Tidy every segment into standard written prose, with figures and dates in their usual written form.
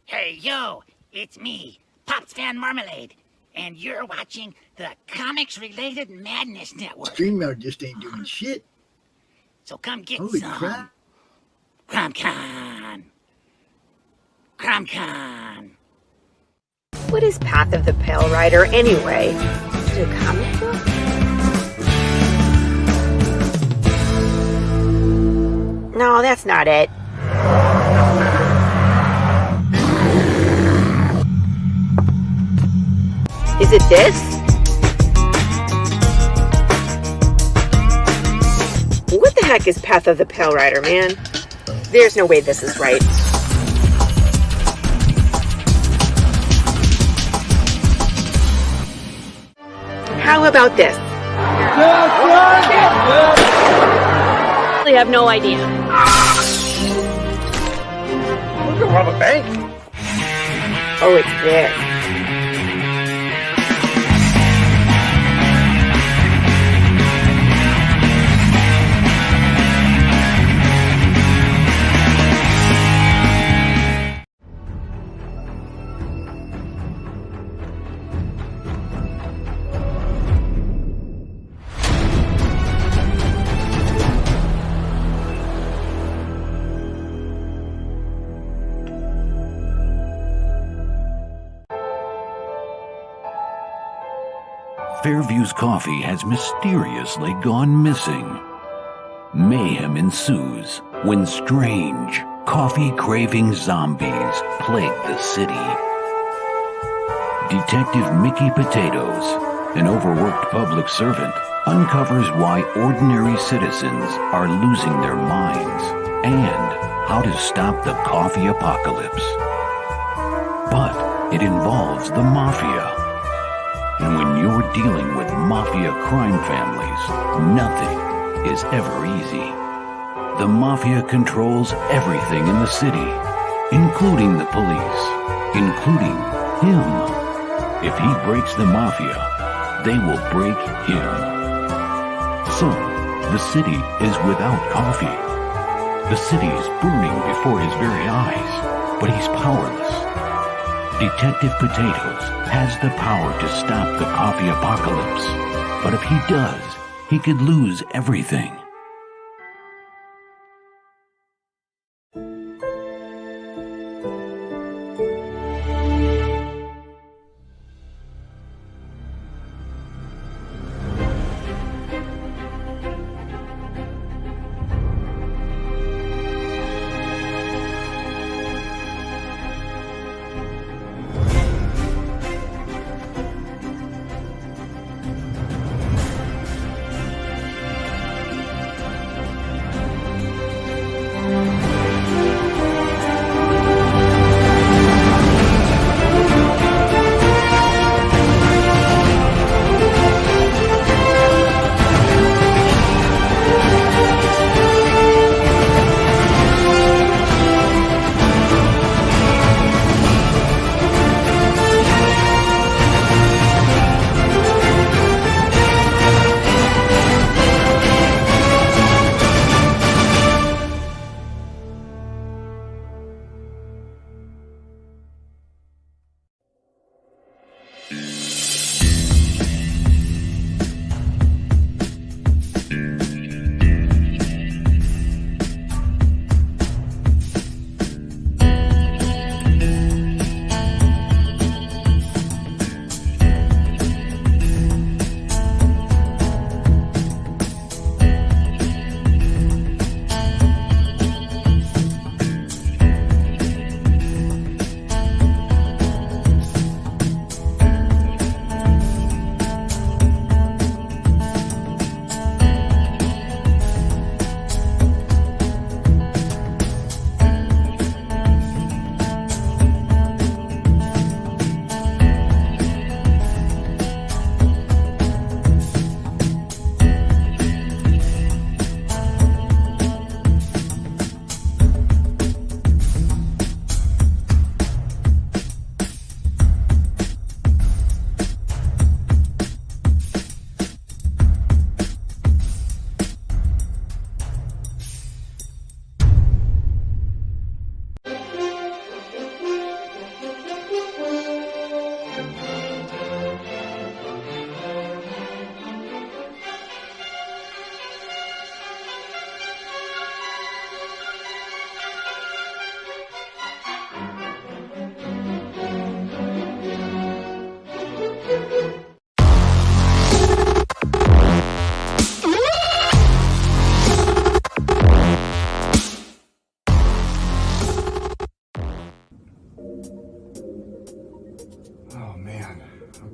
Hey, yo, it's me, Pops Van Marmalade, and you're watching the Comics-Related Madness Network. StreamYard just ain't doing shit. So come get Holy some. crap. CromCon. CromCon. What is Path of the Pale Rider anyway? Is it a comic book? No, that's not it. Is it this? What the heck is Path of the Pale Rider, man? There's no way this is right. How about this? I have no idea. We're gonna rob a bank. Oh, it's this. Fairview's coffee has mysteriously gone missing. Mayhem ensues when strange, coffee-craving zombies plague the city. Detective Mickey Potatoes, an overworked public servant, uncovers why ordinary citizens are losing their minds and how to stop the coffee apocalypse. But it involves the mafia. And when you're dealing with mafia crime families, nothing is ever easy. The mafia controls everything in the city, including the police, including him. If he breaks the mafia, they will break him. So, the city is without coffee. The city is burning before his very eyes, but he's powerless. Detective Potatoes has the power to stop the coffee apocalypse, but if he does, he could lose everything.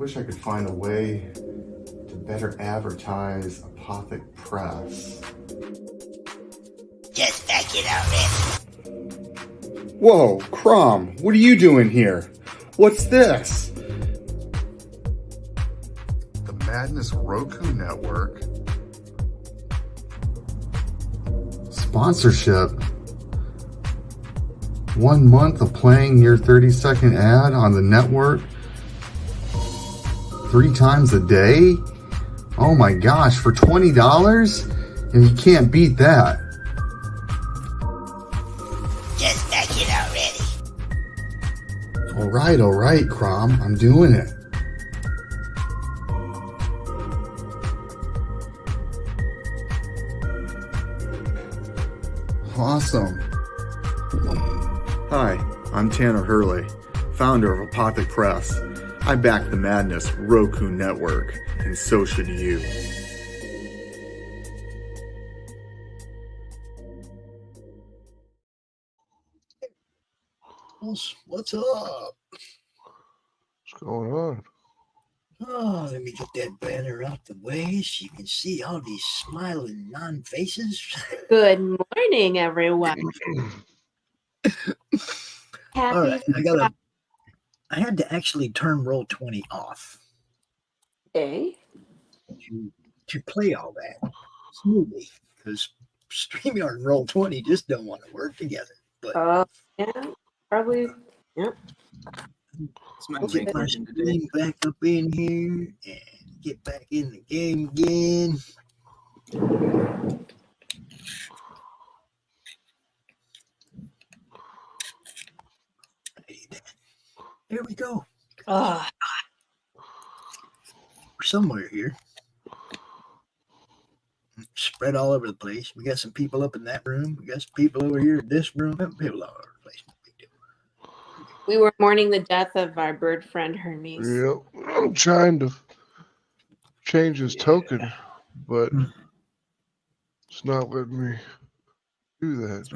wish I could find a way to better advertise Apothic Press. Just back it already. Whoa, Crom, what are you doing here? What's this? The Madness Roku Network. Sponsorship. 1 month of playing your 30-second ad on the network 3 times a day? Oh my gosh, for $20? And you can't beat that. Just back it already. All right, Crom, I'm doing it. Awesome. Hi, I'm Tanner Hurley, founder of Apothic Press. I back the Madness Roku Network, and so should you. What's up? What's going on? Oh, let me get that banner out the way so you can see all these smiling non-faces. Good morning, everyone. All right, I had to actually turn Roll20 off Okay. to play all that smoothly because StreamYard and Roll20 just don't want to work together. But Yeah, probably. Yep. I'll get my screen back up in here and get back in the game again. There we go. Oh, We're somewhere here. Spread all over the place. We got some people up in that room. We got some people over here in this room. People all over the place. No big deal. we were mourning the death of our bird friend Hermes. Yep. I'm trying to change his token, but it's not letting me do that.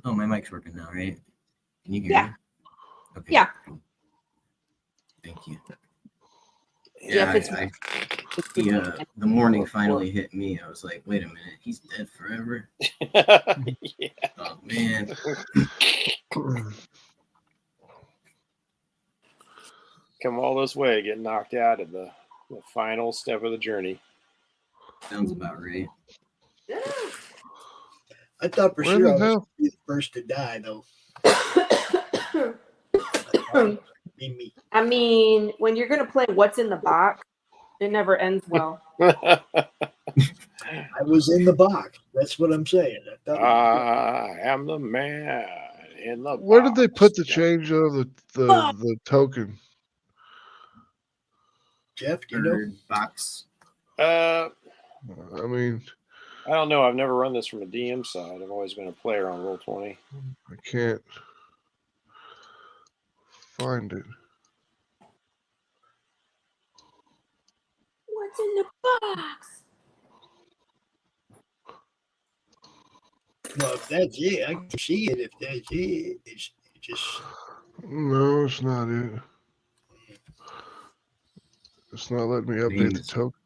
My mic's working now, right? Can you hear Yeah. me? Okay. Yeah. Thank you. Yeah, Yeah, the morning finally hit me. I was like, wait a minute, he's dead forever? Yeah. Oh, man. Come all this way, get knocked out at the final step of the journey. Sounds about right. I thought for Where sure the I was hell? going to be the first to die, though. Be me. I mean, when you're going to play What's in the Box, it never ends well. I was in the box. That's what I'm saying. I thought I am the man in the Where did they box. put the change of the token? Jeff, do you know? Bird box. I I mean, don't know. I've never run this from a DM side. I've always been a player on Roll20. I can't find it. What's in the box? Well, if that's it, I can see it. If that's it, it's just. No, it's not it. It's not letting me update the token.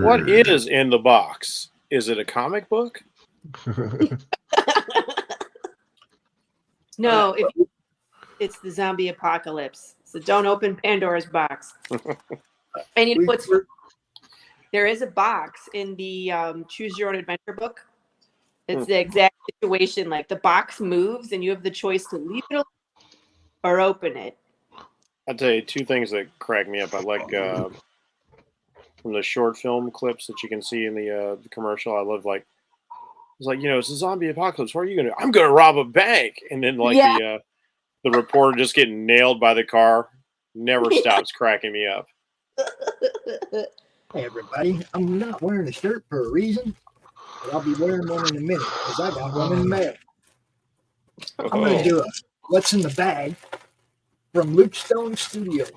What is in the box? Is it a comic book? No, it's the zombie apocalypse. So don't open Pandora's box. And you know what's there is a box in the Choose Your Own Adventure book. It's the exact situation. Like the box moves, and you have the choice to leave it or open it. I'll tell you 2 things that crack me up. I like from the short film clips that you can see in the commercial. I love it's like, it's a zombie apocalypse. What are you gonna do? I'm gonna rob a bank, and then the reporter just getting nailed by the car never stops cracking me up. Hey, everybody. I'm not wearing a shirt for a reason, but I'll be wearing one in a minute because I got one in the mail. I'm going to do a What's in the Bag from Luke Stone Studios.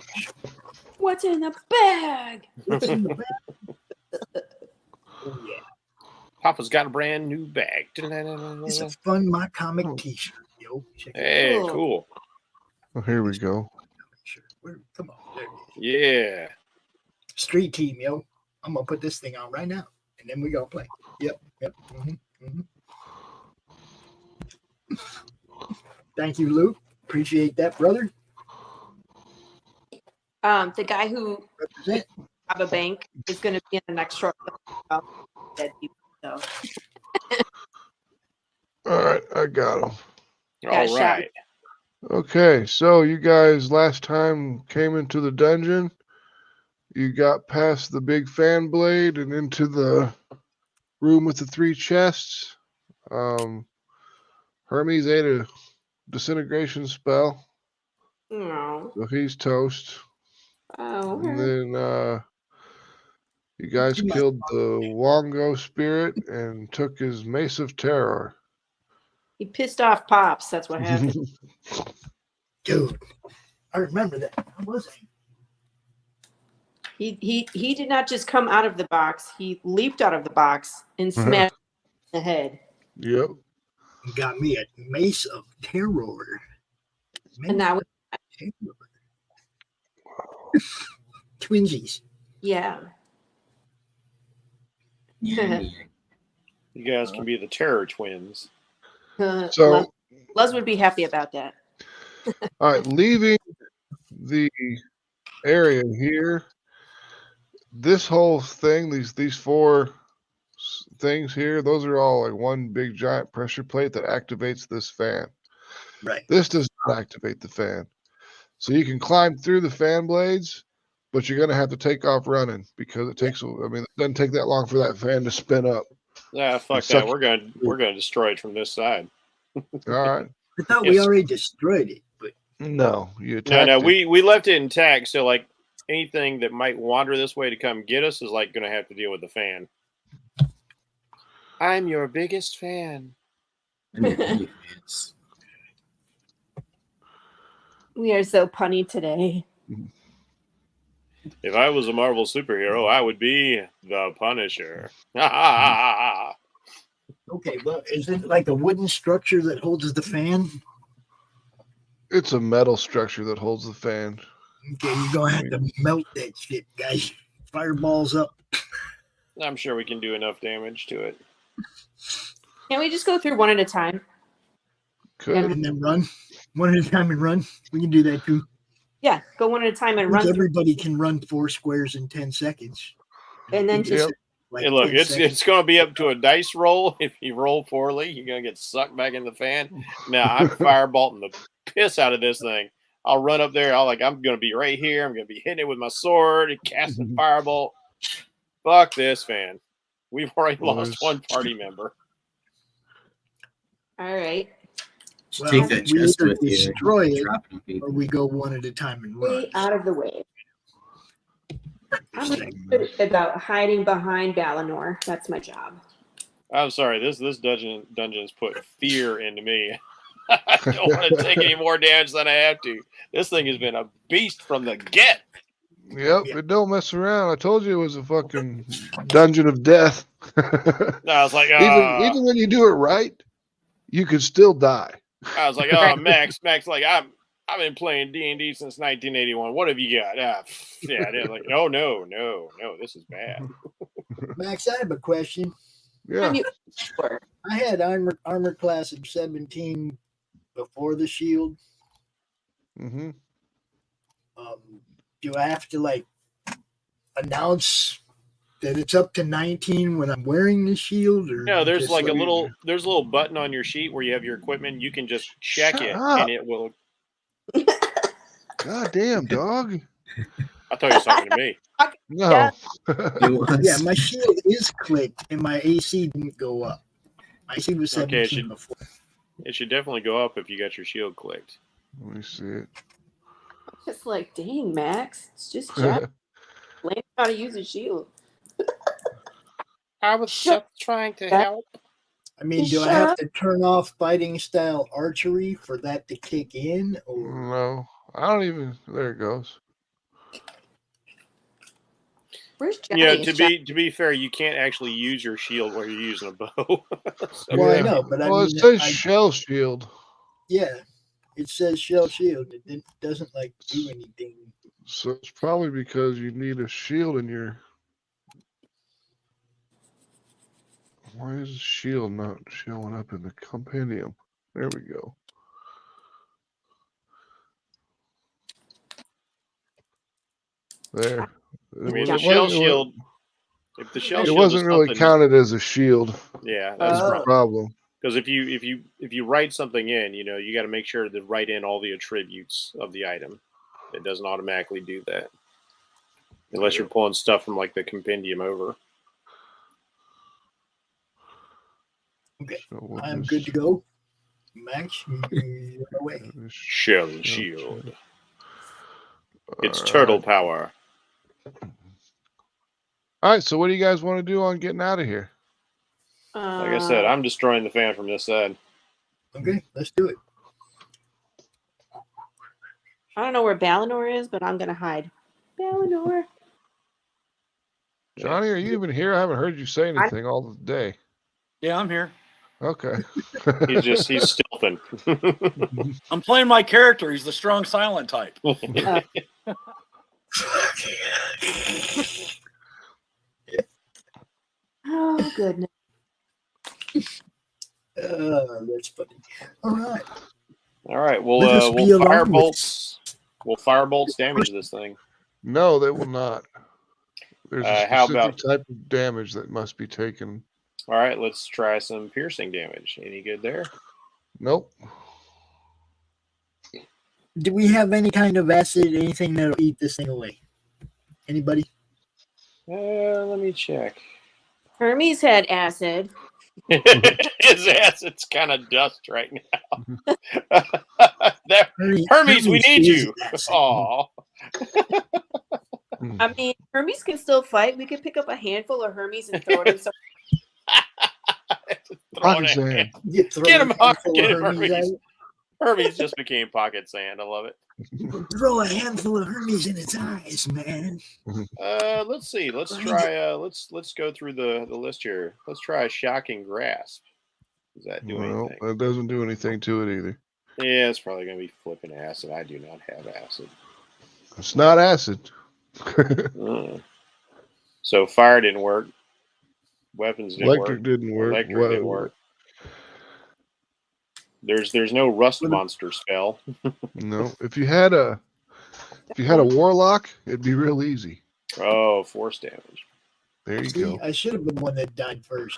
What's in the bag? What's in the bag? Oh, yeah. Papa's got a brand new bag. It's a Fun My Comic t-shirt, yo. Check it out. Hey, cool. Oh, here we go. Come on. There it is. Yeah. Street team, yo. I'm going to put this thing on right now. And then we going to play. Yep. Thank you, Luke. Appreciate that, brother. The guy who Represent. robbed a bank is going to be in the next short film. Dead people, so. All right, I got him. All right. Okay, so you guys last time came into the dungeon. You got past the big fan blade and into the room with the 3 chests. Hermes ate a disintegration spell, No. so he's toast. Oh. And then you guys killed the Wongo spirit and took his Mace of Terror. He pissed off Pops. That's what happened. Dude, I remember that. I wasn't. He did not just come out of the box. He leaped out of the box and smashed in the head. Yep. Got me a Mace of Terror. And that was Twinsies. yeah. Yeah. You guys can be the Terror Twins. So, Les would be happy about that. all right, leaving the area here, this whole thing, these 4 things here, those are all like one big giant pressure plate that activates this fan. Right. This does not activate the fan. So you can climb through the fan blades, but you're going to have to take off running because it takes, it doesn't take that long for that fan to spin up. Ah, fuck that. We're gonna destroy it from this side. All right. I thought we already destroyed it, but No, you attacked No, it. we left it intact. So like anything that might wander this way to come get us is like gonna have to deal with the fan. I'm your biggest fan. We are so punny today. If I was a Marvel superhero, I would be the Punisher. okay, well, is it like a wooden structure that holds the fan? It's a metal structure that holds the fan. Okay, you're gonna have to melt that shit, guys. Fireballs up. I'm sure we can do enough damage to it. Can we just go through one at a time? Could. And then run. One at a time and run. We can do that too. Yeah, go one at a time and I run. think everybody can run 4 squares in 10 seconds. And then just Like Hey, look, 10 it's seconds. it's going to be up to a dice roll. If you roll poorly, you're going to get sucked back in the fan. Now I'm firebolting the piss out of this thing. I'll run up there. I'm going to be right here. I'm going to be hitting it with my sword and casting firebolt. Fuck this fan. We've already lost one party member. all right. Well, Take that we chest either with you. destroy it, Drop it on people. or we go one at a time and run. Stay out of the way. I'm good about hiding behind Balinor. That's my job. I'm sorry. This dungeon's put fear into me. I don't want to take any more damage than I have to. This thing has been a beast from the get. Yep, it don't mess around. I told you it was a fucking dungeon of death. I was like, even when you do it right, you could still die. I was like, oh, Max, like I've been playing D&D since 1981. What have you got? Yeah, they're like, no, this is bad. Max, I have a question. Yeah. I had armor class of 17 before the shield. Mm-hmm. Do I have to announce that it's up to 19 when I'm wearing the shield? Or No, there's just like a little button on your sheet where you have your equipment. You can just check Shut it up. and it will. God damn, dog. I thought you were talking to me. No. It was. Yeah, my shield is clicked and my AC didn't go up. My AC was 17 Okay, before. It should definitely go up if you got your shield clicked. Let me see it. Just like, dang, Max. It's just Jack. Learn how to use a shield. I was just trying to help. I mean, do I have to turn off fighting style archery for that to kick in? Or No. I don't even. There it goes. Where's Johnny? Yeah, to be fair, you can't actually use your shield while you're using a bow. well, I know, but Well, I it mean, says shell shield. yeah, It says shell shield. It doesn't like do anything. So it's probably because you need a shield in your. Why is the shield not showing up in the compendium? There we go. There. I mean, the shell shield. If the shell it shield wasn't really counted as a shield. Yeah, that's the problem. Because if you write something in, you got to make sure to write in all the attributes of the item. It doesn't automatically do that unless you're pulling stuff from like the compendium over. Okay, so I'm good to go. Max, you're away. Shell shield. It's turtle power. All right, so what do you guys want to do on getting out of here? Like I said, I'm destroying the fan from this side. Okay, let's do it. I don't know where Ballanor is, but I'm going to hide. Ballanor. Johnny, are you even here? I haven't heard you say anything all day. Yeah, I'm here. Okay. he's stealthing. I'm playing my character. He's the strong silent type. Oh, goodness. That's funny. All right. All right. We'll fire bolts. We'll fire bolts damage this thing. No, they will not. There's a how specific about type of damage that must be taken. All right, let's try some piercing damage. Any good there? Nope. Do we have any kind of acid, anything that'll eat this thing away? Anybody? Let me check. Hermes had acid. His acid's kind of dust right now. Hermes, we need you. Aw. I mean, Hermes can still fight. We could pick up a handful of Hermes and throw it in some. Get him off. Get him, Hermes. Hermes just became pocket sand. I love it. Throw a handful of Hermes in its eyes, man. Let's see. Let's try. Let's go through the list here. Let's try a shocking grasp. Does that do anything? That doesn't do anything to it either. Yeah, it's probably going to be flipping acid. I do not have acid. It's not acid. So fire didn't work. Weapons didn't Electric work. Didn't work. Electric didn't work. There's no rust monster spell. No. If you had a warlock, it'd be real easy. Oh, force damage. There you go. I should have been one that died first.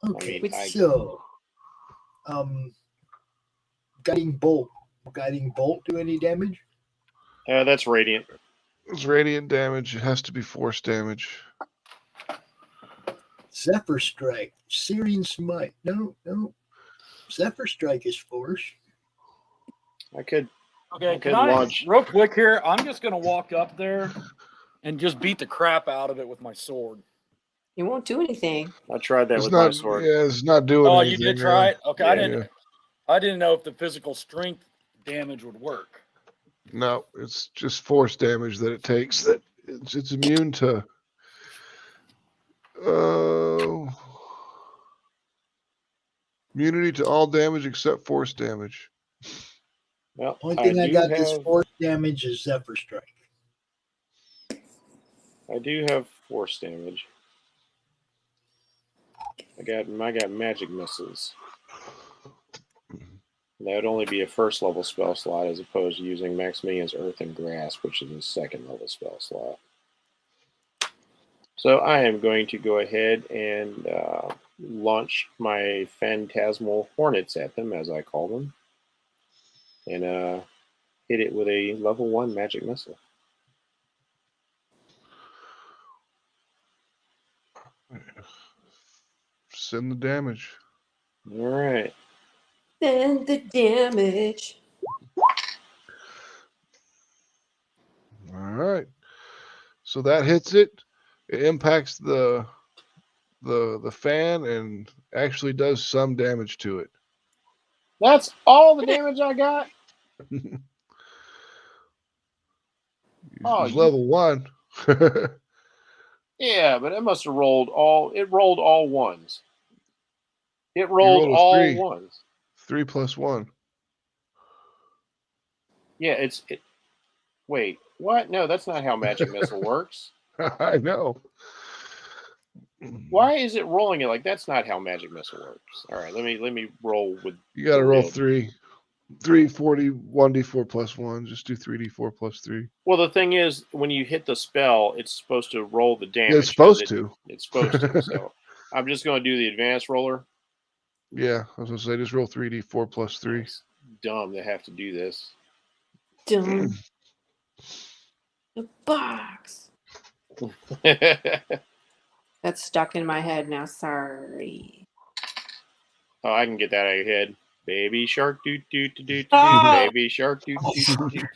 Okay, so guiding bolt. Guiding bolt do any damage? That's radiant. It's radiant damage. It has to be force damage. Zephyr Strike, Searing Smite. No. Zephyr Strike is force. I could. Okay, can I real quick here? I'm just gonna walk up there and just beat the crap out of it with my sword. It won't do anything. I tried that with my sword. Yeah, it's not doing anything. Oh, you did try it? Okay, yeah, I didn't know if the physical strength damage would work. No, it's just force damage that it takes. That it's immune to. Immunity to all damage except force damage. Well, only thing I got this force damage is Zephyr Strike. I do have force damage. I got magic missiles. That would only be a first level spell slot as opposed to using Maximilian's Earth and Grasp, which is a second level spell slot. So I am going to go ahead and launch my phantasmal hornets at them, as I call them, and hit it with a level 1 magic missile. Send the damage. All right. Send the damage. All right. So that hits it. It impacts the fan and actually does some damage to it. That's all the damage I got? Oh, level 1. Yeah, but it must have rolled all ones. It rolled rolled a all 3. ones. 3 plus 1. Yeah, wait, what? No, that's not how Magic Missile works. I know. Why is it rolling it like that's not how Magic Missile works? All right, let me roll with. You got to the roll real- 3. 340, 1d4 plus 1. Just do 3d4 plus 3. Well, the thing is, when you hit the spell, it's supposed to roll the damage. Yeah, it's supposed to. It's supposed to. So I'm just going to do the advanced roller. Yeah, I was going to say just roll 3d4 plus 3. It's dumb to have to do this. Dun. The box. That's stuck in my head now. Sorry. Oh, I can get that out of your head. Baby shark, doo doo doo doo doo. Oh. Baby shark, doo doo doo.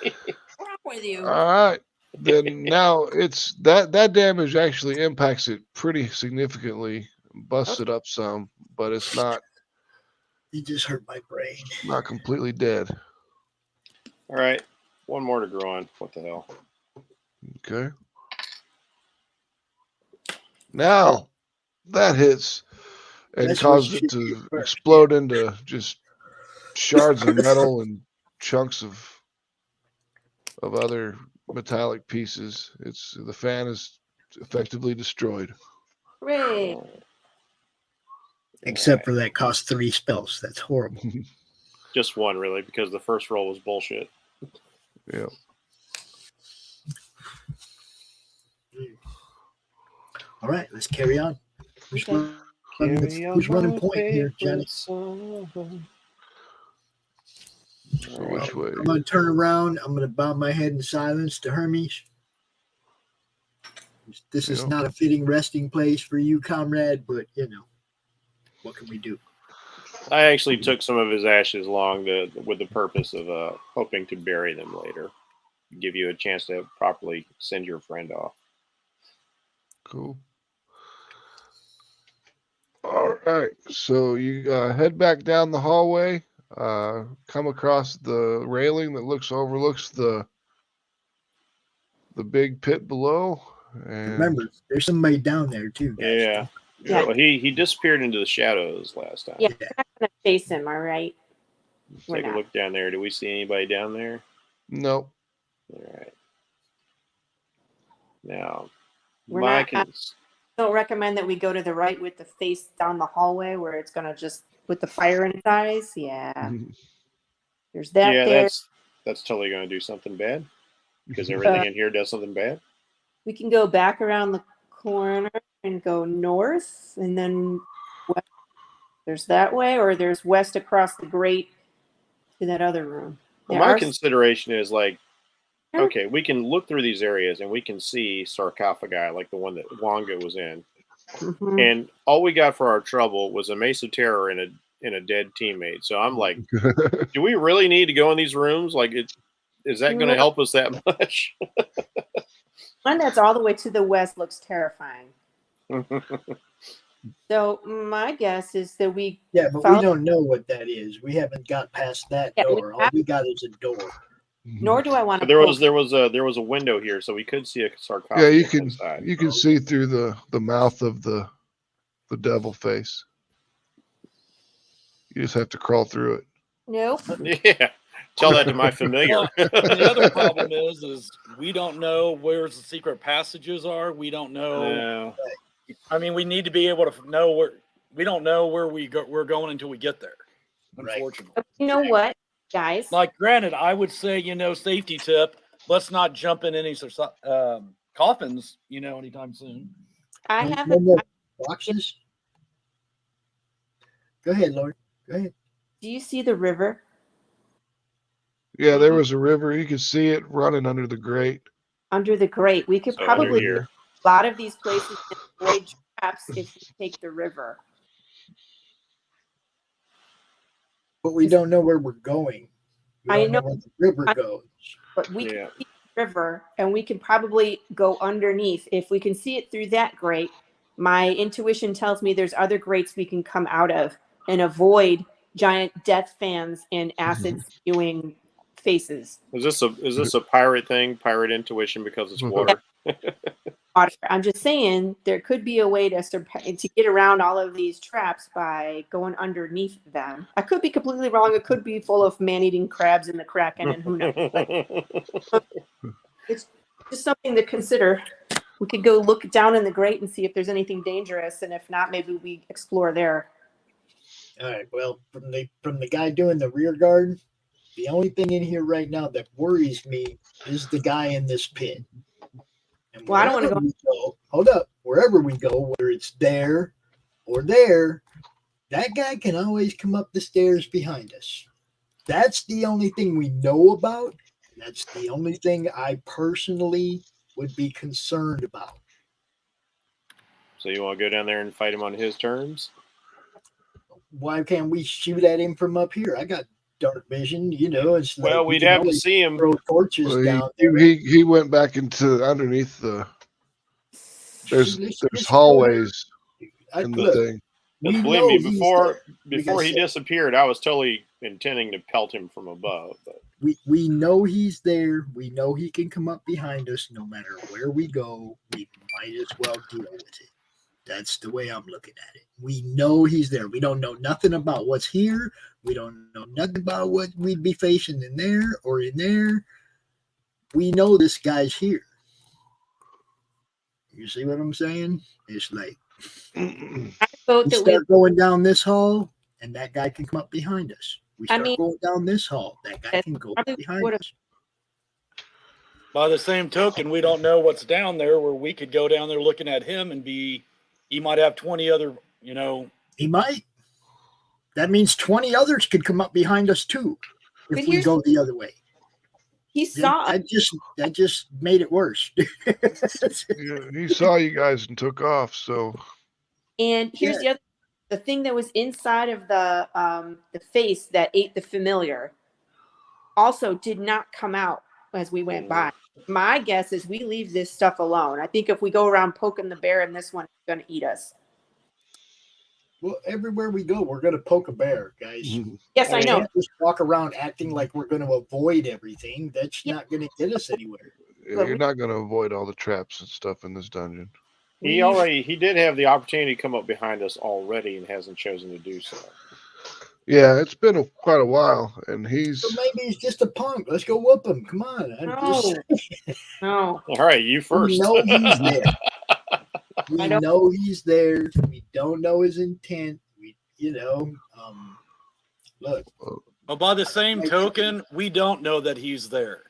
What's wrong with you? All right. Then now it's that damage actually impacts it pretty significantly, busts it up some, but it's not You just hurt my brain. completely dead. All right, one more to grow on. What the hell? Okay. Now that hits and That's what causes you it should to do first. explode into just shards of metal and chunks of other metallic pieces. The fan is effectively destroyed. Hooray. Except for that cost 3 spells. That's horrible. Just one, really, because the first roll was bullshit. Yeah. All right, let's carry on. Who's Okay. running point here, Johnny? Which way? I'm going to turn around. I'm going to bow my head in silence to Hermes. This is Yeah. not a fitting resting place for you, comrade, but, what can we do? I actually took some of his ashes along with the purpose of hoping to bury them later. Give you a chance to properly send your friend off. Cool. All right. So you head back down the hallway, come across the railing that overlooks the big pit below. And Remember, there's somebody down there, too, guys. Yeah. Yeah. Well, he disappeared into the shadows last time. Yeah, we're not going to chase him, all right? We're Take a not. look down there. Do we see anybody down there? no. All right. Now, We're Mike not- is. Don't recommend that we go to the right with the face down the hallway where it's going to just with the fire in its eyes. Yeah. There's that Yeah, there. that's totally going to do something bad because everything in here does something bad. We can go back around the corner and go north and then west. There's that way, or there's west across the grate to that other room. Well, There my are- consideration is like, Yeah. okay, we can look through these areas and we can see sarcophagi like the one that Wonga was in. Mhm. And all we got for our trouble was a Mace of Terror and a dead teammate. So I'm like, do we really need to go in these rooms? Like, is that going to help us that much? One that's all the way to the west looks terrifying. So my guess is that we Yeah, but we Follow- don't know what that is. We haven't got past that Yeah, we door. All have- we got is a door. nor do I want to. There was a window here, so we could see a sarcophagus. Yeah, you can inside. see through the mouth of the devil face. You just have to crawl through it. Nope. Yeah, tell that to my familiar. The other problem is we don't know where the secret passages are. We don't know. No. I mean, we need to be able to know where. We don't know where we're going until we get there. Right. Unfortunately. You know what, guys? Like, granted, I would say, safety tip: let's not jump in any coffins, anytime soon. I No haven't. more boxes. Go ahead, Lord. Go ahead. Do you see the river? Yeah, there was a river. You could see it running under the grate. Under the grate. We could So probably under here. a lot of these places can avoid traps if we take the river. But we don't know where we're going. We I don't know know. where the river I- goes. But we Yeah. can see the river and we can probably go underneath. If we can see it through that grate, my intuition tells me there's other grates we can come out of and avoid giant death fans and acid spewing faces. Is this a pirate thing? Pirate intuition because it's water. I'm just saying there could be a way to get around all of these traps by going underneath them. I could be completely wrong. It could be full of man-eating crabs in the Kraken, and who knows. But it's just something to consider. We could go look down in the grate and see if there's anything dangerous, and if not, maybe we explore there. All right. Well, from the guy doing the rear guard, the only thing in here right now that worries me is the guy in this pit. And well, I don't want to go. Hold up. Wherever we go, whether it's there or there, that guy can always come up the stairs behind us. That's the only thing we know about. That's the only thing I personally would be concerned about. So you want to go down there and fight him on his terms? Why can't we shoot at him from up here? I got dark vision, it's well, we'd have to see him throw torches down there. He went back into underneath the. There's hallways in the thing. And believe me, before he disappeared, I was totally intending to pelt him from above. But we know he's there. We know he can come up behind us no matter where we go. We might as well deal with it. That's the way I'm looking at it. We know he's there. We don't know nothing about what's here. We don't know nothing about what we'd be facing in there or in there. We know this guy's here. You see what I'm saying? It's like we start going down this hall, and that guy can come up behind us. We start going down this hall, that guy can go behind us. By the same token, we don't know what's down there, where we could go down there looking at him and he might have 20 other, He might. That means 20 others could come up behind us too if we go the other way. He saw. That just made it worse. Yeah, he saw you guys and took off. So. And here's the thing that was inside of the face that ate the familiar. Also, did not come out as we went by. My guess is we leave this stuff alone. I think if we go around poking the bear in this one, it's going to eat us. Well, everywhere we go, we're going to poke a bear, guys. Yes, I know. Can't just walk around acting like we're going to avoid everything. That's not going to get us anywhere. Yeah, you're not going to avoid all the traps and stuff in this dungeon. He did have the opportunity to come up behind us already and hasn't chosen to do so. Yeah, it's been quite a while, and So maybe he's just a punk. Let's go whoop him. Come on. No. All right, you first. We know he's there. We know he's there. We don't know his intent. Look. Well, by the same token, we don't know that he's there.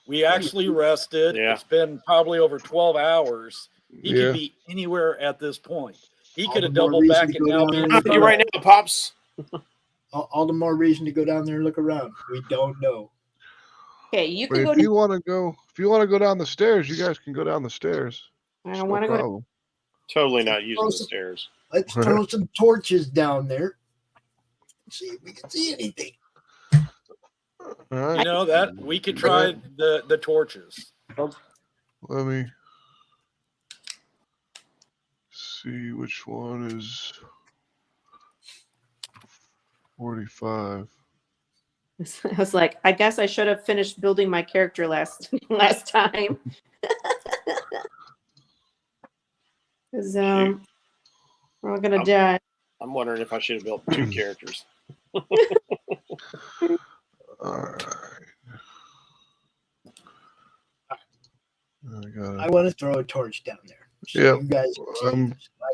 We actually rested. Yeah. It's been probably over 12 hours. He could be anywhere at this point. He could have doubled back and now be you right now, Pops. All the more reason to go down there and look around. We don't know. Okay, you can go. If you want to go down the stairs, you guys can go down the stairs. I don't want to go. Totally not using the stairs. Let's throw some torches down there. See if we can see anything. All right. That we could try the torches. Let me see which one is 45. I was like, I guess I should have finished building my character last time. Because we're all gonna die. I'm wondering if I should have built 2 characters. All right. I want to throw a torch down there. Yeah, you guys.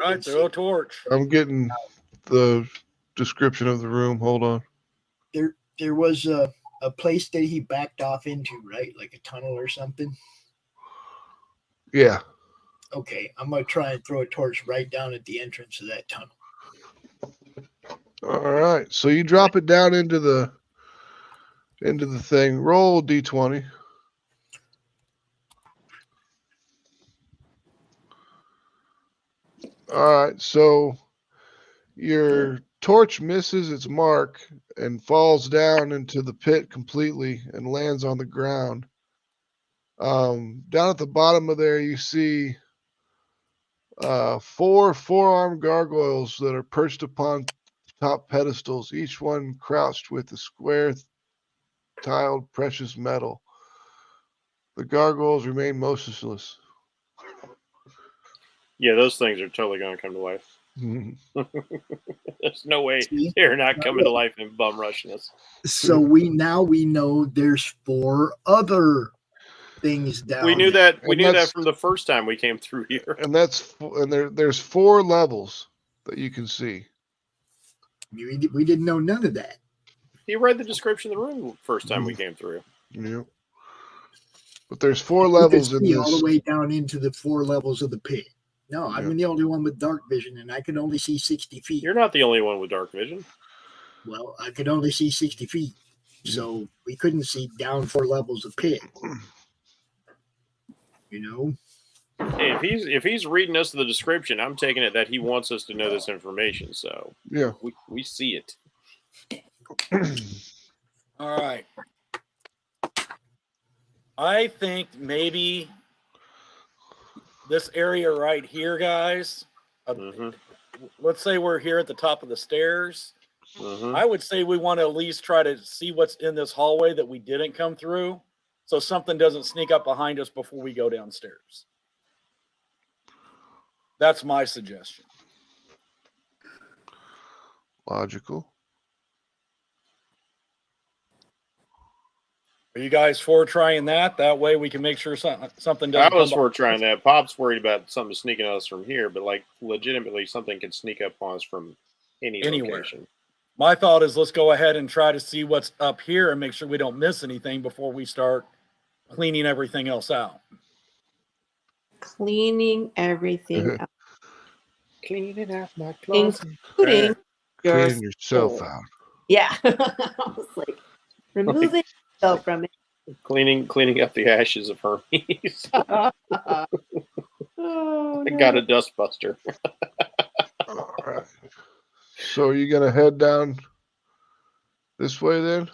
Right, throw a torch. I'm getting the description of the room. Hold on. There was a place that he backed off into, right? Like a tunnel or something. Yeah. Okay, I'm gonna try and throw a torch right down at the entrance of that tunnel. All right. So you drop it down into the thing. Roll D20. All right. So your torch misses its mark and falls down into the pit completely and lands on the ground. Down at the bottom of there, you see 4 4-armed gargoyles that are perched upon top pedestals, each one crouched with a square tiled precious metal. The gargoyles remain motionless, Yeah, those things are totally going to come to life. There's no way they're not coming to life and bum rushing us. So we know there's 4 other things down. We knew there. that. We knew that from the first time we came through here. And there's 4 levels that you can see. We didn't know none of that. You read the description of the room first time we came through. Yeah. But there's 4 levels in this. All the way down into the 4 levels of the pit. No, I'm the only one with dark vision, and I can only see 60 feet. You're not the only one with dark vision. Well, I could only see 60 feet, so we couldn't see down 4 levels of pit. You know? Hey, if he's reading us the description, I'm taking it that he wants us to know this information. So yeah, we see it. All right. I think maybe this area right here, guys. Let's say we're here at the top of the stairs. I would say we want to at least try to see what's in this hallway that we didn't come through, so something doesn't sneak up behind us before we go downstairs. That's my suggestion. Logical. Are you guys for trying that? That way we can make sure something doesn't. I was for trying that. Pop's worried about something sneaking on us from here, but like legitimately something can sneak up on us from anywhere. Location. My thought is let's go ahead and try to see what's up here and make sure we don't miss anything before we start cleaning everything else out. Cleaning everything out. Cleaning out my clothes. Including cleaning yourself out. Yeah. I was like, removing yourself from it. Cleaning up the ashes of Hermes. Oh, I got a dustbuster. All right. So are you going to head down this way then?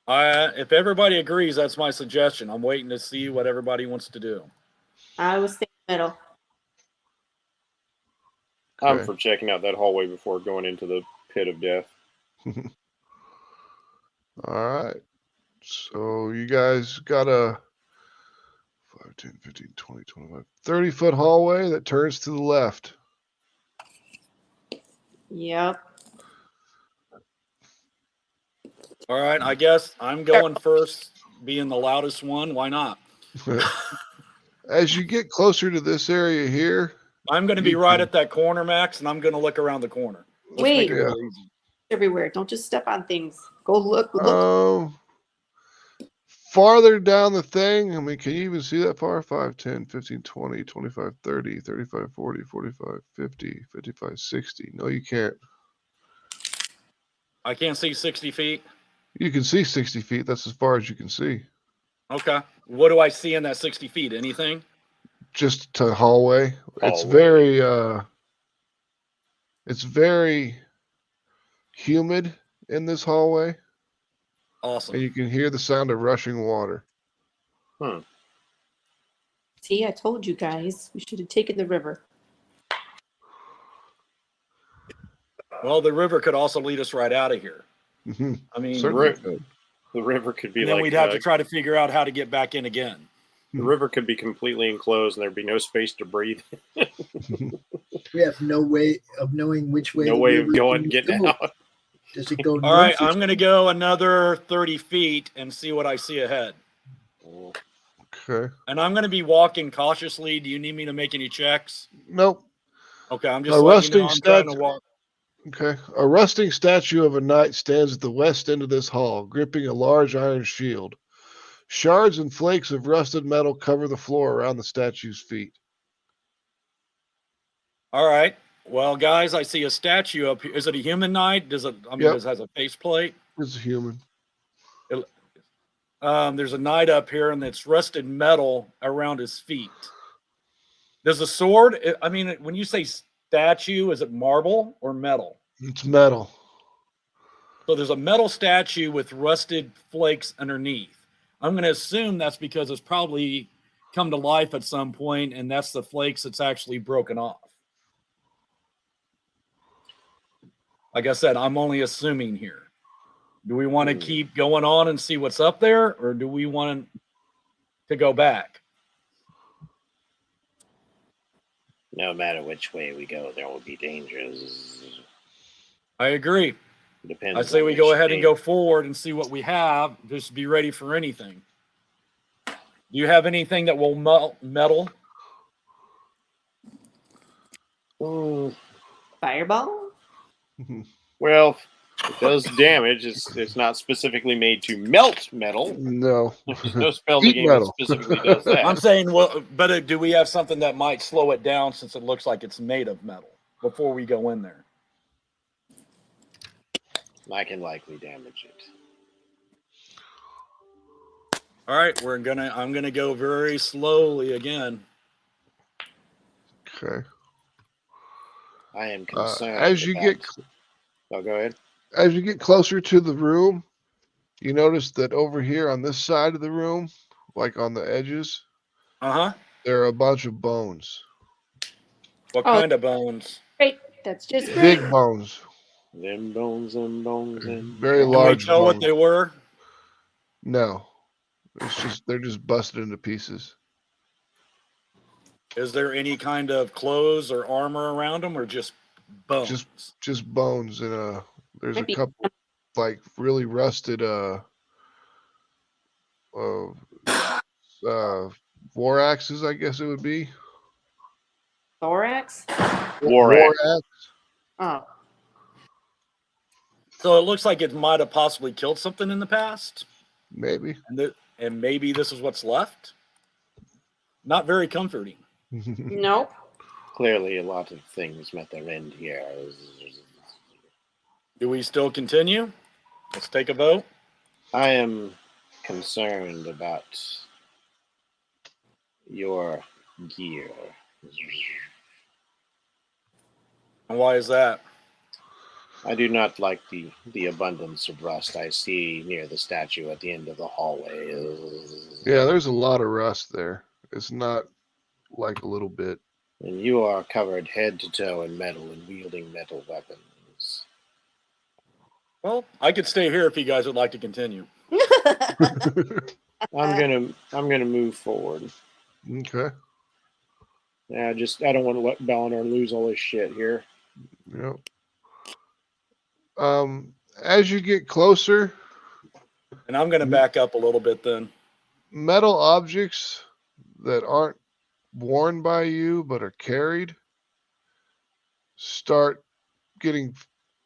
If everybody agrees, that's my suggestion. I'm waiting to see what everybody wants to do. I was thinking middle. I'm for checking out that hallway before going into the pit of death. All right. So you guys got a 5, 10, 15, 20, 25, 30-foot hallway that turns to the left. Yep. All right. I guess I'm going first, being the loudest one. Why not? As you get closer to this area here, I'm going to be right at that corner, Max, and I'm going to look around the corner. Let's Wait. Everywhere. Don't just step on things. Go look. Farther down the thing, I mean, can you even see that far? 5, 10, 15, 20, 25, 30, 35, 40, 45, 50, 55, 60. No, you can't. I can't see 60 feet. You can see 60 feet. That's as far as you can see. Okay. What do I see in that 60 feet? Anything? Just a hallway. It's very humid in this hallway. Awesome. And you can hear the sound of rushing water. See, I told you guys. We should have taken the river. Well, the river could also lead us right out of here. I mean, the river could be and then like... we'd have to try to figure out how to get back in again. The river could be completely enclosed and there'd be no space to breathe. We have no way of knowing which way. No way of getting out. Does it go? All right, I'm going to go another 30 feet and see what I see ahead. Okay. And I'm going to be walking cautiously. Do you need me to make any checks? Nope. Okay, I'm just letting you know I'm trying to walk. Okay. A rusting statue of a knight stands at the west end of this hall, gripping a large iron shield. Shards and flakes of rusted metal cover the floor around the statue's feet. All right. Well, guys, I see a statue up here. Is it a human knight? Does it? I mean, it has a faceplate. It's a human. There's a knight up here, and it's rusted metal around his feet. Does the sword? I mean, when you say statue, is it marble or metal? It's metal. So there's a metal statue with rusted flakes underneath. I'm going to assume that's because it's probably come to life at some point, and that's the flakes that's actually broken off. Like I said, I'm only assuming here. Do we want to keep going on and see what's up there, or do we want to go back? No matter which way we go, there will be dangers. I agree. Depends. I say on we which go ahead and danger. go forward and see what we have. Just be ready for anything. Do you have anything that will metal? Fireball? Well, it does damage. It's not specifically made to melt metal. No. There's no spell in the Heat game that metal. specifically does that. I'm saying, well, but do we have something that might slow it down since it looks like it's made of metal before we go in there? I can likely damage it. All right, I'm gonna go very slowly again. Okay. I am concerned. As you get, oh, go ahead. As you get closer to the room, you notice that over here on this side of the room, like on the edges, there are a bunch of bones. What kind of bones? Great. That's just great. Big bones. Them bones, them bones, them. Very Can large. we tell bones. what they were? No, they're just busted into pieces. Is there any kind of clothes or armor around them, or just bones? Just bones and there's Maybe. a couple like really rusted war axes, I guess it would be. Thorax? War axe. Oh. So it looks like it might have possibly killed something in the past. Maybe. And maybe this is what's left. Not very comforting. Nope. Clearly, a lot of things met their end here. Do we still continue? Let's take a vote. I am concerned about your gear. And why is that? I do not like the abundance of rust I see near the statue at the end of the hallway. Yeah, there's a lot of rust there. It's not like a little bit. And you are covered head to toe in metal and wielding metal weapons. Well, I could stay here if you guys would like to continue. I'm gonna move forward. Okay. Yeah, I don't want to let BaronEarl lose all his shit here. Yep. As you get closer, And I'm going to back up a little bit then. metal objects that aren't worn by you but are carried start getting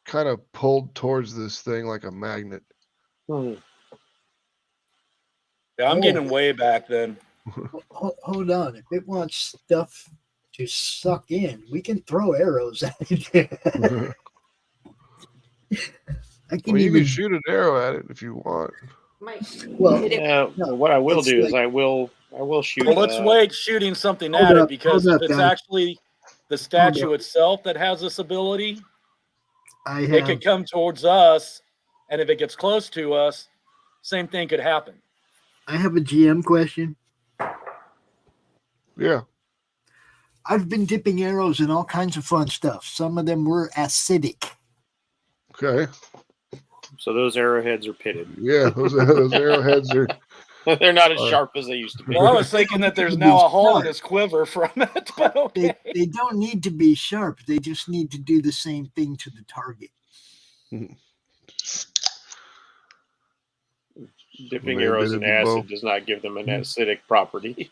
kind of pulled towards this thing like a magnet. Yeah, I'm getting way back then. Hold on. If it wants stuff to suck in, we can throw arrows at it. You can shoot an arrow at it if you want. What I will do is I will shoot. Well, let's wait shooting something at it, because if it's actually the statue itself that has this ability, it could come towards us, and if it gets close to us, same thing could happen. I have a GM question. Yeah. I've been dipping arrows in all kinds of fun stuff. Some of them were acidic. Okay. So those arrowheads are pitted. Yeah, those arrowheads are. They're not as sharp as they used to be. Well, I was thinking that there's now a hole in his quiver from it, but okay. They don't need to be sharp. They just need to do the same thing to the target. Dipping arrows in acid does not give them an acidic property.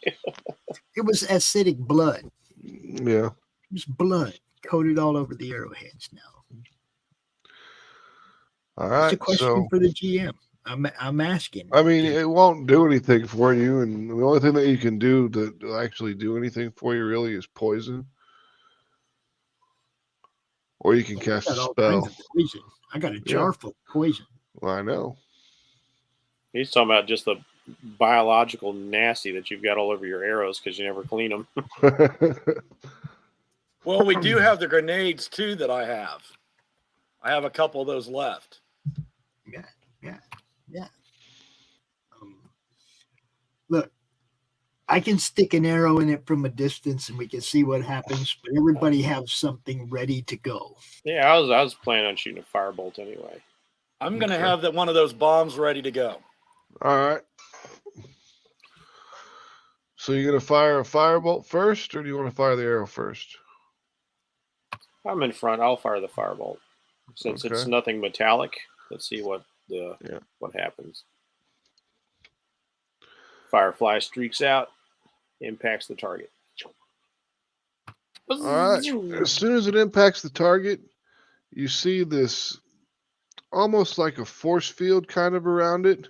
It was acidic blood. Yeah. It was blood coated all over the arrowheads now. All right. It's a question for the GM. I'm asking. I mean, it won't do anything for you, and the only thing that you can do to actually do anything for you really is poison. Or you can cast a spell. Poison. I got a jar full of poison. Well, I know. He's talking about just the biological nasty that you've got all over your arrows because you never clean them. Well, we do have the grenades too that I have. I have a couple of those left. Yeah. Look, I can stick an arrow in it from a distance and we can see what happens, but everybody have something ready to go. Yeah, I was planning on shooting a firebolt anyway. I'm going to have one of those bombs ready to go. All right. So you're going to fire a firebolt first, or do you want to fire the arrow first? I'm in front. I'll fire the firebolt. Since it's nothing metallic, let's see what happens. Firefly streaks out, impacts the target. All right. As soon as it impacts the target, you see this almost like a force field kind of around it.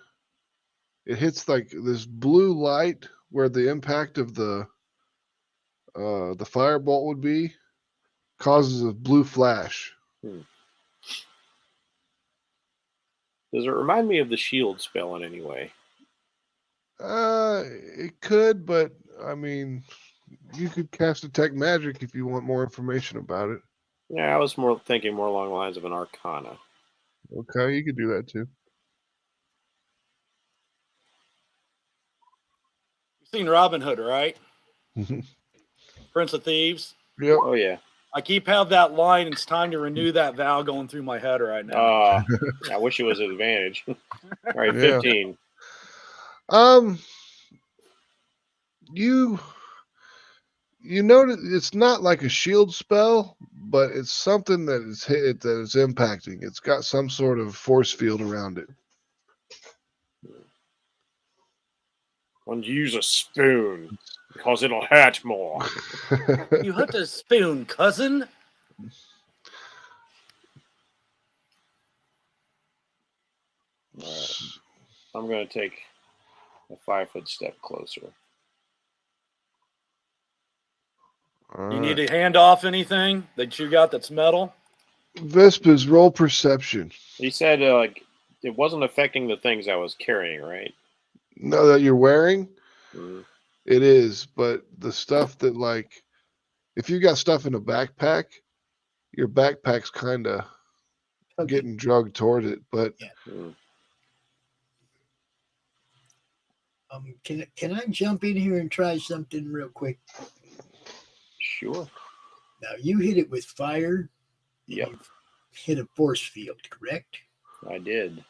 It hits like this blue light where the impact of the firebolt would be, causes a blue flash. Does it remind me of the shield spell in any way? It could, but I mean, you could cast Detect Magic if you want more information about it. Yeah, I was thinking more along the lines of an Arcana. Okay, you could do that too. You've seen Robin Hood, right? Prince of Thieves. Yep. Oh yeah. I keep having that line. It's time to renew that vow going through my head right now. I wish it was an advantage. All right, 15. You notice it's not like a shield spell, but it's something that is impacting. It's got some sort of force field around it. Why don't you use a spoon? Because it'll hurt more. You hit a spoon, cousin. I'm going to take a 5-foot step closer. You need to hand off anything that you got that's metal? Vespas, roll perception. He said it wasn't affecting the things I was carrying, right? No, that you're wearing? It is, but the stuff that, like, if you got stuff in a backpack, your backpack's kind of getting drugged toward it. But can I jump in here and try something real quick? Sure. Now you hit it with fire. Yep. You hit a force field, correct? I did.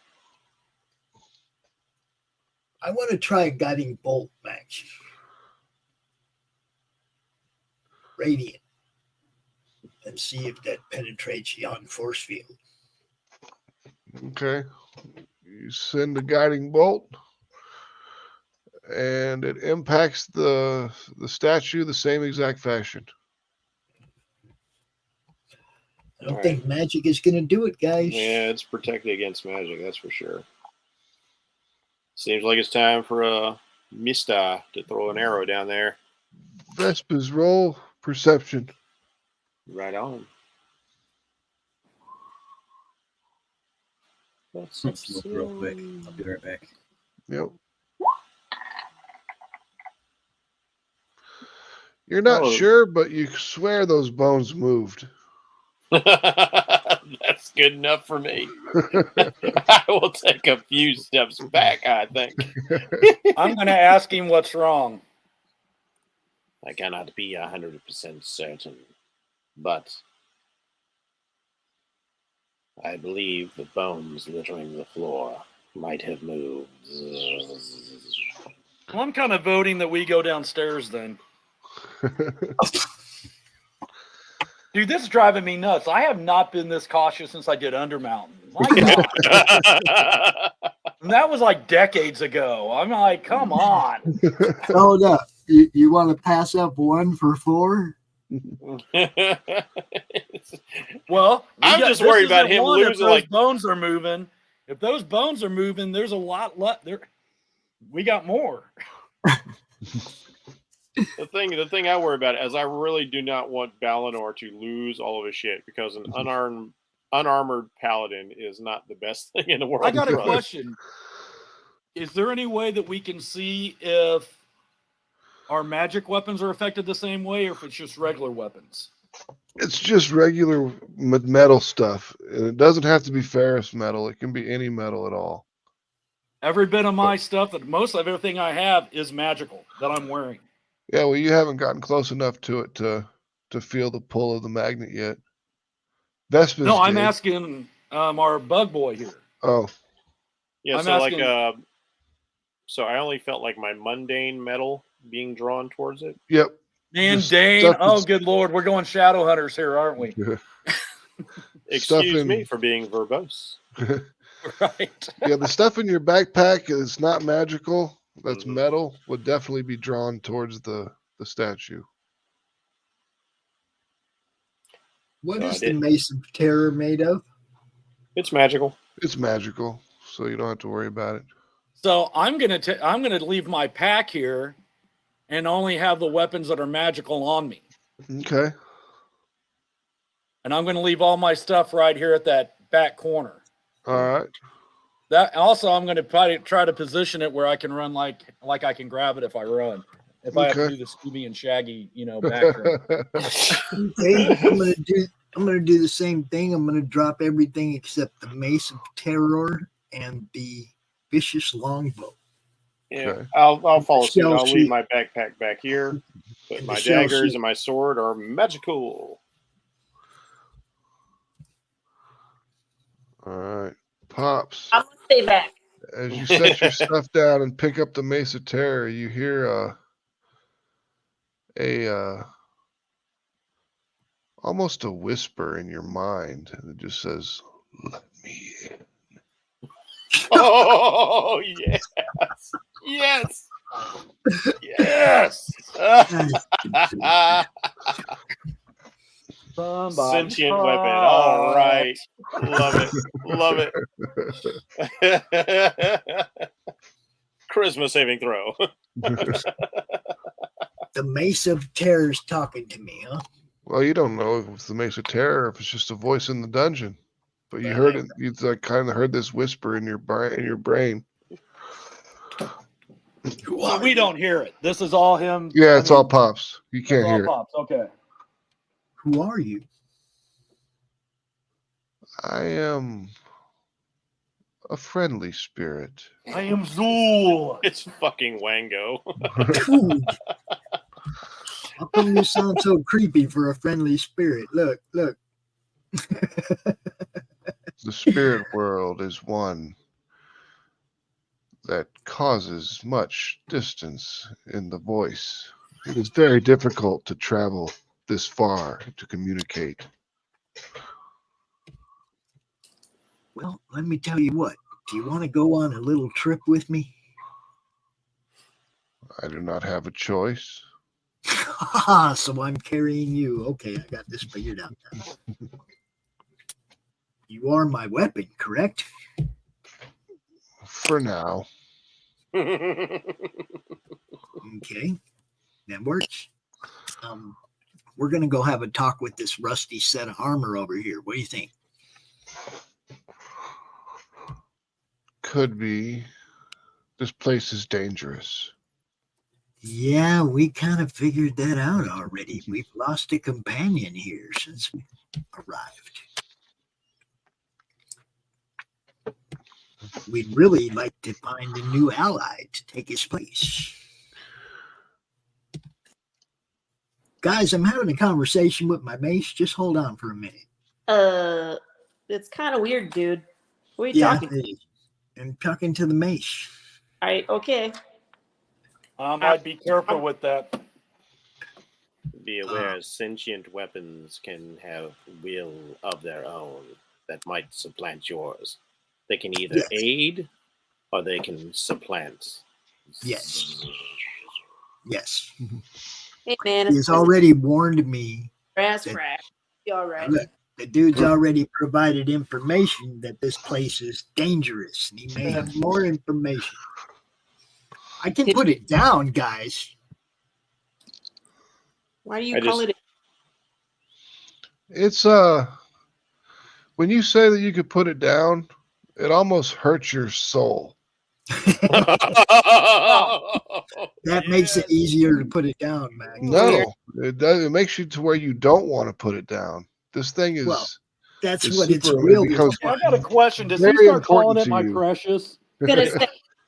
I want to try a guiding bolt, Max. Radiant. And see if that penetrates beyond force field. Okay. You send a guiding bolt, and it impacts the statue the same exact fashion. I don't think magic is going to do it, guys. Yeah, it's protected against magic, that's for sure. Seems like it's time for a Mista to throw an arrow down there. Vespas, roll perception. Right on. Let's look real quick. I'll be right back. Yep. You're not sure, but you swear those bones moved. That's good enough for me. I will take a few steps back, I think. I'm going to ask him what's wrong. I cannot be 100% certain, but I believe the bones littering the floor might have moved. Well, I'm kind of voting that we go downstairs then. Dude, this is driving me nuts. I have not been this cautious since I did Undermountain. My God. And that was like decades ago. I'm like, come on. Hold up. You want to pass up 1 for 4? Well, I'm just worried about him losing. If those bones are moving, if those bones are moving, there's a lot left there. We got more. The thing I worry about is I really do not want Balinor to lose all of his shit, because an unarmored paladin is not the best thing in the world. I got a question. Is there any way that we can see if our magic weapons are affected the same way, or if it's just regular weapons? It's just regular metal stuff. And it doesn't have to be ferrous metal. It can be any metal at all. Every bit of my stuff, that most of everything I have is magical that I'm wearing. Yeah, well, you haven't gotten close enough to it to feel the pull of the magnet yet. Vespas No, I'm did. asking our bug boy here. Oh. Yeah, I'm so asking, so I only felt like my mundane metal being drawn towards it. Yep. Dane. Oh, good Lord. We're going shadow hunters here, aren't we? Excuse me for being verbose. Right. Yeah, the stuff in your backpack is not magical. That's metal. Would definitely be drawn towards the statue. What is the Mace of Terror made of? It's magical. It's magical, so you don't have to worry about it. So I'm gonna leave my pack here, and only have the weapons that are magical on me. Okay. And I'm gonna leave all my stuff right here at that back corner. All right. That also, I'm gonna try to position it where I can run like I can grab it if I run. If I have to do the Scooby and Shaggy, background. Okay, I'm gonna do the same thing. I'm gonna drop everything except the Mace of Terror and the Vicious Longbow. Yeah, Okay. I'll follow suit. I'll Shell leave my backpack back here, but And my the shell daggers sheet. and my sword are magical. All right. Pops, I'm gonna stay back. as you set your stuff down and pick up the Mace of Terror, you hear almost a whisper in your mind that just says, "Let me in." Oh yes, yes, yes. Sentient weapon. All right, love it, love it. Charisma saving throw. The Mace of Terror is talking to me, huh? Well, you don't know if it's the Mace of Terror or if it's just a voice in the dungeon, but you heard it. You kind of heard this whisper in your brain. So we don't hear it. This is all him. Yeah, it's all Pops. You can't hear it. Pops. Okay. Who are you? I am a friendly spirit. I am Zool. It's fucking Wango. Dude. How come you sound so creepy for a friendly spirit? Look. The spirit world is one that causes much distance in the voice. It is very difficult to travel this far to communicate. Well, let me tell you what. Do you want to go on a little trip with me? I do not have a choice. So I'm carrying you. Okay, I got this figured out now. You are my weapon, correct? For now. Okay, that works. We're gonna go have a talk with this rusty set of armor over here. What do you think? Could be. This place is dangerous. Yeah, we kind of figured that out already. We've lost a companion here since we arrived. We'd really like to find a new ally to take his place. Guys, I'm having a conversation with my mace. Just hold on for a minute. It's kind of weird, dude. What are you talking? it is. I'm talking to the mace. All right, okay. I'd be careful with that. Be aware, sentient weapons can have will of their own that might supplant yours. They can either aid or they can supplant. Yes. Yes. Hey, man. He's already warned me. Grass crack. You all right? Look, the dude's already provided information that this place is dangerous, and he may have more information. I can put it down, guys. Why do you call it? It's when you say that you could put it down, it almost hurts your soul. That makes it easier to put it down, man. No, it does. It makes you to where you don't want to put it down. This thing is. Well, that's is what it's super- real. it becomes I got a question. Does he very start calling important it to my you. precious? Gonna say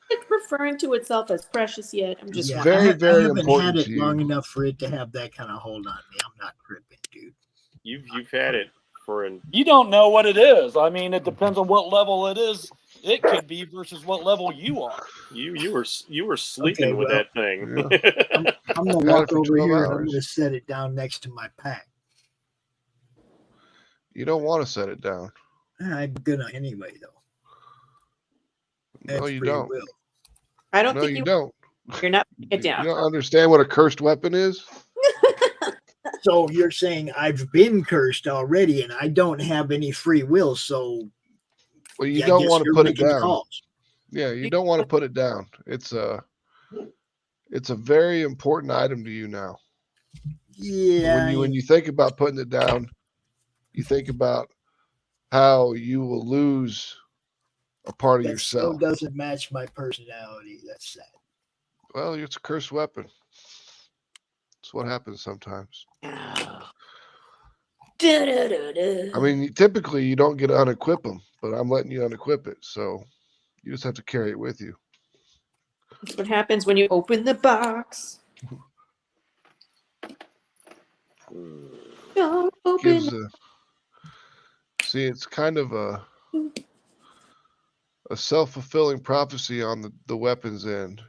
it's referring to itself as precious yet. I'm just Yeah, very, very I haven't important had to it you. long enough for it to have that kind of hold on me. I'm not tripping, dude. You've had it for an You don't know what it is. I mean, it depends on what level it is it could be versus what level you are. You were sleeping Okay, with well, that thing. Yeah. I'm gonna Got it walk for over 12 here and I'm hours. gonna set it down next to my pack. You don't want to set it down. I'm gonna anyway, though. No, That's you free don't. will. I don't No, think you don't. you're not putting it You down. don't understand what a cursed weapon is? So you're saying I've been cursed already and I don't have any free will, so Well, you I don't guess want to you're put it making down. calls. Yeah, you don't want to put it down. It's a very important item to you now. Yeah. When you think about putting it down, you think about how you will lose a part of that still yourself. doesn't match my personality. That's sad. Well, it's a cursed weapon. That's what happens sometimes. I mean, typically you don't get to unequip them, but I'm letting you unequip it, so you just have to carry it with you. That's what happens when you open the box. Don't open. Gives see, it's kind of a self-fulfilling prophecy on the weapons end,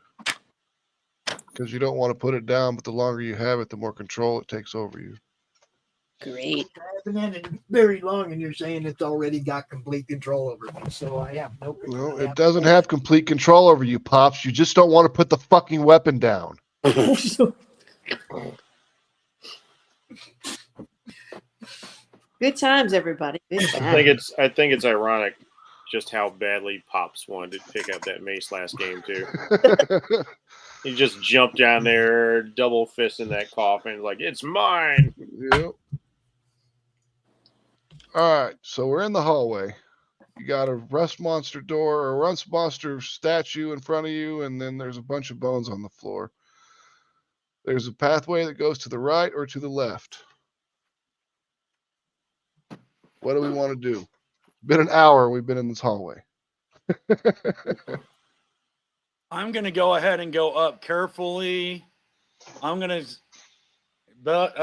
because you don't want to put it down, but the longer you have it, the more control it takes over you. Great. I haven't had it very long, and you're saying it's already got complete control over me, so I have no control. No, it doesn't have complete control over you, Pops. You just don't want to put the fucking weapon down. Good times, everybody. Good I times. think it's ironic just how badly Pops wanted to pick up that mace last game too. He just jumped down there, double fisting that coffin, like it's mine. Yep. All right, so we're in the hallway. You got a rust monster door or a rust monster statue in front of you, and then there's a bunch of bones on the floor. There's a pathway that goes to the right or to the left. What do we want to do? Been an hour we've been in this hallway. I'm going to go ahead and go up carefully. I'm going to, but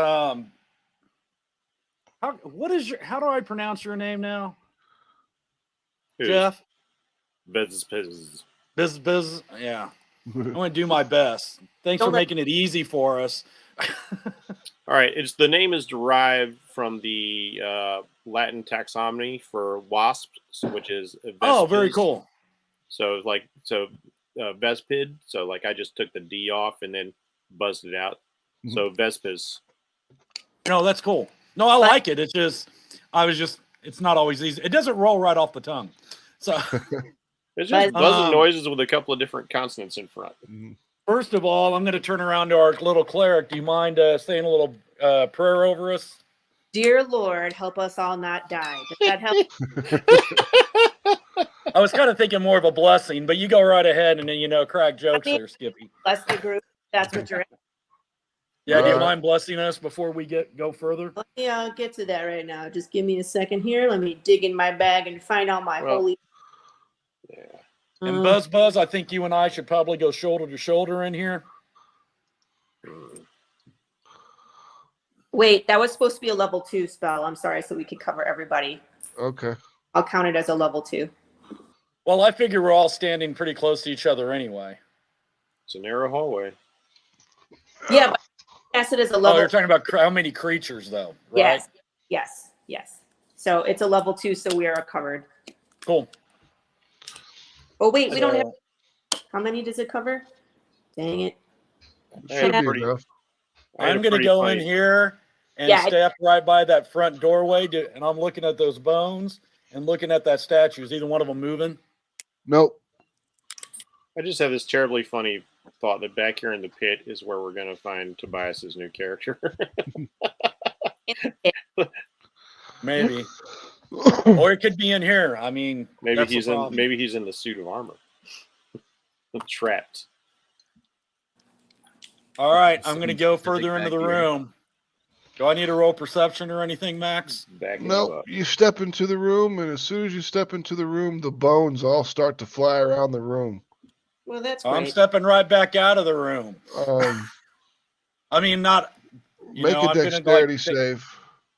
how do I pronounce your name now? Who's? Jeff? Biz. Yeah. I'm going to do my best. Thanks for making it easy for us. All right, the name is derived from the Latin taxonomy for wasps, which is vespis. Oh, very cool. So vespid. So like I just took the D off and then buzzed it out. Mm-hmm. So vespis. No, that's cool. No, I like it. It's just it's not always easy. It doesn't roll right off the tongue. So it's just buzzing noises with a couple of different consonants in front. First of all, I'm going to turn around to our little cleric. Do you mind saying a little prayer over us? Dear Lord, help us all not die. Does that help? I was kind of thinking more of a blessing, but you go right ahead and then, crack jokes there, Skippy. Bless the group. That's what you're at. Yeah, do you mind blessing us before we go further? Let me get to that right now. Just give me a second here. Let me dig in my bag and find out my holy. Yeah. And Buzz, I think you and I should probably go shoulder to shoulder in here. Wait, that was supposed to be a level 2 spell. I'm sorry, so we could cover everybody. Okay. I'll count it as a level 2. Well, I figure we're all standing pretty close to each other anyway. It's a narrow hallway. Yeah, but yes, it is a level. Oh, you're talking about how many creatures, though, right? Yes. So it's a level 2, so we are covered. Cool. Oh, wait, we don't have. How many does it cover? Dang it. Should be enough. I'm going to go in here and step right by that front doorway, and I'm looking at those bones and looking at that statue. Is either one of them moving? Nope. I just have this terribly funny thought that back here in the pit is where we're going to find Tobias's new character. Maybe. Or it could be in here. I mean, maybe he's in the suit of armor. Trapped. All right, I'm going to go further into the room. Do I need to roll perception or anything, Max? Nope. You step into the room, and as soon as you step into the room, the bones all start to fly around the room. Well, that's great. I'm stepping right back out of the room. I mean, not. Make a dexterity save.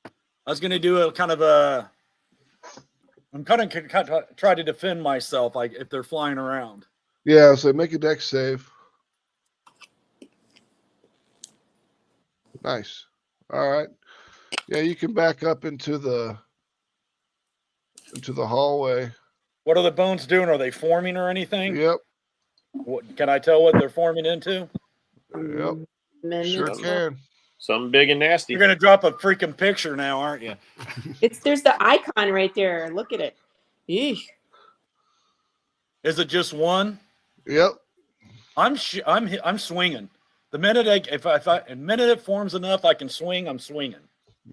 I was going to do a kind of a I'm kind of try to defend myself, like if they're flying around. Yeah, so make a dex save. Nice. All right. Yeah, you can back up into the hallway. What are the bones doing? Are they forming or anything? Yep. What, can I tell what they're forming into? Yep. Sure can. Something big and nasty. You're gonna drop a freaking picture now, aren't you? There's the icon right there. Look at it. Eesh. Is it just one? Yep. I'm swinging. The minute the minute it forms enough, I can swing. I'm swinging.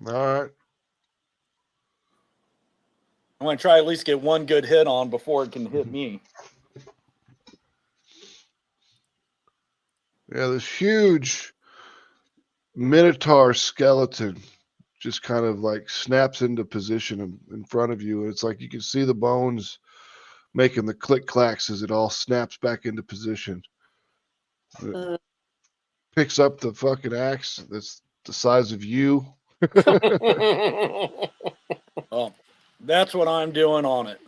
All right. I'm gonna try at least get one good hit on before it can hit me. Yeah, this huge Minotaur skeleton just kind of like snaps into position in front of you. It's like you can see the bones making the click clacks as it all snaps back into position. Picks up the fucking axe that's the size of you. Oh, that's what I'm doing on it.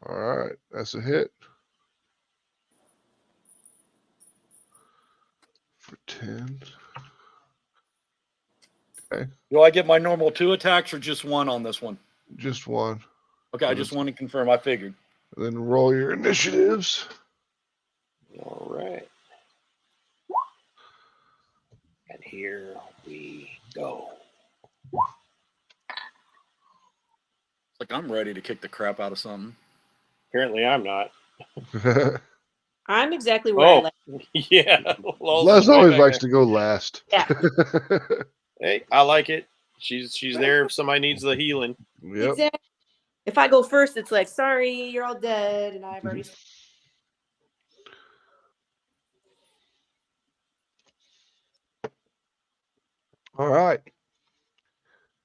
All right, that's a hit. For 10. Okay. Do I get my normal 2 attacks or just 1 on this one? Just 1. Okay, I just want to confirm. I figured. Then roll your initiatives. All right. And here we go. It's like I'm ready to kick the crap out of something. Apparently, I'm not. I'm exactly where I left. Yeah. Les always likes to go last. Yeah. Hey, I like it. She's there if somebody needs the healing. Yep. Exactly. If I go first, it's like, sorry, you're all dead, and I've already. All right.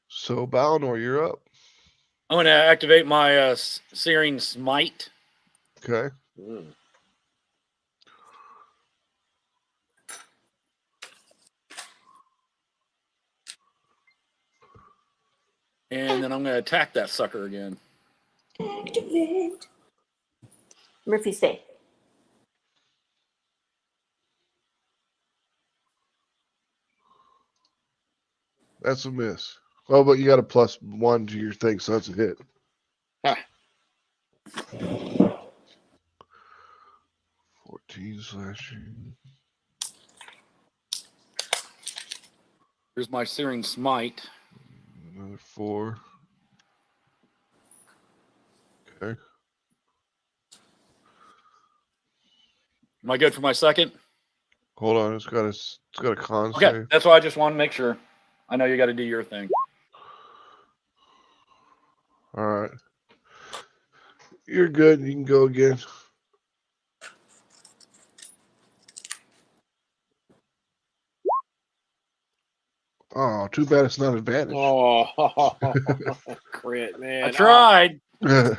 So, Balnor, you're up. I'm going to activate my Searing Smite. Okay. And then I'm going to attack that sucker again. Activate. Murphy, stay. That's a miss. Oh, but you got a +1 to your thing, so that's a hit. Huh. 14 slashing. Here's my Searing Smite. Another 4. Okay. Am I good for my second? Hold on, it's got a con Okay, save. that's why I just want to make sure. I know you got to do your thing. All right. You're good. You can go again. Oh, too bad it's not advantage. Oh, crit, man. I tried. So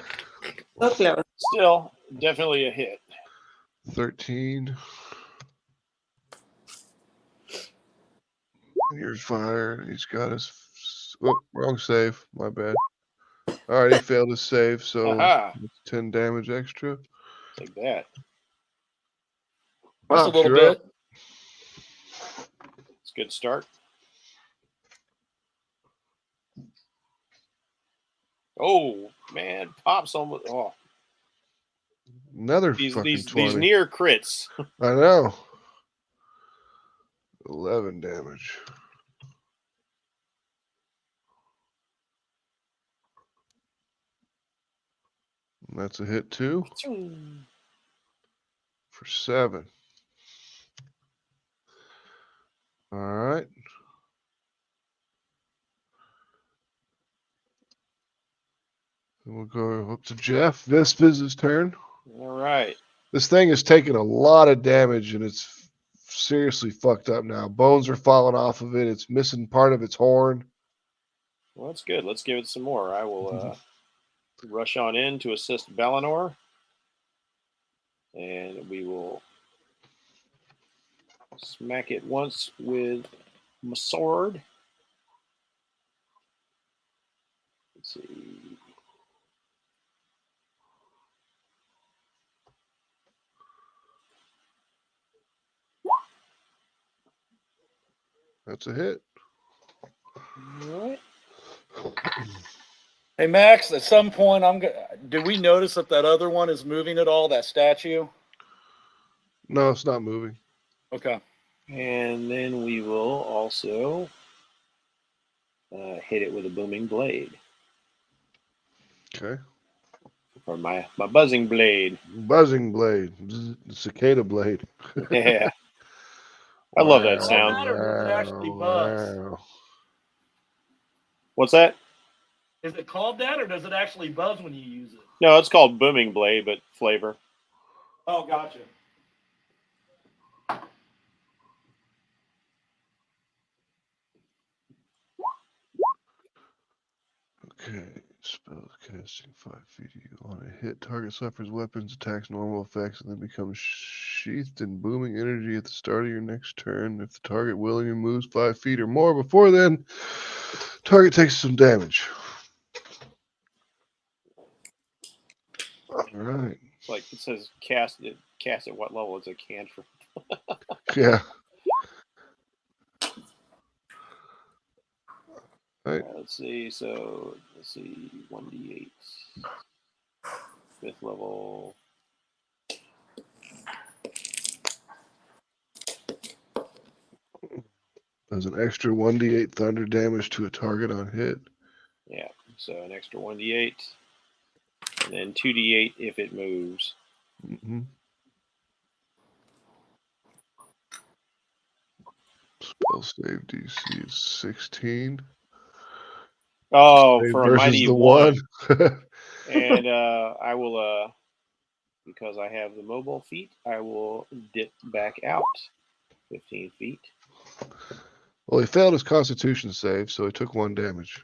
close. Still, definitely a hit. 13. Here's fire. He's got his. Oh, wrong save. My bad. All right, he failed his save, so it's 10 damage extra. Take that. That's a little you're bit. up. It's a good start. Oh, man. Pops almost. Oh, Another these fucking 20. these near crits. I know. 11 damage. And that's a hit too. For 7. All right. And we'll go up to Jeff. This is his turn. All right. This thing is taking a lot of damage and it's seriously fucked up now. Bones are falling off of it. It's missing part of its horn. Well, that's good. Let's give it some more. I will rush on in to assist Balnor. And we will smack it once with my sword. Let's see. That's a hit. All right. Hey Max, at some point do we notice that other one is moving at all, that statue? No, it's not moving. Okay. And then we will also hit it with a booming blade. Okay. Or my buzzing blade. Buzzing blade. Cicada blade. Yeah. I love that Is it sound. that or does it actually buzz? Wow. What's that? Is it called that or does it actually buzz when you use it? No, it's called booming blade, but flavor. Oh, gotcha. Okay. Spell casting 5 feet. On a hit, target suffers weapons, attacks, normal effects, and then becomes sheathed in booming energy at the start of your next turn. If the target willingly moves 5 feet or more before then, target takes some damage. All right. It's like it says cast at what level? It's a cantrip. Yeah. Right. Let's see. So let's see. 1d8. 5th level. Does an extra 1d8 thunder damage to a target on hit. Yeah. So an extra 1d8. And then 2d8 if it moves. Mm-hmm. Spell save DC is 16. Oh, Save for a versus mighty the one. 1. And I will, because I have the mobile feat, I will dip back out 15 feet. Well, he failed his Constitution save, so he took 1 damage.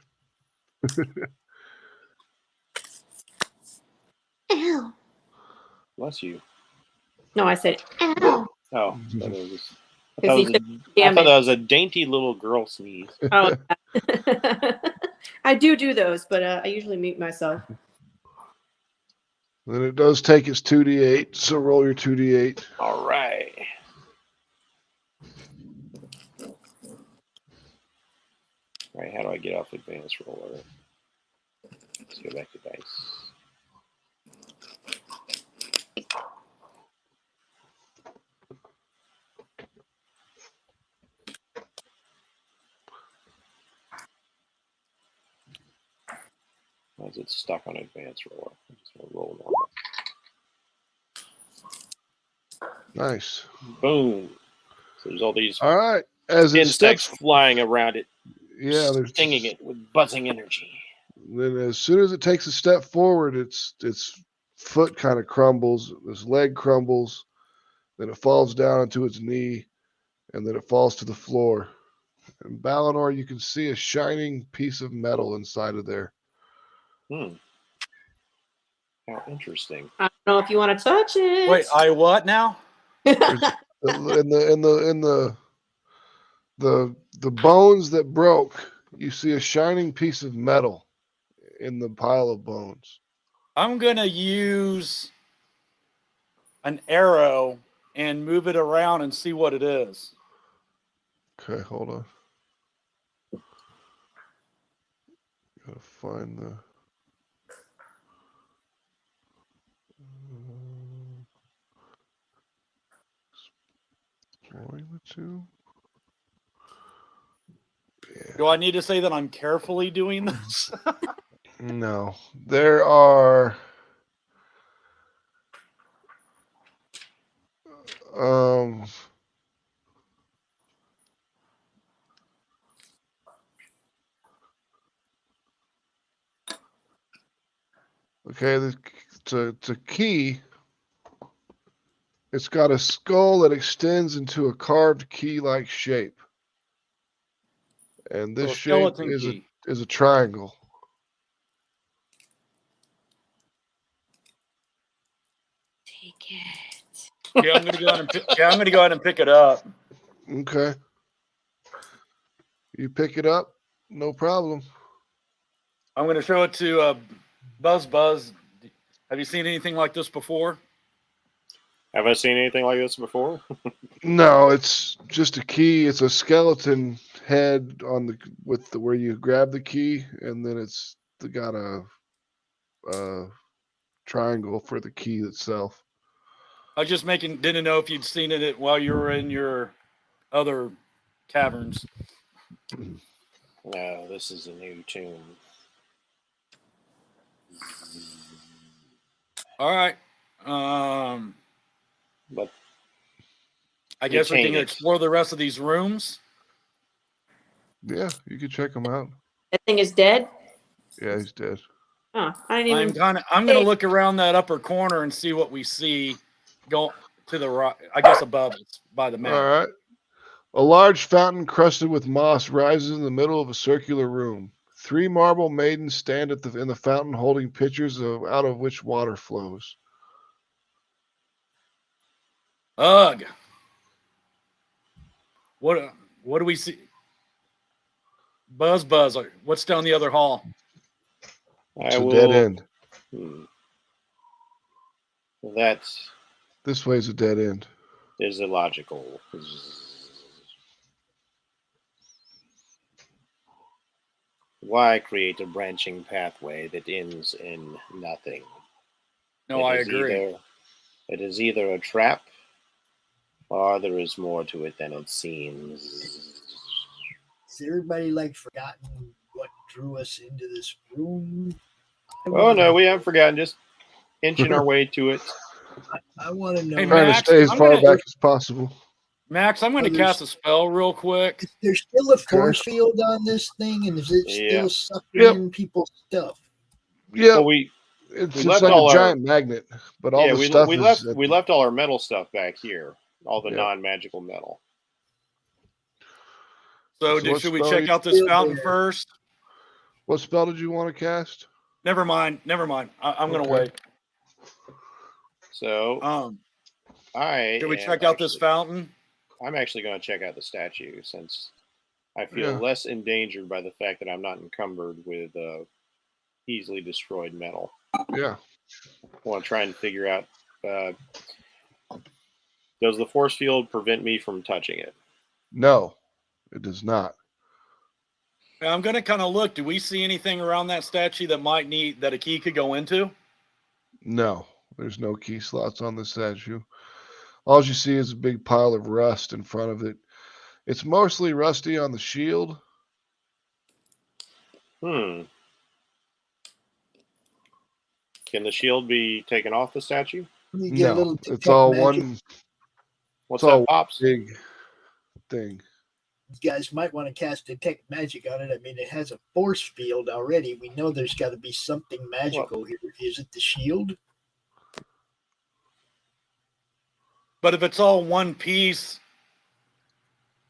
Ow. Bless you. No, I said, ow. Oh, Mhm. I thought that was a dainty little girl sneeze. Oh, I do those, but I usually mute myself. Then it does take its 2d8, so roll your 2d8. All right. All right, how do I get off advanced roller? Let's go back to dice. Why is it stuck on advanced roller? I'm just going to roll normal. Nice. Boom. So there's all these All right. As it insects steps, flying around it, yeah, there's stinging it with buzzing energy. Then as soon as it takes a step forward, its foot kind of crumbles, its leg crumbles, then it falls down into its knee, and then it falls to the floor. And Balinor, you can see a shining piece of metal inside of there. Hmm. How interesting. I don't know if you want to touch it. Wait, I what now? In the bones that broke, you see a shining piece of metal in the pile of bones. I'm gonna use an arrow and move it around and see what it is. Okay, hold on. Gotta find the. Exploring the two. Yeah. Do I need to say that I'm carefully doing this? No, there are. Okay, it's a key. It's got a skull that extends into a carved key-like shape. And this shape is a triangle. Take it. Yeah, I'm gonna go ahead and pick it up. Okay. You pick it up, no problem. I'm gonna show it to Buzz. Have you seen anything like this before? Have I seen anything like this before? No, it's just a key. It's a skeleton head on the where you grab the key, and then it's got a triangle for the key itself. I was just didn't know if you'd seen it while you were in your other caverns. No, this is a new tune. All right. But I guess we can tainted. explore the rest of these rooms. Yeah, you could check him out. That thing is dead. Yeah, he's dead. Oh, I didn't even. I'm gonna look around that upper corner and see what we see. Go to the right, I guess above us by the map. All right. A large fountain crusted with moss rises in the middle of a circular room. 3 marble maidens stand in the fountain holding pitchers out of which water flows. Ugh. What do we see? Buzz. What's down the other hall? It's a dead end. That's This way's a dead end. is illogical. Why create a branching pathway that ends in nothing? No, I agree. It is either a trap, or there is more to it than it seems. Has everybody like forgotten what drew us into this room? Oh no, we haven't forgotten. Just inching our way to it. I want to know. Hey, Trying to Max, stay as I'm far gonna- back as possible. Max, I'm going to cast a spell real quick. Is there still a force field on this thing, and is it Yeah. still sucking Yep. in people's stuff? Yeah, Well, we it's we just left like all a our- giant magnet, but all yeah, the we, stuff we is left at we the- left all our metal stuff back here, all the Yeah. non-magical metal. So, So what should we spell check you- out this fountain first? What spell did you want to cast? Never mind. I'm going to Okay. wait. So I Should we am check out this actually- fountain? I'm actually going to check out the statue since I feel Yeah. less endangered by the fact that I'm not encumbered with easily destroyed metal. Yeah. I want to try and figure out, does the force field prevent me from touching it? No, it does not. I'm going to kind of look. Do we see anything around that statue that a key could go into? No, there's no key slots on the statue. All you see is a big pile of rust in front of it. It's mostly rusty on the shield. Can the shield be taken off the statue? You get a No, little it's detect all magic. one What's It's all that, Pops? big thing. You guys might want to cast detect magic on it. I mean, it has a force field already. We know there's got to be something magical here. Is it the shield? But if it's all one piece,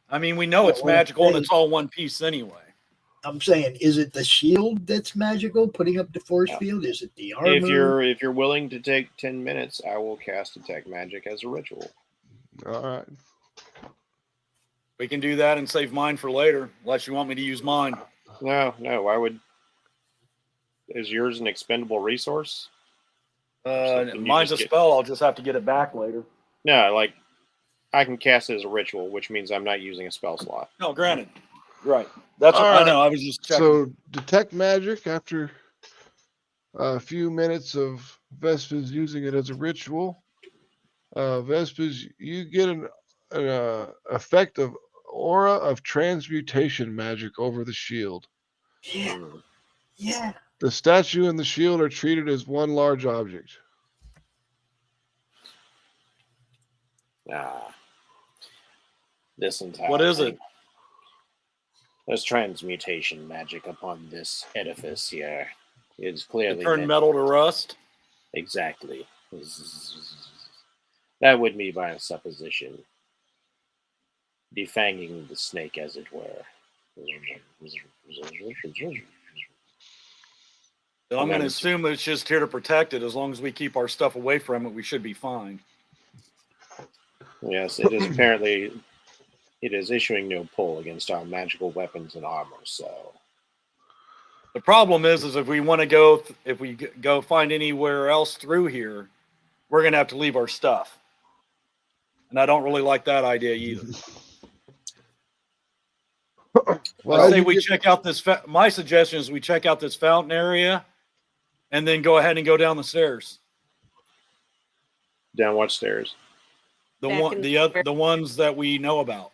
I mean, we know it's Well, magical and then- it's all one piece anyway. I'm saying, is it the shield that's magical, putting up the force field? Is it the armor? If you're willing to take 10 minutes, I will cast detect magic as a ritual. All right. We can do that and save mine for later, unless you want me to use mine. No. Why would? Is yours an expendable resource? Something you Mine's a just get- spell. I'll just have to get it back later. No, like I can cast it as a ritual, which means I'm not using a spell slot. No, granted. Right. That's what I know. I was just checking. So detect magic after a few minutes of Vespas using it as a ritual. Vespas, you get an effect of aura of transmutation magic over the shield. Yeah. Yeah. The statue and the shield are treated as one large object. This entire What is thing. it? There's transmutation magic upon this edifice here. It's clearly Turn meant- metal to rust. Exactly. That would be by supposition. Defanging the snake, as it were. I'm going to assume that it's just here to protect it. As long as we keep our stuff away from it, we should be fine. Yes, it is apparently. It is issuing no pull against our magical weapons and armor. So The problem is if we want to go, if we go find anywhere else through here, we're going to have to leave our stuff. And I don't really like that idea either. Well, I say we check out this. My suggestion is we check out this fountain area, and then go ahead and go down the stairs. Down what stairs? The ones that we know about.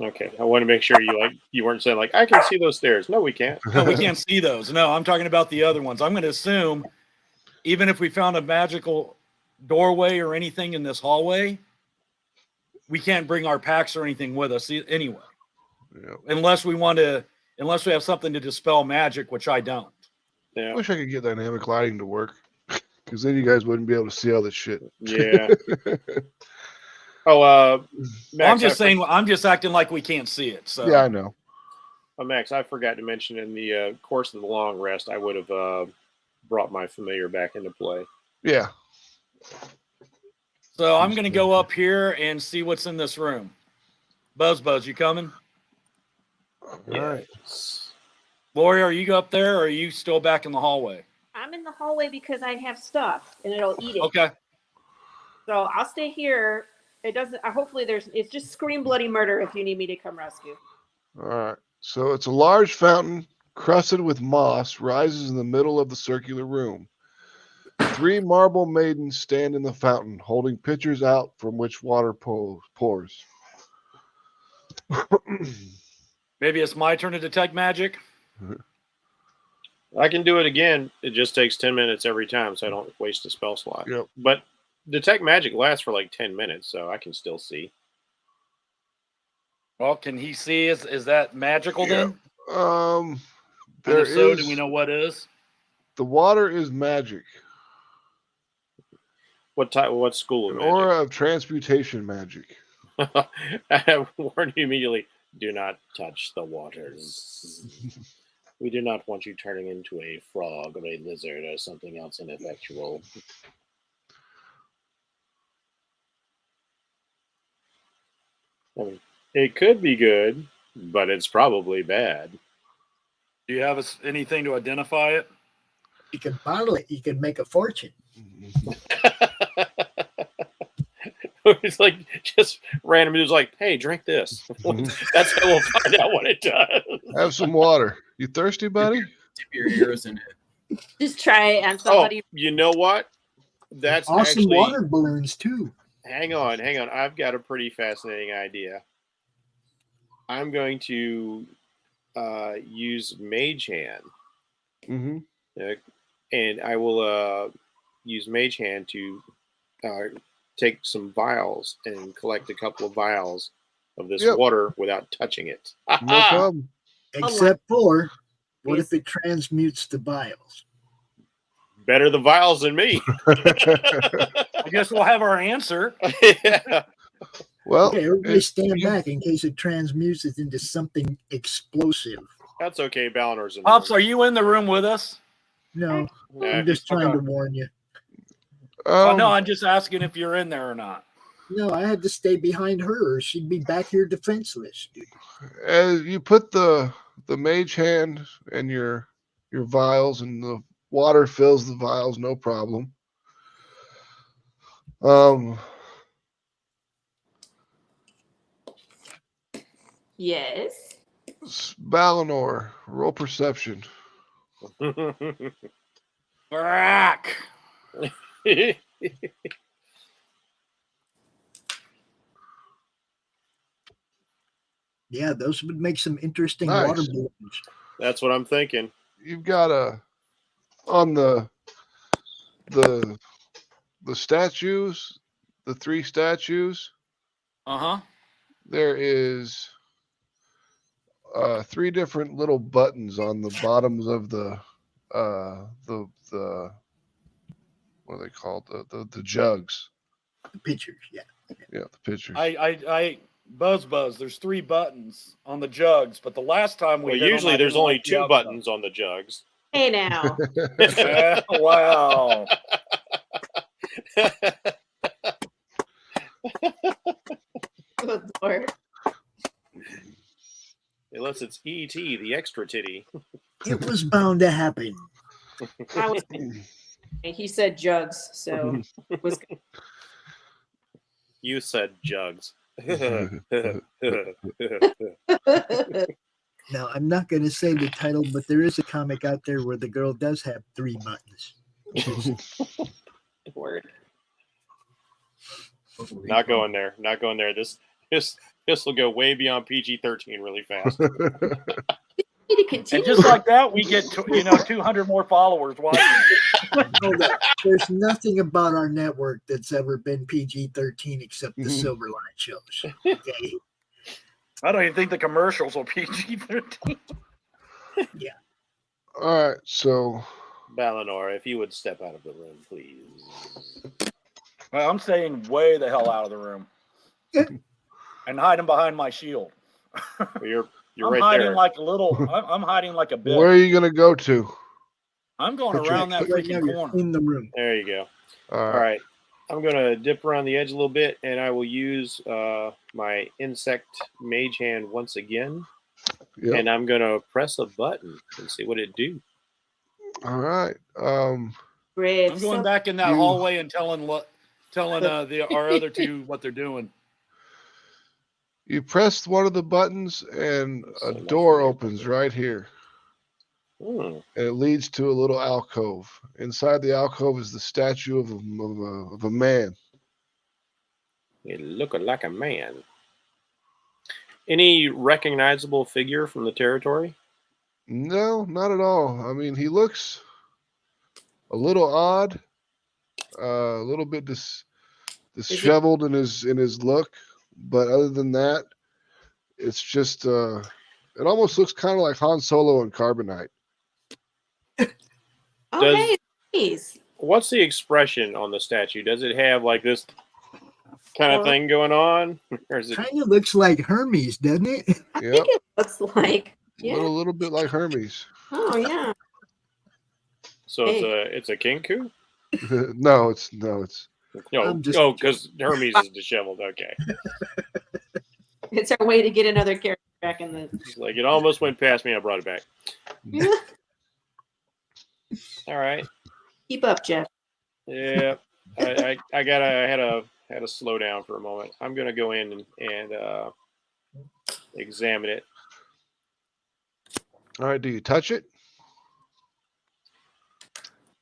Okay, I want to make sure you weren't saying like I can see those stairs. No, we can't. No, we can't see those. No, I'm talking about the other ones. I'm going to assume, even if we found a magical doorway or anything in this hallway, we can't bring our packs or anything with us anyway. Yeah. Unless we have something to dispel magic, which I don't. Yeah. I wish I could get dynamic lighting to work, because then you guys wouldn't be able to see all this shit. Yeah. Oh, Max, I'm just acting like we can't see it. So yeah, I know. Max, I forgot to mention in the course of the long rest, I would have brought my familiar back into play. Yeah. So I'm going to go up here and see what's in this room. Buzz, you coming? All right. Laurie, are you up there, or are you still back in the hallway? I'm in the hallway because I have stuff and it'll eat it. Okay. So I'll stay here. It doesn't. Hopefully, it's just scream bloody murder if you need me to come rescue. All right. So it's a large fountain crusted with moss rises in the middle of the circular room. 3 marble maidens stand in the fountain, holding pitchers out from which water pours. Maybe it's my turn to detect magic. I can do it again. It just takes 10 minutes every time, so I don't waste a spell slot. Yep. But detect magic lasts for like 10 minutes, so I can still see. Well, can he see? Is that magical then? There if so, is, do we know what is? the water is magic. What type? What school of An magic? aura of transmutation magic. I warn you immediately. Do not touch the waters. We do not want you turning into a frog or a lizard or something else ineffectual. I mean, it could be good, but it's probably bad. Do you have anything to identify it? You could bottle it. You could make a fortune. It's like just random. It was like, hey, drink this. That's how we'll find out what it does. Have some water. You thirsty, buddy? Dip your ears in it. Just try it on somebody. Oh, you know what? That's awesome actually, water balloons too. Hang on. I've got a pretty fascinating idea. I'm going to use Mage Hand. Mm-hmm. And I will use Mage Hand to take some vials and collect a couple of vials of this water without touching it. No problem. Except for, what if it transmutes the vials? Better the vials than me. I guess we'll have our answer. Yeah. Well, okay, everybody stand back in case it transmutes it into something explosive. That's okay, Ballinor's in Pops, are you in the room with us? No, Nah, I'm just trying to warn you. No, I'm just asking if you're in there or not. No, I had to stay behind her, or she'd be back here defenseless, dude. As you put the mage hand and your vials, and the water fills the vials, no problem. Yes. Ballinor, roll perception. Brack. Yeah, those would make some interesting Nice. water balloons. That's what I'm thinking. You've got on the statues, the 3 statues. There is 3 different little buttons on the bottoms of the what are they called? The jugs. The pitchers, yeah. Yeah, the pitchers. I Buzz, there's 3 buttons on the jugs, but the last time we usually there's only 2 buttons on the jugs. Hey now. Wow. Good Lord. Unless it's E.T., the extra titty. It was bound to happen. He said jugs, so it was good. You said jugs. Now, I'm not going to say the title, but there is a comic out there where the girl does have 3 buttons. Word. Not going there. Not going there. This will go way beyond PG-13 really fast. And just like that, we get 200 more followers watching. Hold up. There's nothing about our network that's ever been PG-13 except the Silverline shows. Okay. I don't even think the commercials will PG-13. Yeah. All right, so Balinor, if you would step out of the room, please. Well, I'm staying way the hell out of the room and hiding behind my shield. You're I'm right hiding there. like a little. I'm hiding like a bit. where are you going to go to? I'm going around that Right now, freaking you're corner. in the room. There you go. All All right. I'm going to dip around the edge a little bit, and I will use my insect mage hand once again. Yep. And I'm going to press a button and see what it do. All right. Brave. I'm going back in that hallway and telling our other two what they're doing. You press one of the buttons, and a So door nice. opens right here. Hmm. And it leads to a little alcove. Inside the alcove is the statue of a man. You look like a man. Any recognizable figure from the territory? No, not at all. I mean, he looks a little odd, a little bit disheveled in his look, but other than that, it's just it almost looks kind of like Han Solo and Carbonite. Okay, please. What's the expression on the statue? Does it have like this kind of thing going on? Or is it Kind of looks like Hermes, doesn't it? I Yep. think it looks like. Yeah. A little bit like Hermes. Oh yeah. so it's a kinku? No, it's No, I'm just- because Hermes is disheveled. Okay. It's our way to get another character back in the. It's like it almost went past me. I brought it back. Yeah. All right. Keep up, Jeff. Yeah. I had to slow down for a moment. I'm gonna go in and examine it. all right. Do you touch it?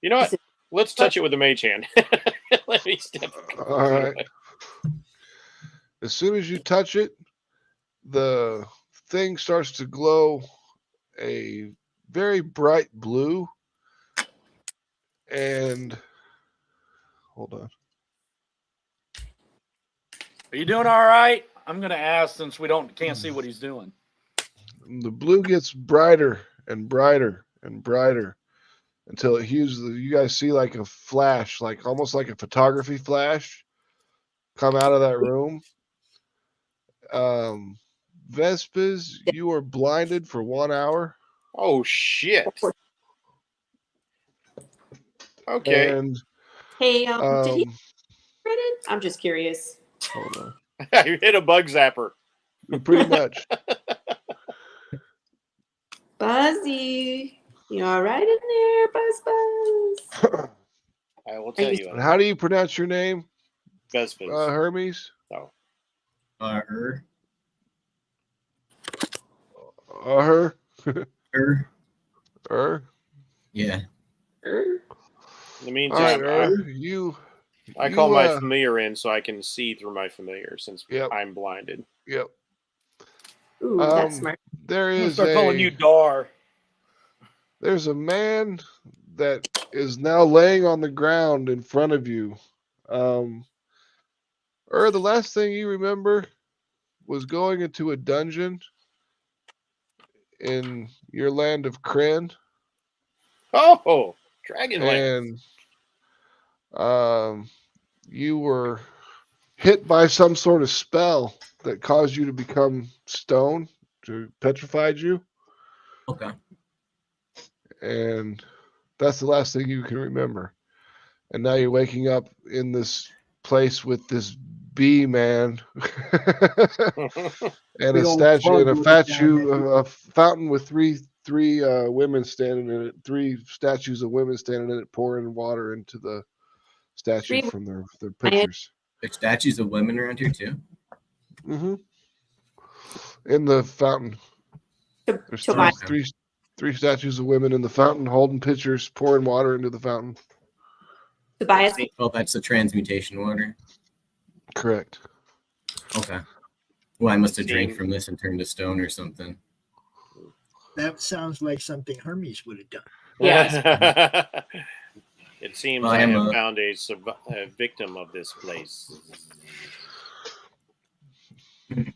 You know what? Is it- Let's touch it with the mage hand. Let me step. All right. As soon as you touch it, the thing starts to glow a very bright blue. And hold on. Are you doing all right? I'm going to ask since we can't see what he's doing. The blue gets brighter and brighter and brighter until it hues. You guys see like a flash, like almost like a photography flash, come out of that room. Vespers, you are blinded for 1 hour. Oh shit. Okay. And Hey, did he read it? I'm just curious. hold on. You hit a bug zapper. Pretty much. Buzzy, you all right in there, Buzz? I will tell you. How do you pronounce your name? Vespers. Hermes? No. Her? Yeah. In the meantime, I call my familiar in so I can see through my familiar since I'm blinded. Yep. Ooh, that's smart. There I'm gonna is start calling you Dar. There's a man that is now laying on the ground in front of you. The last thing you remember was going into a dungeon in your land of Kryn. Oh, Dragonland. And you were hit by some sort of spell that caused you to become stone, to petrified you. Okay. And that's the last thing you can remember. And now you're waking up in this place with this bee man and a statue and a fountain with three women standing in it, 3 statues of women standing in it, pouring water into the statue from their pictures. There's statues of women around here too. Mm-hmm. In the fountain. There's Tobias. three statues of women in the fountain holding pitchers, pouring water into the fountain. Tobias. Well, that's the transmutation water. Correct. Okay. Well, I must have drank from this and turned to stone or something. That sounds like something Hermes would have done. Yes. It seems Well, I have found a victim of this place. I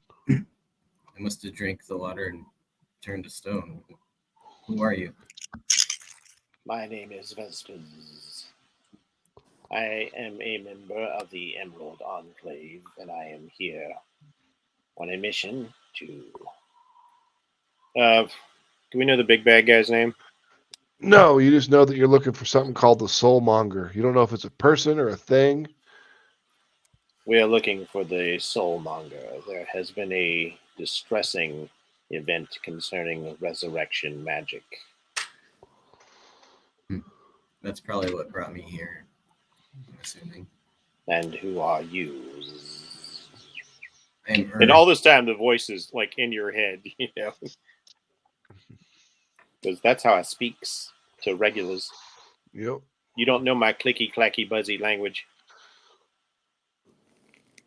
must have drank the water and turned to stone. Who are you? My name is Vespers. I am a member of the Emerald Enclave, and I am here on a mission to... do we know the big bad guy's name? No, you just know that you're looking for something called the Soulmonger. You don't know if it's a person or a thing. We are looking for the Soulmonger. There has been a distressing event concerning resurrection magic. That's probably what brought me here, I'm assuming. And who are you? I'm And all this time, the voice is like in your head, you know, because that's how I speaks to regulars. Yep. You don't know my clicky clacky buzzy language.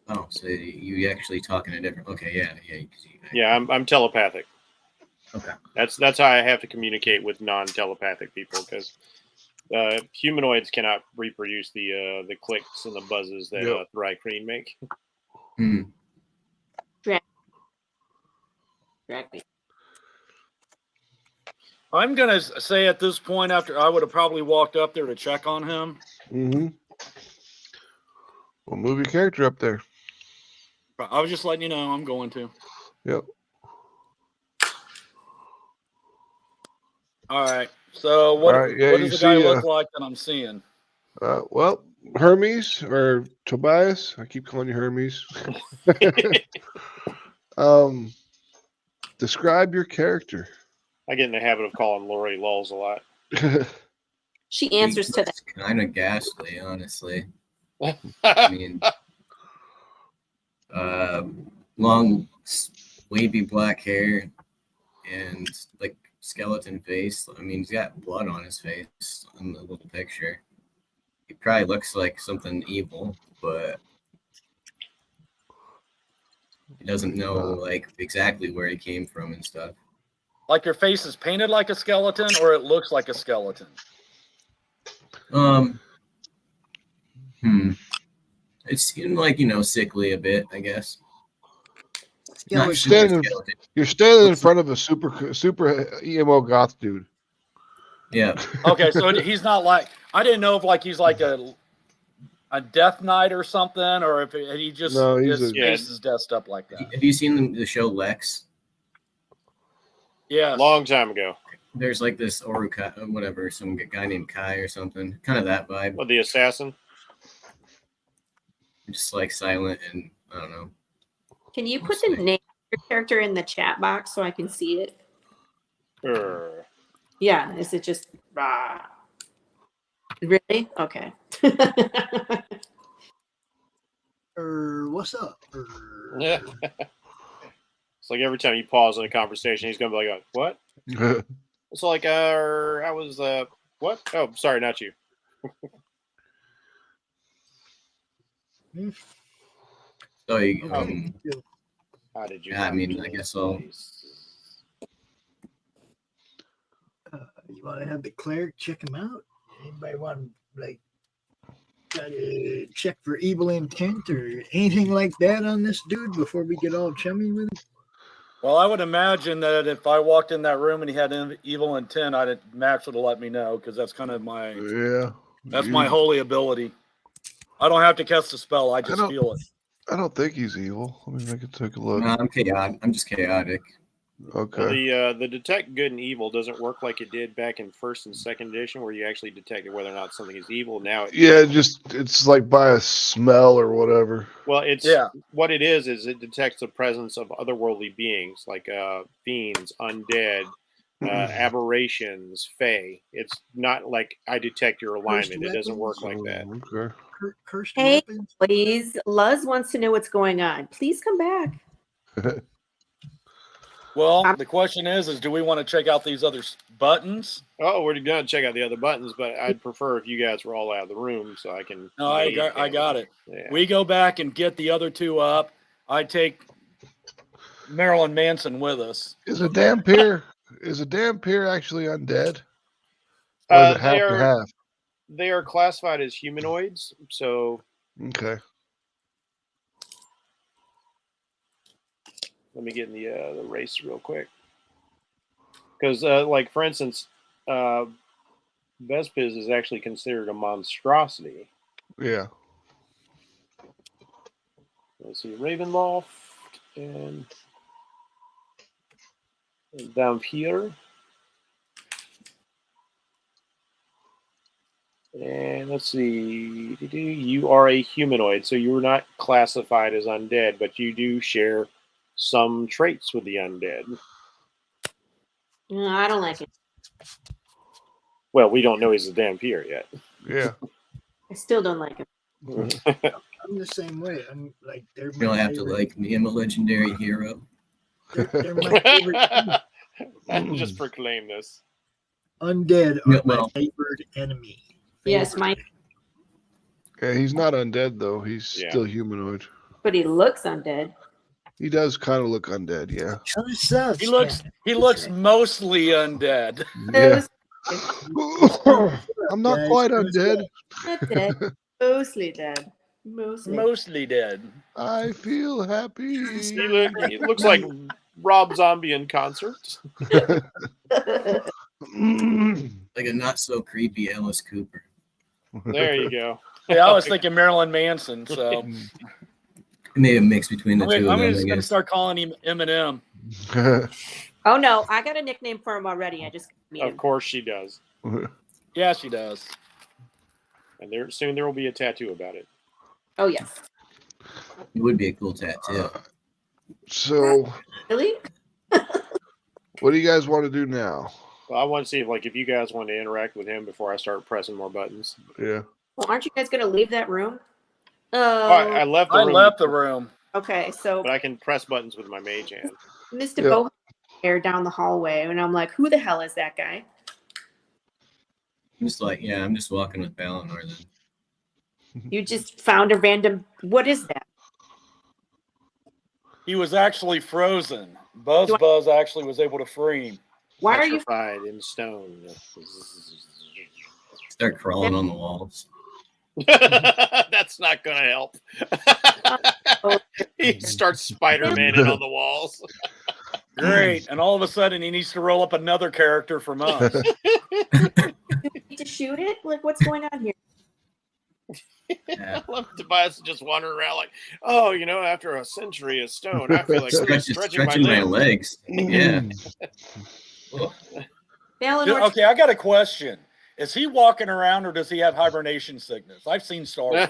Oh, so you actually talk in a different... Okay, yeah. Yeah, I'm telepathic. Okay. That's how I have to communicate with non-telepathic people, because humanoids cannot reproduce the clicks and the buzzes that Thri-Kreen make. Hmm. I'm gonna say at this point, after I would have probably walked up there to check on him. Mm-hmm. Well, move your character up there. I was just letting you know I'm going to. Yep. All right. So what Right, yeah, what you does the guy see, look like that I'm seeing? Well, Hermes or Tobias. I keep calling you Hermes. Describe your character. I get in the habit of calling Laurie Lulls a lot. She answers to that. Kind of ghastly, honestly. I mean, long, wavy black hair and like skeleton face. I mean, he's got blood on his face in the little picture. He probably looks like something evil, but he doesn't know like exactly where he came from and stuff. Like your face is painted like a skeleton, or it looks like a skeleton? It seemed like, sickly a bit, I guess. You're standing in front of a super emo goth dude. Yeah. Okay, so he's not like, I didn't know if like he's like a Death Knight or something, or if he just his face is dressed up like that. Have you seen the show Lex? Yeah, long time ago. There's like this whatever, some guy named Kai or something, kind of that vibe. Well, the assassin. Just like silent and I don't know. Can you put the name of your character in the chat box so I can see it? Yeah, is it just really? Okay. What's up? Yeah. It's like every time you pause in a conversation, he's gonna be like, "What?" It's like, I was, what? Oh, sorry, not you. So, how did you? Yeah, I mean, I guess so. You want to have the cleric check him out? Anybody want to try to check for evil intent or anything like that on this dude before we get all chummy with him? Well, I would imagine that if I walked in that room and he had evil intent, Max would have let me know, because that's kind of my my holy ability. I don't have to cast a spell; I just feel it. I don't think he's evil. Let me take a look. No, I'm chaotic. I'm just chaotic. Okay. Well, the detect good and evil doesn't work like it did back in 1st and 2nd edition, where you actually detected whether or not something is evil. Now, it's like by a smell or whatever. Well, what it is it detects the presence of otherworldly beings like fiends, undead, aberrations, fae. It's not like I detect your alignment. It doesn't work like that. Okay. Hey, please. Luz wants to know what's going on. Please come back. Well, the question is do we want to check out these other buttons? Oh, we're going to check out the other buttons, but I'd prefer if you guys were all out of the room so I can. No, I got it. Yeah. We go back and get the other two up. I take Marilyn Manson with us. Is a Dampier actually undead? Or is it half to half? They are classified as humanoids, so. Okay. Let me get in the race real quick. Because, like, for instance, Vespis is actually considered a monstrosity. Yeah. Let's see, Ravenloft and down here. And let's see, you are a humanoid, so you are not classified as undead, but you do share some traits with the undead. No, I don't like it. Well, we don't know he's a Dampier yet. Yeah. I still don't like it. I'm the same way. I'm like, they're You don't have to like me. I'm a legendary hero. They're my favorite. Just proclaim this. Undead are my favorite enemy. Yes, Mike. Yeah, he's not undead though. He's still humanoid. But he looks undead. He does kind of look undead, yeah. He looks mostly undead. Yeah. I'm not quite undead. Not dead. Mostly dead. Mostly dead. I feel happy. He looks like Rob Zombie in concert. Like a not so creepy Alice Cooper. There you go. Yeah, I was thinking Marilyn Manson, so maybe a mix between the two. I'm just gonna start calling him Eminem. Oh no, I got a nickname for him already. I just Of course she does. Yeah, she does. And soon there will be a tattoo about it. Oh yes. It would be a cool tattoo. So Really? what do you guys want to do now? Well, I want to see if you guys want to interact with him before I start pressing more buttons. Yeah. Well, aren't you guys gonna leave that room? I left the room. I left the room. Okay, so But I can press buttons with my mage hand. Mr. Bohan there down the hallway, and I'm like, who the hell is that guy? I'm just like, I'm just walking with Balinor then. You just found a random. What is that? He was actually frozen. Buzz actually was able to free him. Why are you petrified in stone? Start crawling on the walls. That's not gonna help. He starts Spider-Man-ing on the walls. Great. And all of a sudden he needs to roll up another character from us. Do we need to shoot it? Like, what's going on here? I love Tobias just wandering around like, after a century of stone, I feel like stretching my legs. Yeah. Okay, I got a question. Is he walking around or does he have hibernation sickness? I've seen Star Wars.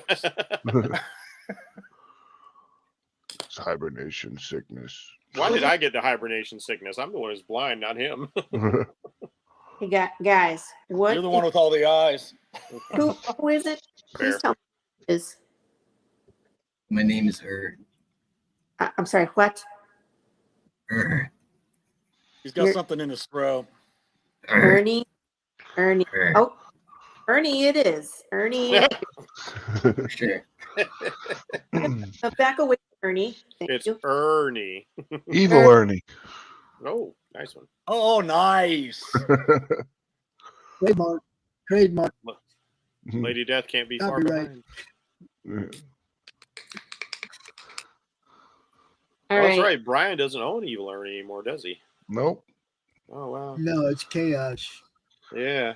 It's hibernation sickness. Why did I get the hibernation sickness? I'm the one who's blind, not him. Hey, guys, what? You're the one with all the eyes. Who is it? Please tell me who it is. My name is I'm sorry, what? He's got something in his throat. Ernie. Oh, Ernie it is. Ernie. Sure. Back away, Ernie. It's Ernie. Evil Ernie. Oh, nice one. Oh, nice. Trademark. Lady Death can't be far Copyright. behind. All That's right. right. Brian doesn't own Evil Ernie anymore, does he? Nope. Oh, wow. No, it's chaos. Yeah.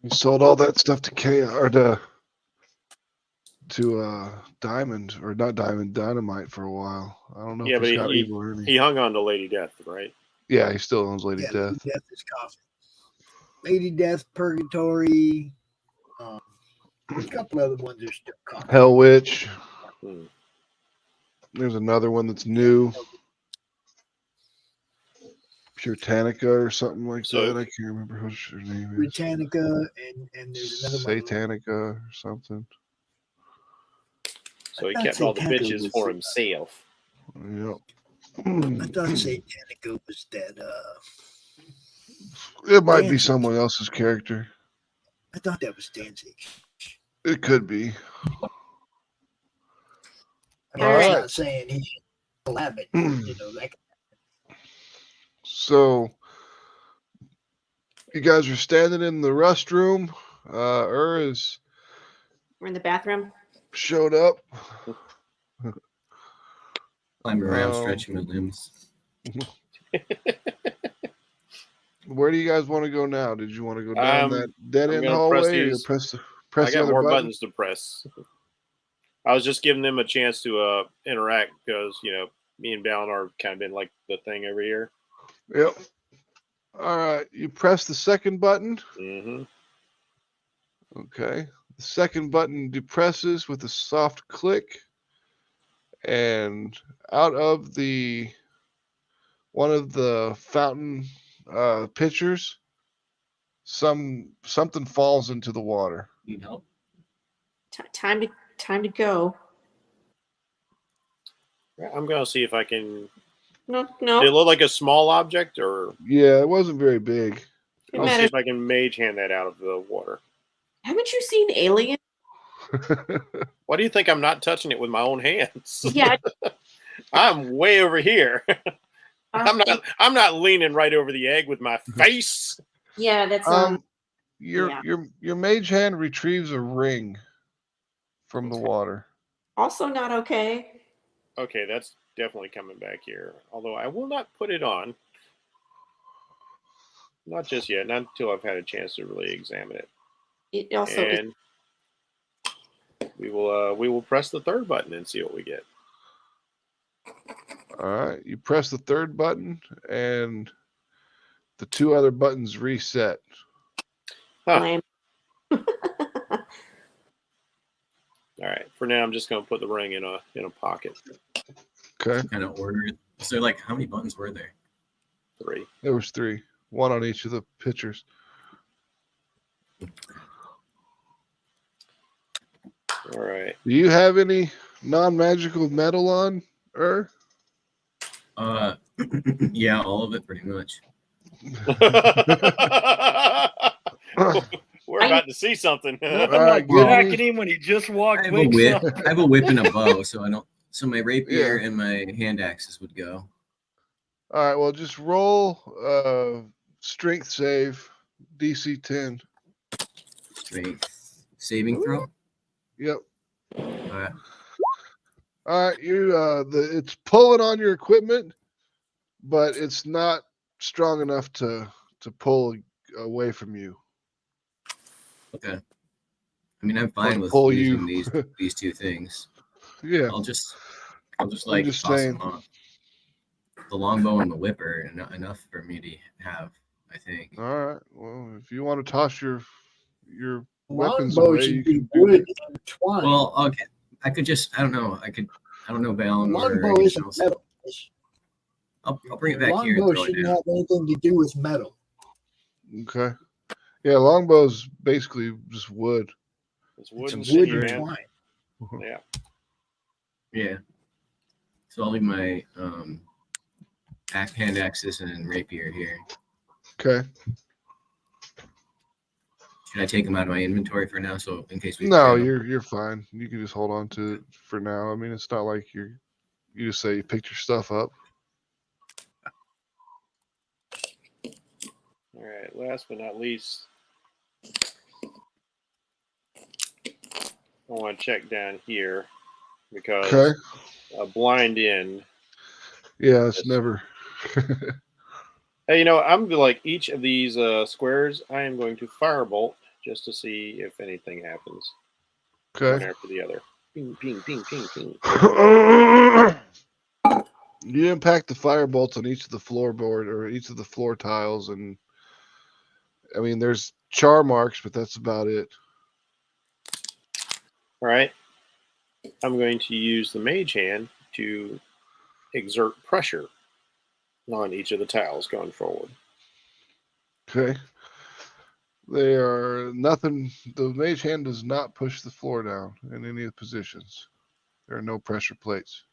He sold all that stuff to Diamond, or not Diamond, Dynamite for a while. I don't know. Yeah, if but he's got Evil Ernie. he hung on to Lady Death, right? Yeah, he still owns Lady Death. Lady Death is coffee. Lady Death, Purgatory. A couple other ones are still coffee. Hell Witch. There's another one that's new. Puritanica or something like that. I can't remember what her name is. Britannica, and there's another one. Satanica or something. So he kept all the bitches for himself. Yep. I thought Satanico was dead. It might be Danzig. someone else's character. I thought that was Danzig. It could be. I mean, All I'm right. not saying he's Labbit, you know, that. So you guys are standing in the restroom. Is We're in the bathroom. showed up. I'm around stretching my limbs. Where do you guys want to go now? Did you want to go down that dead end gonna hallway or press press I the got other more button? buttons to press. I was just giving them a chance to interact because, you know, me and Ballon are kind of been like the thing over here. Yep. All right. You press the second button. Mm-hmm. Okay. The second button depresses with a soft click. And out of one of the fountain pitchers, something falls into the water. Need help? Time to go. I'm going to see if I can. No. Did it look like a small object or? Yeah, it wasn't very big. I'll see if I can mage hand that out of the water. Haven't you seen Alien? Why do you think I'm not touching it with my own hands? Yeah. I'm way over here. I'm not leaning right over the egg with my face. Yeah, that's your mage hand retrieves a ring from the water. also not okay. Okay, that's definitely coming back here. Although I will not put it on. Not just yet. Not until I've had a chance to really examine it. It also and we will press the third button and see what we get. All right, you press the third button, and the two other buttons reset. Huh. All right. For now, I'm just going to put the ring in a pocket. Okay. Kind of ordered. So, like, how many buttons were there? 3. There was 3, one on each of the pitchers. All right. Do you have any non-magical metal on, Yeah, all of it pretty much. We're about to see something. Nothing like jacking him when he just walked. I have a whip. I have a whip and a bow, so I don't. So my rapier and my hand axes would go. All right, well, just roll strength save, DC 10. Strength saving throw. Yep. All right. All right, it's pulling on your equipment, but it's not strong enough to pull away from you. Okay. I mean, I'm fine with pull using you. these two things. Yeah. I'll just like just toss saying. them off. The longbow and the whip are enough for me to have, I think. All right. Well, if you want to toss your weapons Longbow away, should you be can do wood that. and twine. Well, okay. I could just. I don't know. I don't know Valen or Longbow anything isn't else. metal. I'll bring it back here and Longbow throw it shouldn't down. have anything to do with metal. Okay. Yeah, longbow's basically just wood. It's wood and wood string, and man. twine. Yeah. Yeah. So I'll leave my hand axes and rapier here. Okay. Should I take them out of my inventory for now? So in case we No, grab them? you're fine. You can just hold on to it for now. I mean, it's not like you just say you picked your stuff up. All right. Last but not least, I want to check down here because a blind end. Yeah, it's never. Hey, I'm like each of these squares. I am going to firebolt just to see if anything happens. Okay. One after the other. Ping, ping, ping, ping, ping. You impact the fire bolts on each of the floorboard or each of the floor tiles, and I mean, there's char marks, but that's about it. All right. I'm going to use the mage hand to exert pressure on each of the tiles going forward. Okay. They are nothing. The mage hand does not push the floor down in any of the positions. There are no pressure plates.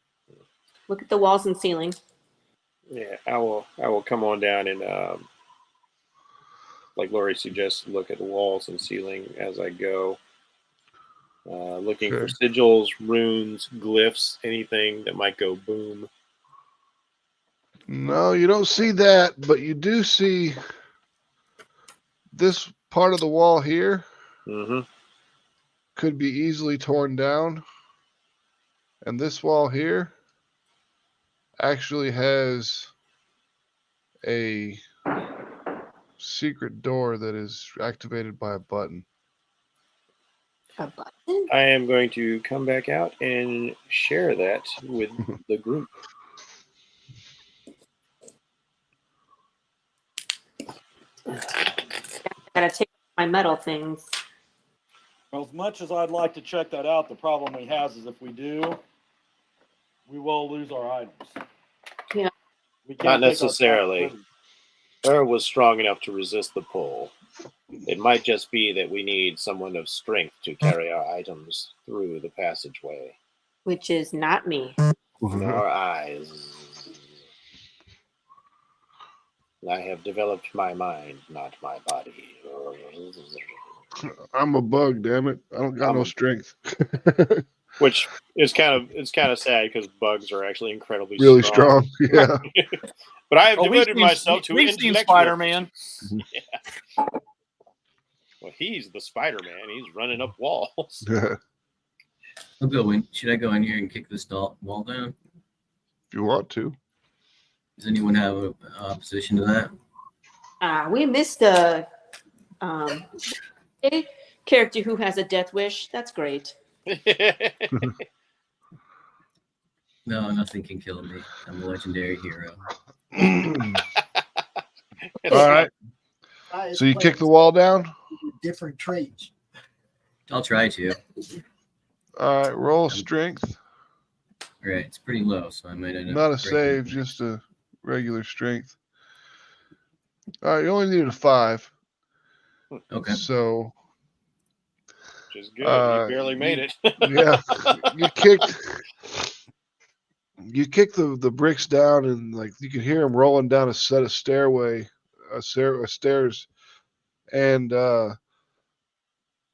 Look at the walls and ceiling. Yeah, I will come on down and like Laurie suggests, look at the walls and ceiling as I go. Looking for sigils, runes, glyphs, anything that might go boom. No, you don't see that, but you do see this part of the wall here could be easily torn down. And this wall here actually has a secret door that is activated by a button. A button? I am going to come back out and share that with the group. Gotta take my metal things. Well, as much as I'd like to check that out, the problem we have is if we do, we will lose our items. Yeah. We Not can't take our necessarily. stuff. Her was strong enough to resist the pull. It might just be that we need someone of strength to carry our items through the passageway. Which is not me. Our eyes. I have developed my mind, not my body. I'm a bug, damn it. I don't got no strength. Which is kind of sad because bugs are actually incredibly really strong. Yeah. But I have devoted myself to we've seen intellectual. Spider-Man. Yeah. Well, he's the Spider-Man. He's running up walls. I'll go in. Should I go in here and kick this wall down? If you want to. Does anyone have a opposition to that? We missed a character who has a death wish. That's great. No, nothing can kill me. I'm a legendary hero. All right. So you kick the wall down? Different traits. I'll try to. All right, roll strength. All right, it's pretty low, so I might end up Not a breaking save, it. just a regular strength. All right, you only needed a 5. Okay. So. Which is good. You barely made it. Yeah. You kick the bricks down, and like you can hear them rolling down a set of stairs, and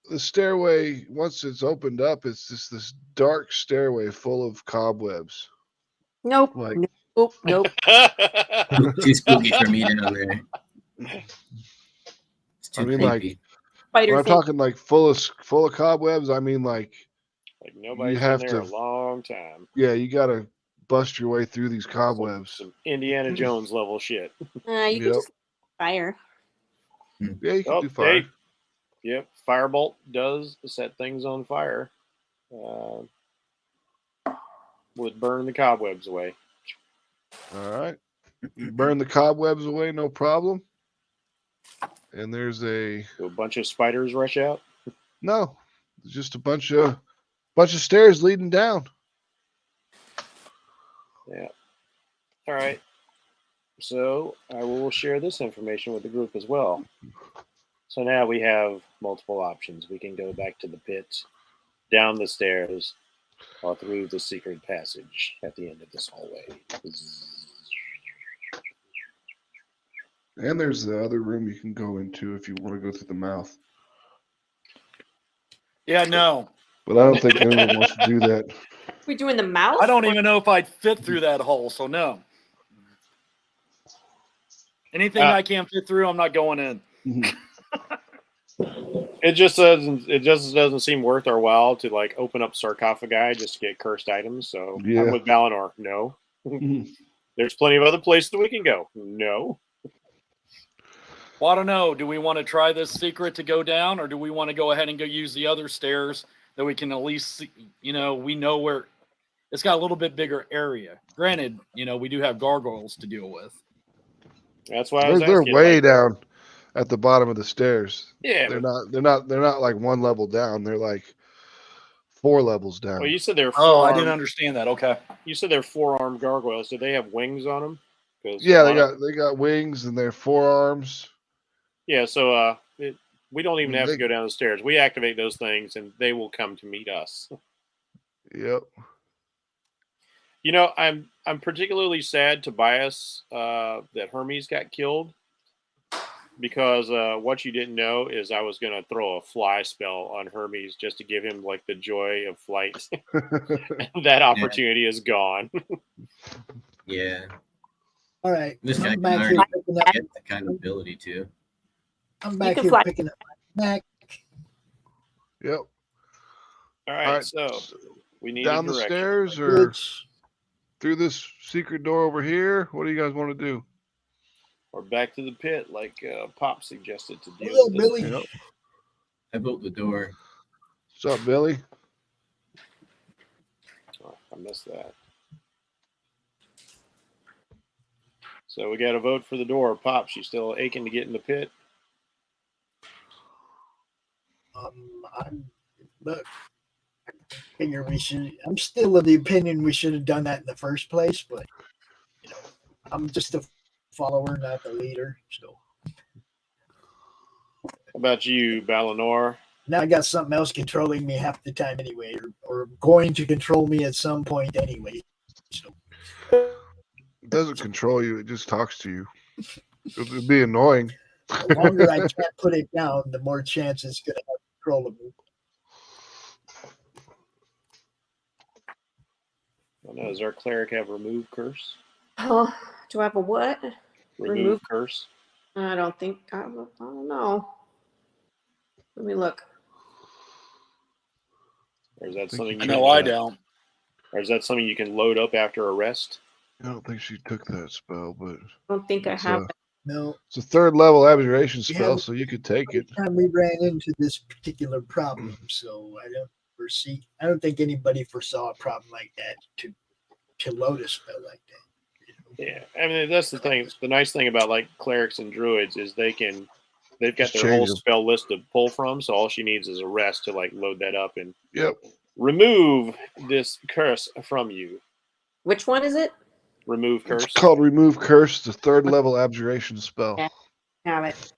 the stairway, once it's opened up, it's just this dark stairway full of cobwebs. Nope. Like, nope. Too spooky for me down there. It's too creepy. Like when I'm talking like full of cobwebs, I mean like nobody's been there a long time. Yeah, you gotta bust your way through these cobwebs. Some Indiana Jones level shit. You can just fire. Yeah, you can do fire. Hey. Yep, Firebolt does set things on fire. Would burn the cobwebs away. All right. Burn the cobwebs away, no problem. And there's a bunch of spiders rush out? No. It's just a bunch of stairs leading down. Yeah. All right. So I will share this information with the group as well. So now we have multiple options. We can go back to the pit, down the stairs, or through the secret passage at the end of this hallway. And there's the other room you can go into if you want to go through the mouth. Yeah, no. But I don't think anyone wants to do that. We doing the mouth? I don't even know if I'd fit through that hole, so no. Anything I can't fit through, I'm not going in. It just doesn't seem worth our while to like open up sarcophagi just to get cursed items. So Yeah. I'm with Valinor. No. There's plenty of other places we can go. No. Well, I don't know. Do we want to try this secret to go down, or do we want to go ahead and go use the other stairs that we can at least see, we know where it's got a little bit bigger area. Granted, we do have gargoyles to deal with. That's why they're way down at the bottom of the stairs. Yeah, they're not like one level down. They're like 4 levels down. Well, you said they're. Oh, I didn't understand that. Okay. You said they're 4-armed gargoyles. Do they have wings on them? Yeah, they got wings and they're 4 arms. Yeah, so we don't even have to go down the stairs. We activate those things, and they will come to meet us. Yep. You know, I'm particularly sad, Tobias, that Hermes got killed, because what you didn't know is I was going to throw a fly spell on Hermes just to give him like the joy of flight. That opportunity is gone. Yeah. All right. This guy I'm can back already here picking up. get the kind of ability too. I'm back can here fly. picking up my Mac. Yep. All right, so we need down a the direction. stairs or Goods. through this secret door over here. What do you guys want to do? Or back to the pit, like Pop suggested to do. What's up, Billy? Yep. I built the door. What's up, Billy? Oh, I missed that. So we got to vote for the door. Pops, you still aching to get in the pit? Look, I figure we should. I'm still of the opinion we should have done that in the first place, but you know, I'm just a follower, not the leader. So How about you, Balinor? now I got something else controlling me half the time anyway, or going to control me at some point anyway. So It doesn't control you. It just talks to you. It would be annoying. the longer I can't put it down, the more chance it's going to have control of me. I don't know, does our cleric have remove curse? Oh, do I have a what? Remove curse? I don't think. I don't know. Let me look. Or is that something you No, I don't. Or is that something you can load up after a rest? I don't think she took that spell, but I don't think I it's have. a, it. No, it's a third level abjuration We spell, haven't- so you could take it. time we ran into this particular problem, so I don't foresee. I don't think anybody foresaw a problem like that to load a spell like that. You know? Yeah, I mean that's the thing. The nice thing about like clerics and druids is they've got Just their change whole them. spell list to pull from. So all she needs is a rest to like load that up and Yep. remove this curse from you. Which one is it? Remove curse. It's called Remove Curse. It's a third level abjuration spell. Yeah. Have it.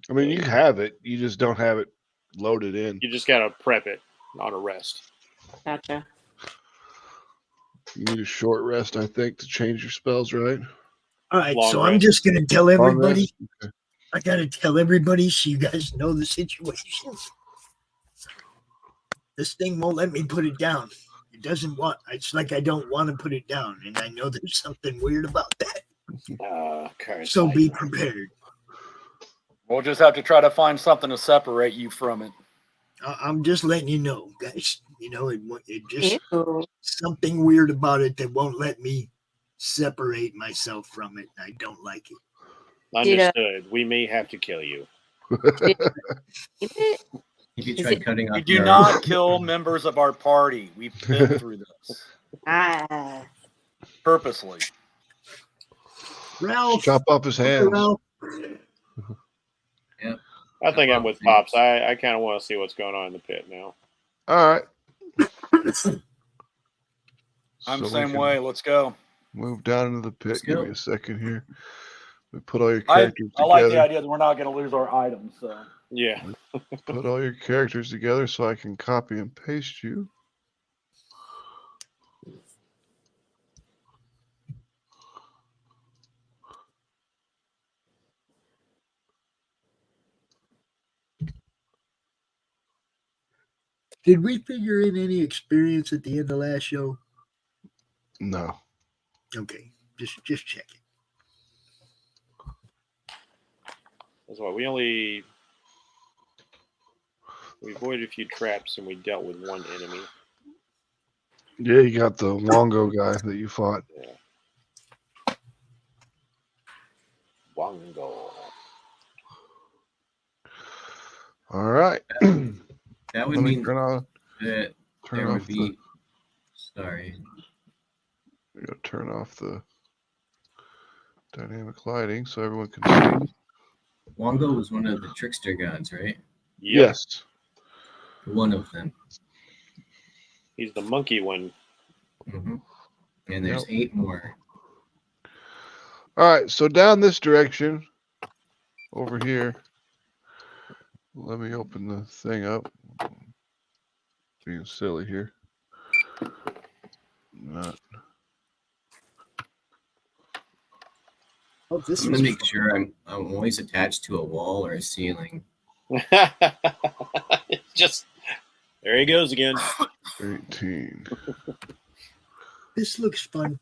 I mean, you have it. You just don't have it loaded in. You just gotta prep it on a rest. Gotcha. You need a short rest, I think, to change your spells, right? All right, Long so I'm rest. just going to tell Long everybody. rest? Okay. I got to tell everybody so you guys know the situation. This thing won't let me put it down. It doesn't want. It's like I don't want to put it down, and I know there's something weird about that. Curse. So be prepared. We'll just have to try to find something to separate you from it. I'm just letting you know, guys. You know, it just Ew. something weird about it that won't let me separate myself from it. I don't like it. Understood. We may have to kill you. If you Is try it- cutting We off do your not kill members of our party. We've been through this Ah. purposely. Ralph, Chop off his hands. Ralph, I think I'm with Pops. I kind of want to see what's going on in the pit now. All right. I'm So the we same can way. Let's go. Move down into the pit. Let's Give go. me a second here. We put all your I characters like the together. idea that we're not going to lose our items. So Yeah. Put all your characters together so I can copy and paste you. did we figure in any experience at the end of last show? No. Okay, just check it. That's why we avoided a few traps and we dealt with one enemy. Yeah, you got the Wongo guy that you fought. Yeah. Wongo. All right. That would Let me mean turn on. that Turn there off would be. Sorry. We gotta turn off the dynamic lighting so everyone can see. Wongo was one of the trickster gods, right? Yep. Yes. One of them. He's the monkey one. Hmm. And there's 8 more. All right. So down this direction, over here. Let me open the thing up. Being silly here. Oh, this I'm is gonna make fun. sure I'm always attached to a wall or a ceiling. Just there he goes again. 18. This looks fun.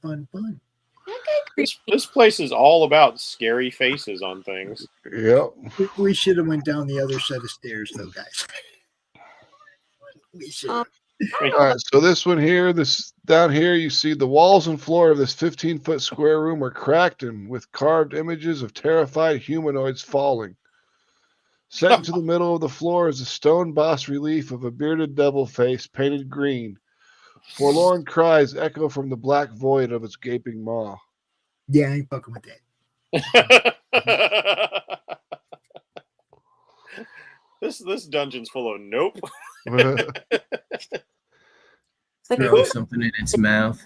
This place is all about scary faces on things. Yep. We should have went down the other set of stairs, though, guys. We should. All right, so this one here, this down here, you see the walls and floor of this 15-foot square room are cracked and with carved images of terrified humanoids falling. Set into the middle of the floor is a stone bas relief of a bearded devil face painted green. Forlorn cries echo from the black void of its gaping maw. Yeah, I ain't fucking with that. This dungeon's full of nope. Throw something in its mouth.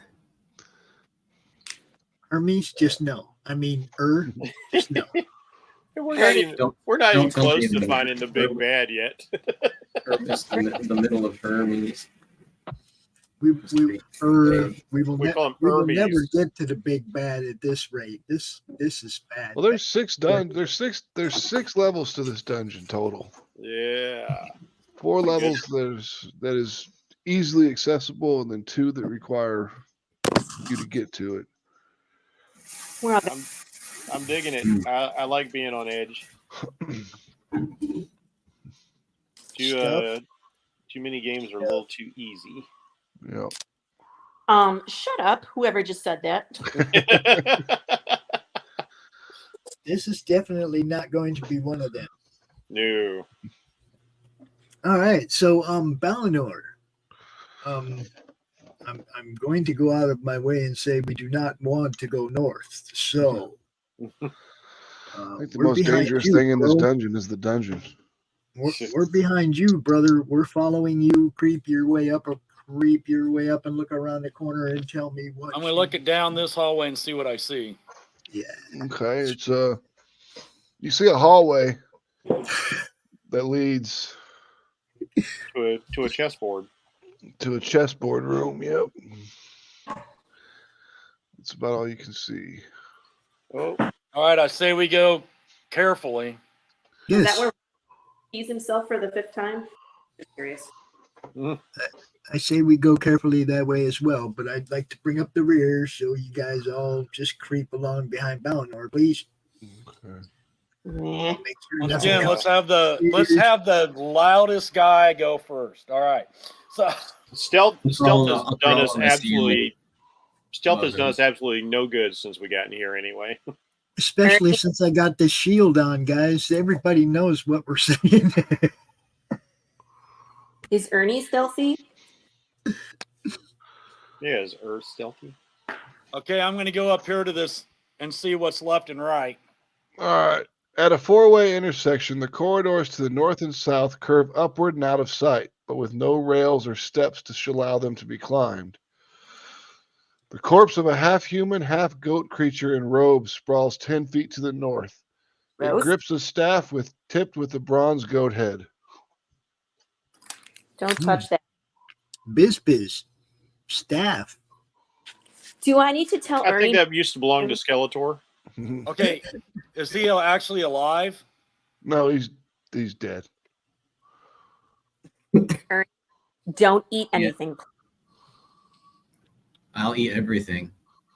Hermes, just no. I mean, just no. We're not even close to finding the big bad yet. Purpose in the middle of Hermes. We will Hermes. never get to the big bad at this rate. This is bad. Well, there's six levels to this dungeon total. Yeah. 4 levels that is easily accessible, and then 2 that require you to get to it. I'm digging it. I like being on edge. Too many games are a little too easy. Yeah. Shut up, whoever just said that. This is definitely not going to be one of them. No. All right, so Balinor. I'm going to go out of my way and say we do not want to go north. So I think the most dangerous thing in this dungeon is the dungeon. We're behind you, brother. We're following you. Creep your way up and look around the corner and tell me what. I'm gonna look it down this hallway and see what I see. Yeah. Okay, it's you see a hallway that leads to a chessboard. To a chessboard room. Yep. That's about all you can see. Oh. All right, I say we go carefully. Yes. Is that where he's himself for the 5th time? Just curious. I say we go carefully that way as well, but I'd like to bring up the rear so you guys all just creep along behind Balinor, please. Okay. Make sure Once nothing again, comes. let's have the loudest guy go first. All right. So Stealth has done us ceiling. absolutely no good since we got in here anyway. Especially since I got this shield on, guys. Everybody knows what we're saying. Is Ernie stealthy? Yeah, is Earth stealthy? Okay, I'm going to go up here to this and see what's left and right. All right. At a 4-way intersection, the corridors to the north and south curve upward and out of sight, but with no rails or steps to allow them to be climbed. The corpse of a half-human, half-goat creature in robes sprawls 10 feet to the north. It grips a staff tipped with a bronze goat head. Don't touch that. Biz. Staff. Do I need to tell I Ernie? think that used to belong to Skeletor. Okay, is he actually alive? No, he's dead. Ernie, don't eat anything. I'll eat everything.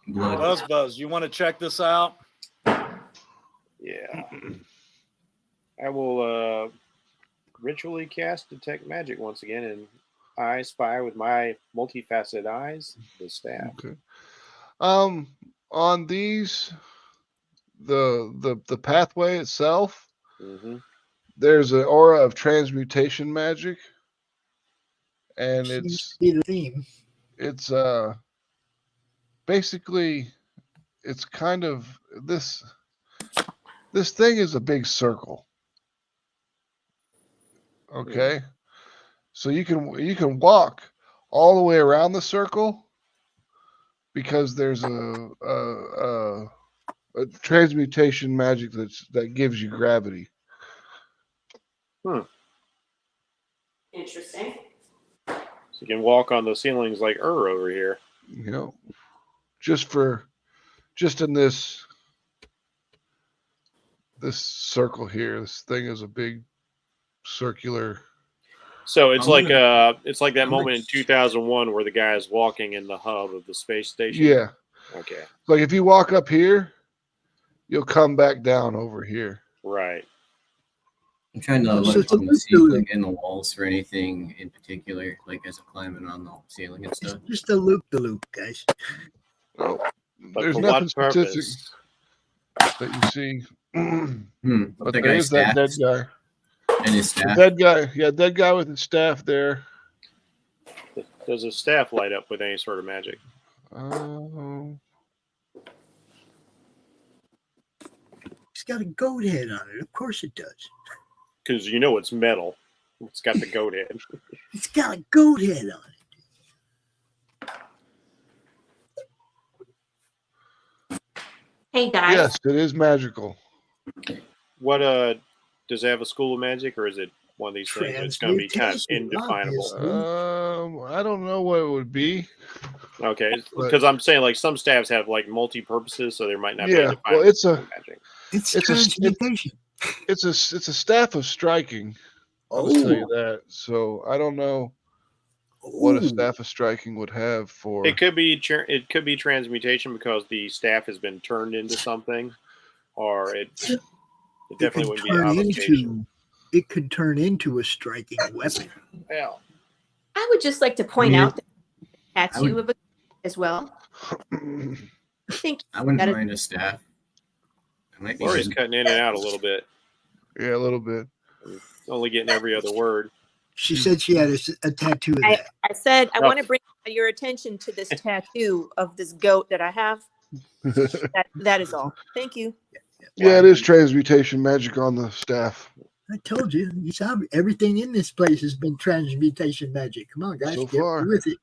Blood. Buzz, you want to check this out? Yeah. I will ritually cast Detect Magic once again, and I spy with my multifaceted eyes the staff. Okay. On these, the pathway itself, there's an aura of transmutation magic, and Seems to be the theme. It's basically it's kind of this thing is a big circle. Okay. So you can walk all the way around the circle because there's a transmutation magic that gives you gravity. Interesting. So you can walk on the ceilings like over here. You know, just in this this circle here. This thing is a big circular. So it's I like wonder- that moment in 2001 where the guy is walking in the hub of the space station. Yeah. Okay. Like if you walk up here, you'll come back down over here. Right. I'm trying to So look it's a on the loop to ceiling and the walls for anything in particular, like as I'm climbing on the ceiling and It's stuff. just a loop de loop, guys. Oh, But there's for nothing what specific purpose? that you see. But The there guy's is that dead staff guy. and his The staff. dead guy. Yeah, dead guy with his staff there. Does his staff light up with any sort of magic? It's got a goat head on it. Of course it does. Because you know it's metal. It's got the goat head. It's got a goat head on it. Hey guys. Yes, it is magical. What does it have a school of magic, or is it one of these things that's going to be kind of indefinable? I don't know what it would be. Okay, But- because I'm saying like some staffs have like multi-purposes, so there might not be Yeah, indefinable well, it's a magic. It's It's a- transmutation. it's a staff of striking. I'll just tell you that. So I don't know what a staff of striking would have for. It could be transmutation because the staff has been turned into something, or it definitely wouldn't be avocation. It could turn into a striking weapon. Hell, I would just like to point out the tattoo would- of a as well. I think I wouldn't that is- mind a staff. I might be Laurie's good. cutting in and out a little bit, Yeah, a little bit. only getting every other word. She said she had a tattoo of that. I said I No. want to bring your attention to this tattoo of this goat that I have. That is all. Thank you. Yeah, it is transmutation magic on the staff. I told you. You saw everything in this place has been transmutation magic. Come on, guys, So get far. with it.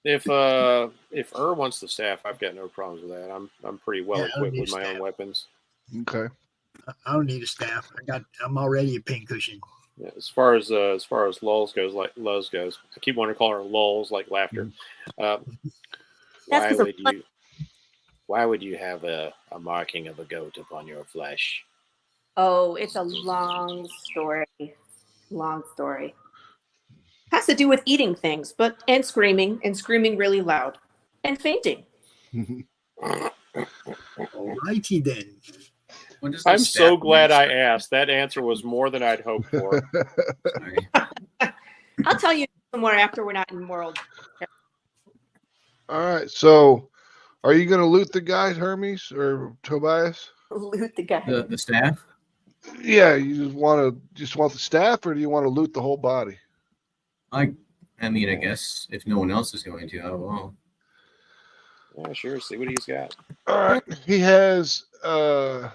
If wants the staff, I've got no problems with that. I'm pretty well Yeah, I don't equipped need with my staff. own weapons. Okay. I don't need a staff. I'm already a pincushion. Yeah, as far as lulls goes, I keep wanting to call her lulls, like laughter. That's Why 'cause of would you? Why would you have a marking of a goat upon your flesh? Oh, it's a long story. Long story. Has to do with eating things, and screaming really loud and fainting. Alrighty then. What does the I'm so staff glad mean? I asked. That answer was more than I'd hoped for. Sorry. I'll tell you some more after we're not in world. All right. So, are you going to loot the guy, Hermes or Tobias? Loot the guy. The staff? Yeah. You just want the staff, or do you want to loot the whole body? I mean, I guess if no one else is going to, I will. Yeah, sure. See what he's got. All right. He has a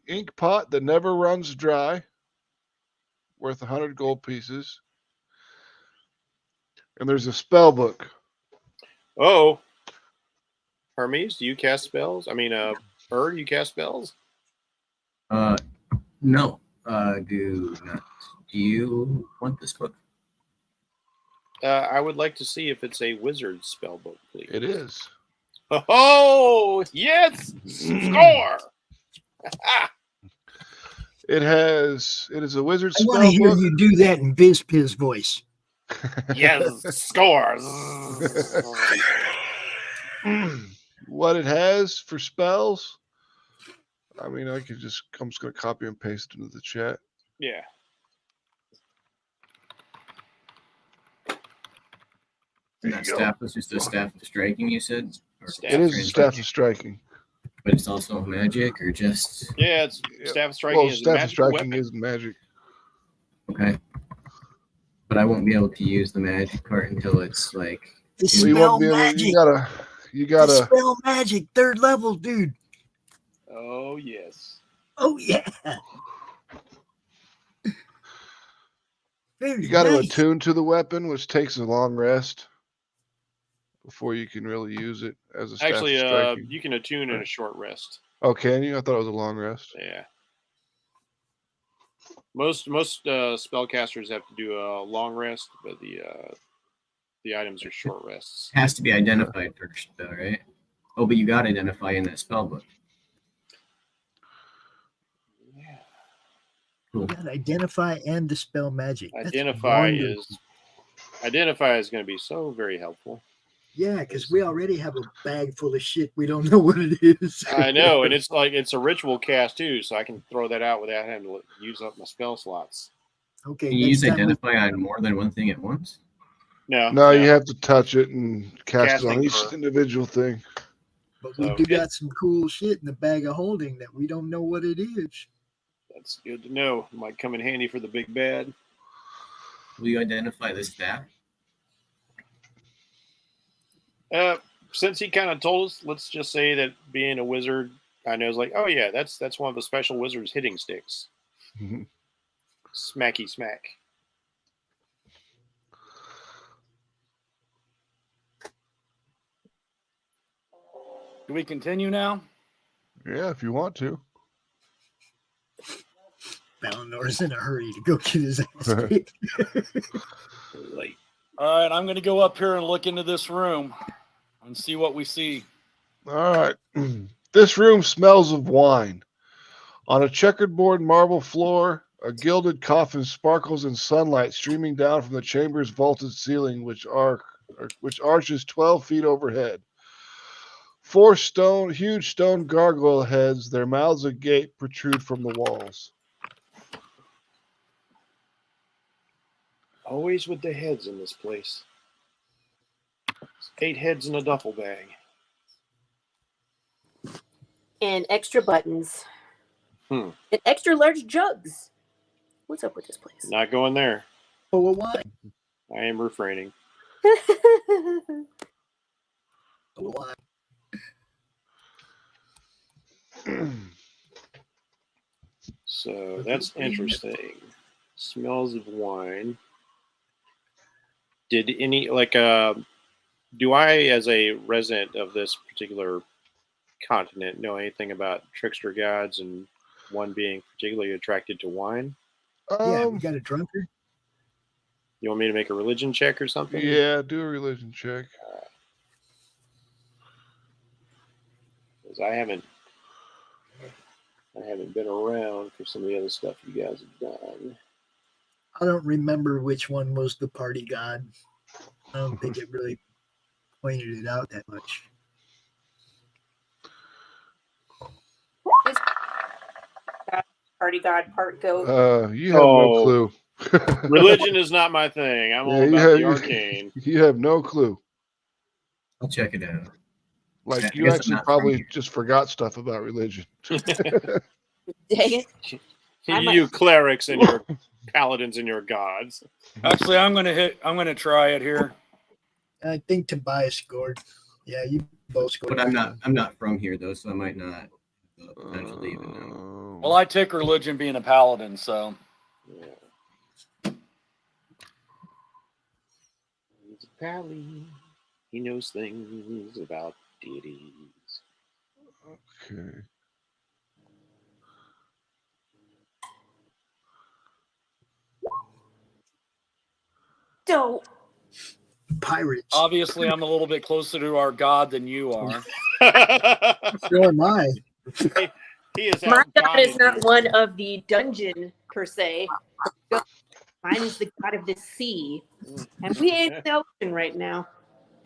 ink pot that never runs dry, worth 100 gold pieces, and there's a spell book. Oh, Hermes, do you cast spells? I mean, do you cast spells? No, do not. Do you want this book? I would like to see if it's a wizard spell book, please. It is. Oh, yes! Score! It is a wizard I want spell to hear book. you do that in Biz Piz voice. Yes, scores! What it has for spells, I mean, I'm just going to copy and paste into the chat. Yeah. And that staff was just a staff of striking, you said? Or Staff It is a transmutation? staff of striking. But it's also magic or just Yeah, it's staff striking Well, is a staff of magical striking weapon. is magic. okay. But I won't be able to use the magic part until it's like The So you spell won't be able. magic. You The gotta. spell magic, 3rd level, dude. Oh, yes. Oh yeah. Very You got to nice. attune to the weapon, which takes a long rest before you can really use it as a staff Actually, of striking. you can attune in a short rest. Oh, can you? I thought it was a long rest. Yeah. Most spellcasters have to do a long rest, but the items are short rests. has to be identified first, though, right? Oh, but you got to identify in that spell book. Cool. You gotta identify and dispel magic. That's Identify wonderful. is going to be so very helpful. Yeah, because we already have a bag full of shit. We don't know what it is. I know, and it's a ritual cast too, so I can throw that out without having to use up my spell slots. Okay. Can you use identify on more than one thing at once? No, you have to touch it and cast it on Casting each for- individual thing. But we So do got some cool shit in the bag of holding that we don't know what it is. That's good to know. Might come in handy for the big bad. Will you identify the staff? Since he kind of told us, let's just say that being a wizard, I know is like, oh yeah, that's one of the special wizard's hitting sticks. Mhm. Smacky smack. Do we continue now? Yeah, if you want to. Balnor's in a hurry to go get his ass kicked. Like, All right, I'm going to go up here and look into this room and see what we see. All right. This room smells of wine. On a checkerboard marble floor, a gilded coffin sparkles in sunlight streaming down from the chamber's vaulted ceiling, which arches 12 feet overhead. 4 huge stone gargoyle heads, their mouths agape, protrude from the walls. always with the heads in this place. 8 heads in a duffel bag. And extra buttons. Hmm. And extra large jugs. What's up with this place? Not going there. Oh, well, why? I am refraining. Oh, why? So that's interesting. Smells of wine. Did any, do I, as a resident of this particular continent, know anything about trickster gods and one being particularly attracted to wine? Yeah, we got a drunkard. You want me to make a religion check or something? Yeah, do a religion check. 'Cause I haven't been around for some of the other stuff you guys have done. I don't remember which one was the party god. I don't think it really pointed it out that much. Party god, part goat. You have no clue. Religion is not my thing. I'm all about the arcane. You have no clue. I'll check it out. Like, I you guess I'm actually not probably from here. just forgot stuff about religion. Dang it. You clerics and your paladins and your gods. Actually, I'm gonna try it here. I think Tobias scored. Yeah, you both scored. But I'm not from here though, so I might not potentially even know. Well, I take religion being a paladin, so Yeah. He's a pally. He knows things about deities. Okay. Don't. Pirates. obviously I'm a little bit closer to our god than you are. So am I. He is My god outguided is not you. one of the dungeon, per se. Mine is the god of the sea. And we ain't in the ocean right now.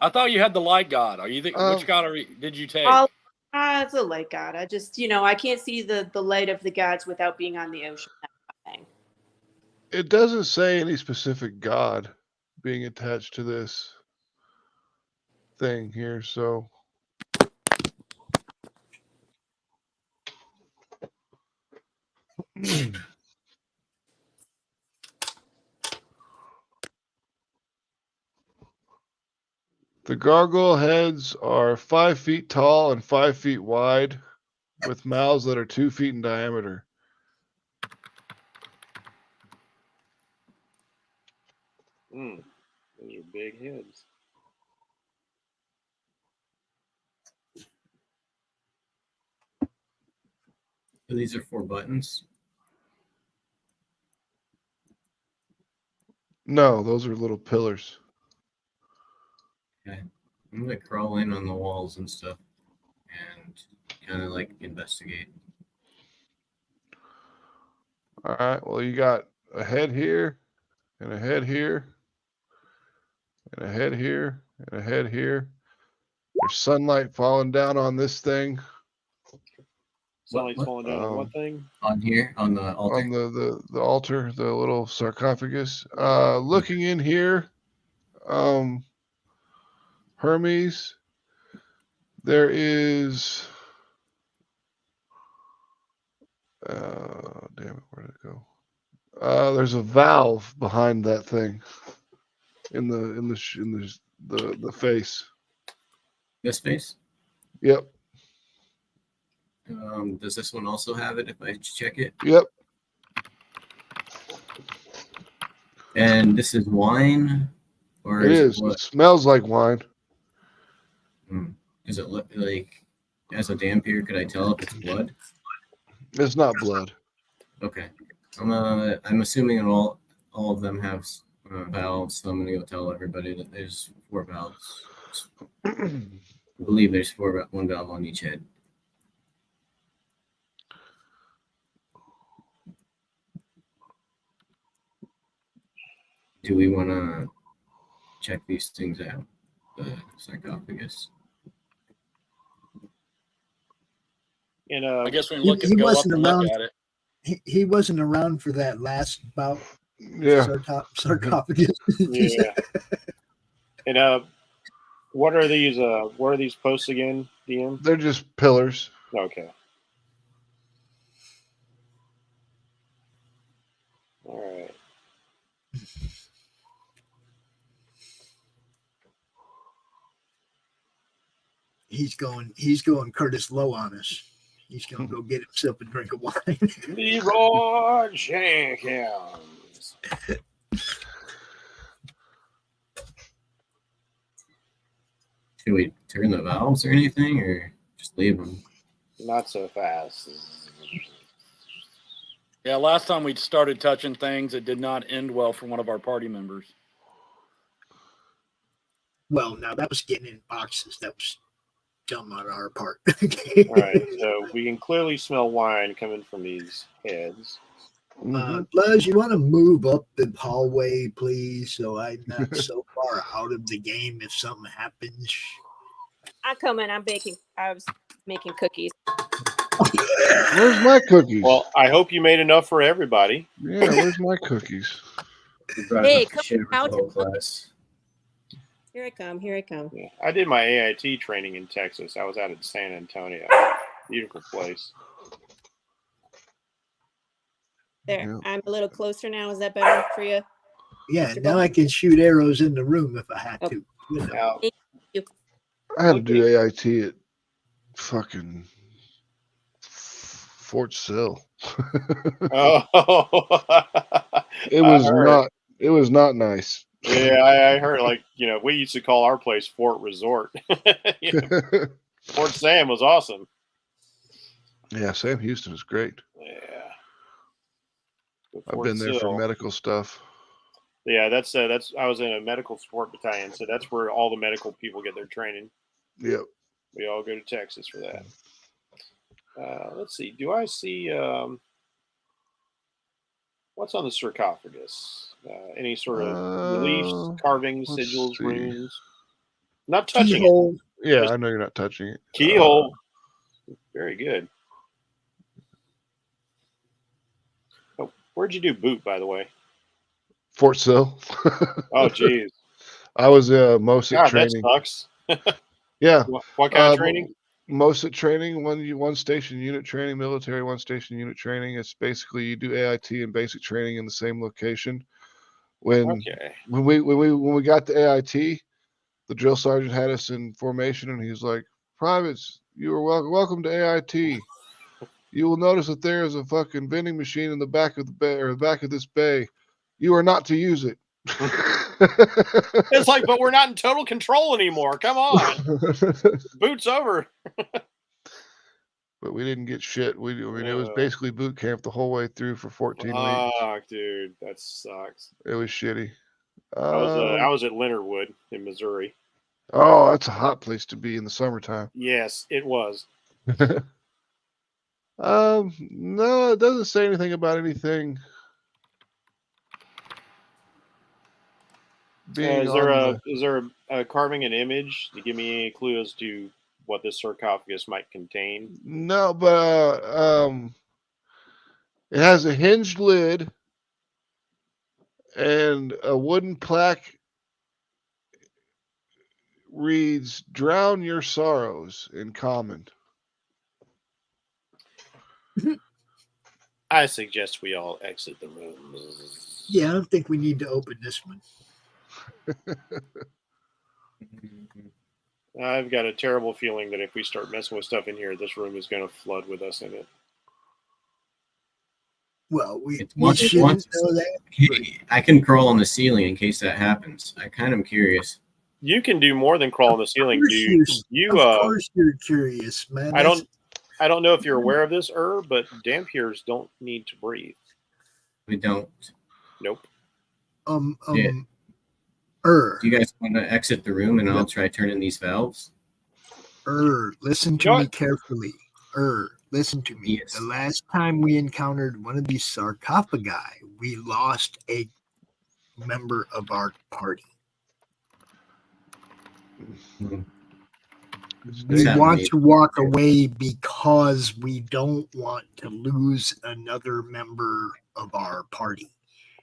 I thought you had the light god. Are you which god did you take? It's a light god. I just, I can't see the light of the gods without being on the ocean. It doesn't say any specific god being attached to this thing here, so. The gargoyle heads are 5 feet tall and 5 feet wide, with mouths that are 2 feet in diameter. Those are big heads. So these are 4 buttons. No, those are little pillars. Okay. I'm gonna crawl in on the walls and stuff. and kind of like investigate. All right. Well, you got a head here, and a head here, and a head here, and a head here. There's sunlight falling down on this thing. Sunlight's falling down on what thing? On here, on the altar. On the altar, the little sarcophagus. Looking in here, Hermes, there is damn it, where'd it go? There's a valve behind that thing in the face. This face? Yep. Does this one also have it if I check it? Yep. And this is wine? Or It is. It smells like wine. Does it look like, as a dampier, could I tell if it's blood? It's not blood. Okay. I'm assuming that all of them have valves, so I'm going to go tell everybody that there's 4 valves. I believe there's 1 valve on each head. Do we want to check these things out? The sarcophagus. And I guess we He go up and around. look at it. He wasn't around for that last bout. Yeah. Sarcophagus. yeah. And what are these? What are these posts again, DM? They're just pillars. Okay. All right. He's going Curtis low on us. He's going to go get himself a drink of wine. Leroy Jenkins. Should we turn the valves or anything, or just leave them? Not so fast. Yeah, last time we started touching things, it did not end well for one of our party members. Well, now that was getting in boxes. That was dumb on our part. All right, so we can clearly smell wine coming from these heads. Buzz, you want to move up the hallway, please, so I'm not so far out of the game if something happens. I come in. I was making cookies. Where's my cookies? Well, I hope you made enough for everybody. Yeah, where's my cookies? Hey, come out to class. Here I come. Yeah, I did my AIT training in Texas. I was out in San Antonio. Beautiful place. There, Yeah. I'm a little closer now. Is that better for you? Yeah, now I can shoot arrows in the room if I had to. You know. Now, I had to do AIT at fucking Fort Sill. oh, It was not nice. yeah, I heard. Like, we used to call our place Fort Resort. Fort Sam was awesome. Yeah, Sam Houston is great. Yeah, I've been there for medical stuff. Yeah, that's I was in a medical support battalion, so that's where all the medical people get their training. Yep. We all go to Texas for that. Let's see. Do I see what's on the sarcophagus? Any sort of reliefs, carvings, sigils, runes? Not touching Keyhole. it. Yeah, I know you're not touching it. Keyhole. Very good. Oh, where'd you do boot, by the way? Fort Sill. Oh, geez. I was MOSIC God, training. that sucks. Yeah. What kind of training? MOSIC training, one station unit training, military one station unit training. It's basically you do AIT and basic training in the same location. When we got to AIT, the drill sergeant had us in formation, and he's like, "Privates, you are welcome to AIT. You will notice that there is a fucking vending machine in the back of the bay, or the back of this bay. You are not to use it." It's like, but we're not in total control anymore. Come on. Boot's over. But we didn't get shit. It was basically boot camp the whole way through for 14 weeks. Oh, dude, that sucks. It was shitty. I was at Leonardwood in Missouri. Oh, that's a hot place to be in the summertime. Yes, it was. No, it doesn't say anything about anything being Is there on a carving an image to give me any clue as to what this sarcophagus might contain? No, but it has a hinged lid and a wooden plaque reads "Drown your sorrows" in common. I suggest we all exit the room. Yeah, I don't think we need to open this one. I've got a terrible feeling that if we start messing with stuff in here, this room is going to flood with us in it. Well, we It shouldn't wants- know that. I can crawl on the ceiling in case that happens. I kind of am curious. You can do more than crawl on the ceiling, Of dude. course You, of course you're curious, man. I don't know if you're aware of this, but dampiers don't need to breathe. We don't. Nope. Yeah. Do you guys want to exit the room and I'll try turning these valves? Listen to me carefully. Listen to me. Yes. The last time we encountered one of these sarcophagi, we lost a member of our party. We want to walk away because we don't want to lose another member of our party.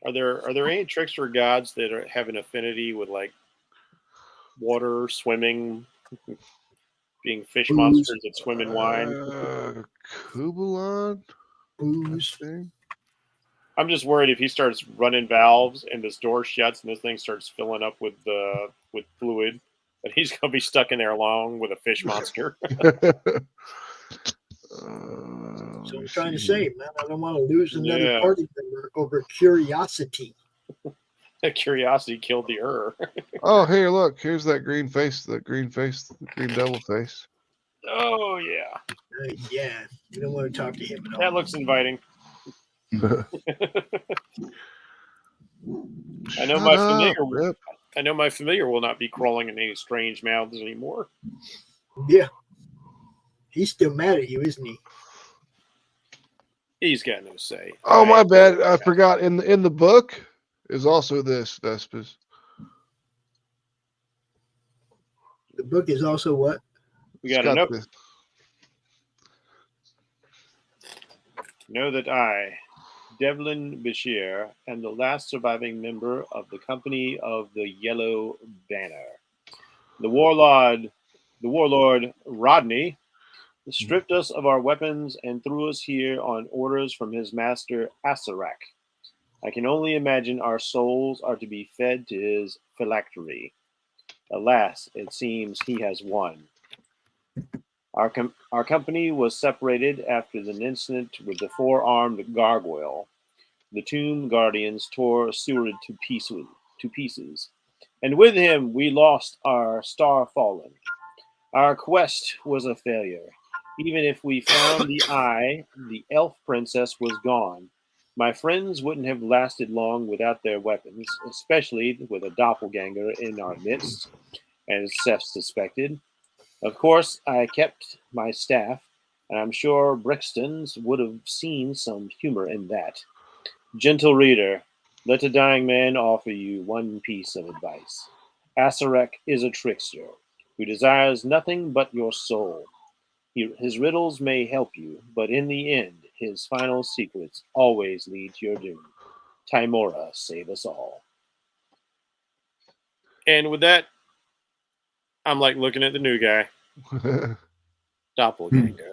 Are there any trickster gods that have an affinity with like water, swimming, being fish monsters that swim in wine? Kubulan? I'm just worried if he starts running valves and this door shuts and this thing starts filling up with fluid, that he's going to be stuck in there along with a fish monster. So I'm trying to say, man, I don't want to lose another party member over curiosity. Curiosity killed the Oh, here, look. Here's that green face, the green devil face. Oh, yeah. Yeah, we don't want to talk to him at all. That looks inviting. I know my familiar will not be crawling in any strange mouths anymore. Yeah. He's still mad at you, isn't he? He's got no say. Oh, my bad. I forgot. In the book is also this, Vespers. The book is also what? We got a note. Know that I, Devlin Bashir, am the last surviving member of the Company of the Yellow Banner. The warlord Rodney stripped us of our weapons and threw us here on orders from his master Asarak. I can only imagine our souls are to be fed to his phylactery. Alas, it seems he has won. Our company was separated after an incident with the four-armed gargoyle. The tomb guardians tore Seward to pieces, and with him we lost our star fallen. Our quest was a failure. Even if we found the eye, the elf princess was gone. My friends wouldn't have lasted long without their weapons, especially with a doppelganger in our midst, as Seth suspected. Of course, I kept my staff, and I'm sure Brixton's would have seen some humor in that. Gentle reader, let a dying man offer you one piece of advice. Asarak is a trickster who desires nothing but your soul. His riddles may help you, but in the end, his final secrets always lead to your doom. Timora, save us all. And with that, I'm like looking at the new guy. Doppelganger.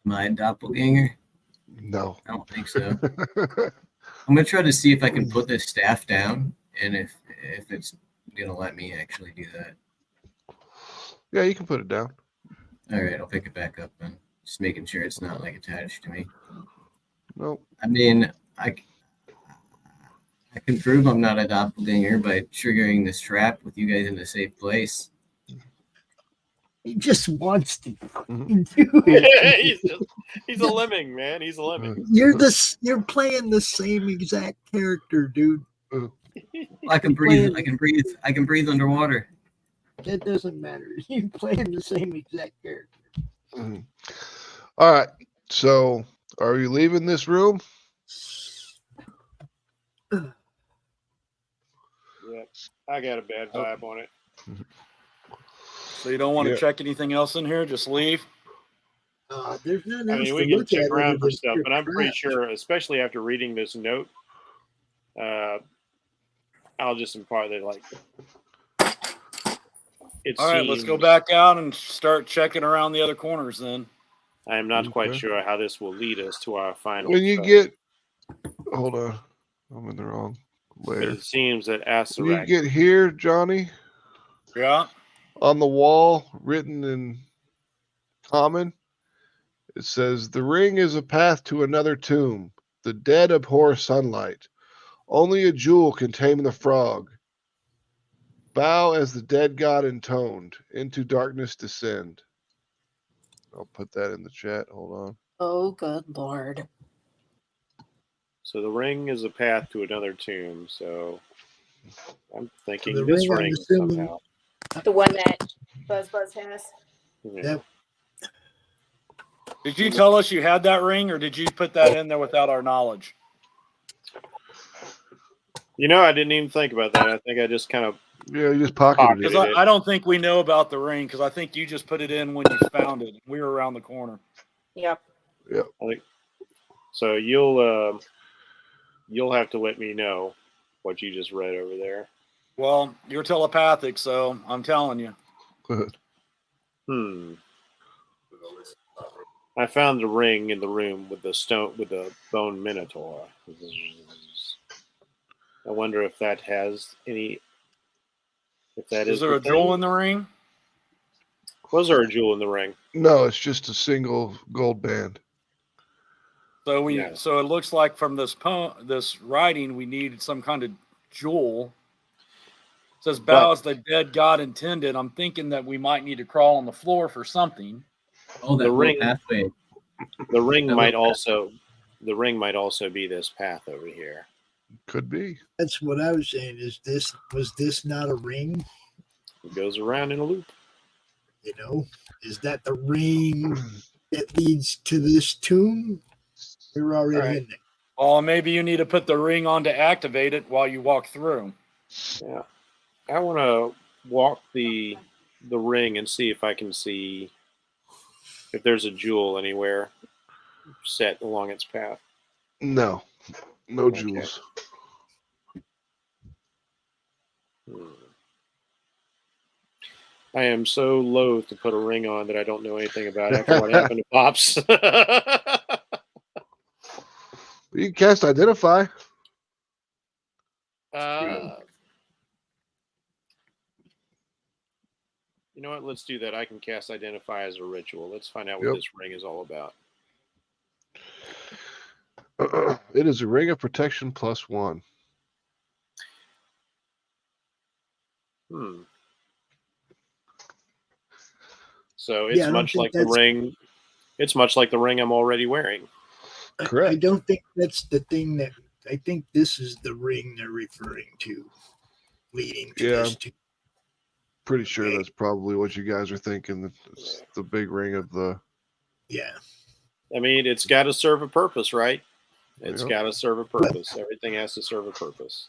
My doppelganger? No. I don't think so. I'm going to try to see if I can put this staff down and if it's going to let me actually do that. Yeah, you can put it down. All right, I'll pick it back up then. Just making sure it's not like attached to me. Nope. I mean, I can prove I'm not a doppelganger by triggering this trap with you guys in a safe place. He just wants to do it. he's a lemming, man. He's a lemming. You're playing the same exact character, dude. I can breathe. I can breathe. I can breathe underwater. That doesn't matter. You playing the same exact character. Mhm. All right. So, are you leaving this room? Yep. I got a bad vibe on it. So you don't want to check anything else in here? Just leave? There's nothing I else mean, to we can look check at around other for than stuff, pure but I'm pretty crap. sure, especially after reading this note, I'll just imply that, like, it All right, let's go seems- back out and start checking around the other corners then. I am not quite Okay. sure how this will lead us to our final. When you foe, get, hold on, I'm in the wrong but layer. it seems that When you Asarak. get here, Johnny, Yeah. on the wall, written in common, it says, "The ring is a path to another tomb. The dead abhor sunlight. Only a jewel can tame the frog. Bow as the dead god intoned. Into darkness descend." I'll put that in the chat. Hold on. Oh, good Lord. So the ring is a path to another tomb. So I'm thinking the this ring, I'm ring assuming- somehow. The one that Buzz has. Yeah. That- Did you tell us you had that ring, or did you put that in there without our knowledge? You know, I didn't even think about that. I think I just kind of Yeah, you just pocketed Because it. I don't think we know about the ring, because I think you just put it in when you found it. We were around the corner. Yep. Yeah. I think so. You'll have to let me know what you just read over there. Well, you're telepathic, so I'm telling you. I found the ring in the room with the bone minotaur. I wonder if that has any. If that is there a jewel in the ring? Was there a jewel in the ring? No, it's just a single gold band. So Yeah. so it looks like from this writing, we need some kind of jewel. It says, "Bow as the dead god intended." I'm thinking that we might need to crawl on the floor for something. Oh, that The whole ring- pathway. The ring That might looks- also be this path over here. Could be. That's what I was saying. Was this not a ring? It goes around in a loop. You know, is that the ring that leads to this tomb? We were already Right. in there. Well, maybe you need to put the ring on to activate it while you walk through. Yeah. I want to walk the ring and see if I can see if there's a jewel anywhere set along its path. No. No Okay. jewels. I am so loath to put a ring on that I don't know anything about after what happened to Pops. You can cast Identify. You know what? Let's do that. I can cast Identify as a ritual. Let's find out what Yep. this ring is all about. It is a ring of protection +1. So it's Yeah, I don't much think like the that's- ring. It's much like the ring I'm already wearing. Correct. I don't think that's the thing that I think this is the ring they're referring to, leading to Yeah. this tomb. Pretty sure that's probably what you guys are thinking. It's the big ring of the. Yeah. I mean, it's got to serve a purpose, right? It's Yep. got to serve a purpose. Everything has to serve a purpose.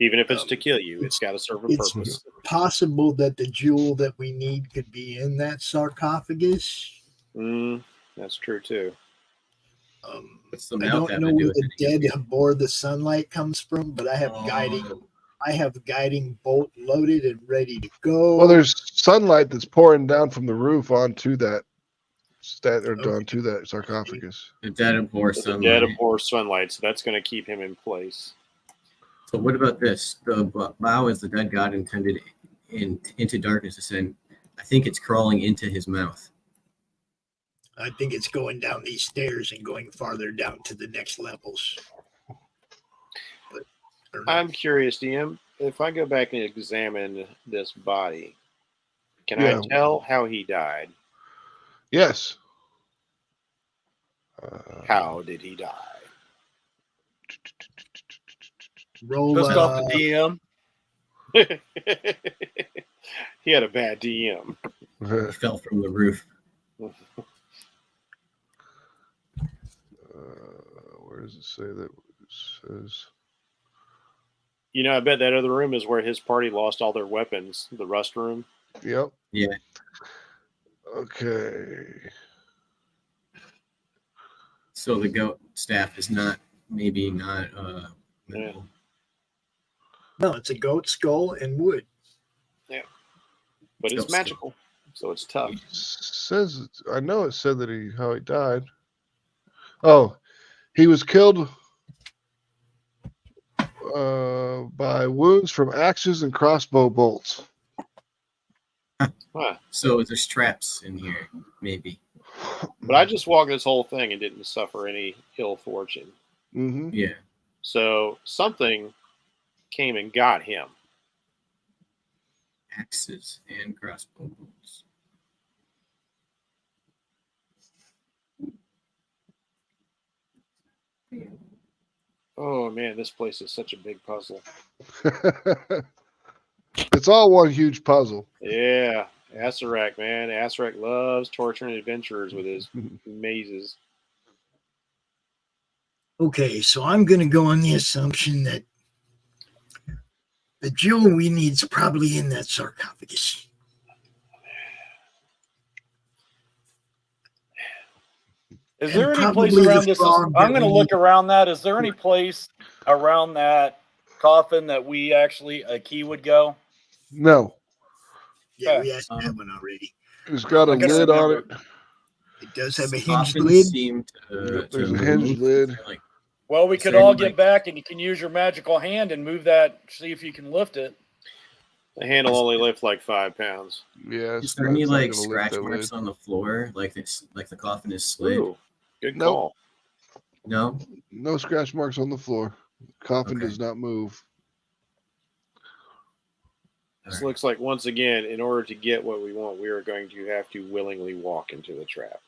Even if it's to kill you, it's got to serve a It's purpose. possible that the jewel that we need could be in that sarcophagus. That's true too. What's the I mouth don't have know to do where with the it? dead aboard the sunlight comes from, but I have guiding bolt loaded and ready to go. Well, there's sunlight that's pouring down from the roof onto that onto that sarcophagus. The dead abhor The sunlight. dead abhor sunlight, so that's going to keep him in place. So what about this? The bow is the dead god intended into darkness descend. I think it's crawling into his mouth. I think it's going down these stairs and going farther down to the next levels. But I don't know. I'm curious, DM, if I go back and examine this body, can Yeah. I tell how he died? Yes. How did he die? Roll. Just off the DM. He had a bad DM. He fell from the roof. Where does it say that? It says. You know, I bet that other room is where his party lost all their weapons. The rust room. Yep. Yeah. Okay. So the goat staff is not not Yeah. No, it's a goat skull and wood. Yeah. But it's Goat magical, so it's tough. Says I know it said that how he died. Oh, he was killed by wounds from axes and crossbow bolts. Huh. So there's traps in here, maybe. But I just walked this whole thing and didn't suffer any ill fortune. Mm-hmm. Yeah. So something came and got him. Axes and crossbow bolts. Oh man, this place is such a big puzzle. It's all one huge puzzle. Yeah, Acerak, man. Acerak loves torturing adventurers with his mazes. Okay, so I'm going to go on the assumption that the jewel we need is probably in that sarcophagus. Is And there any probably place around the this? frog I'm that going to we look around that. Is there any place around that coffin that we actually a key would go? No, Yeah, we asked that one already. it's got a I guess I lid on it. remember. It does have a The hinged coffin lid. seemed Yep, to there's a move. hinged lid. Like, Well, we Is could there all any, get like- back, and you can use your magical hand and move that. See if you can lift it. The handle only lifts like 5 pounds. Yeah, is there any it's not like gonna lift scratch that marks lid. on the floor, like the coffin is slid? Ooh, good Nope. call. No. No scratch marks on the floor. Coffin Okay. does not move. This looks like, once again, in order to get what we want, we are going to have to willingly walk into the trap.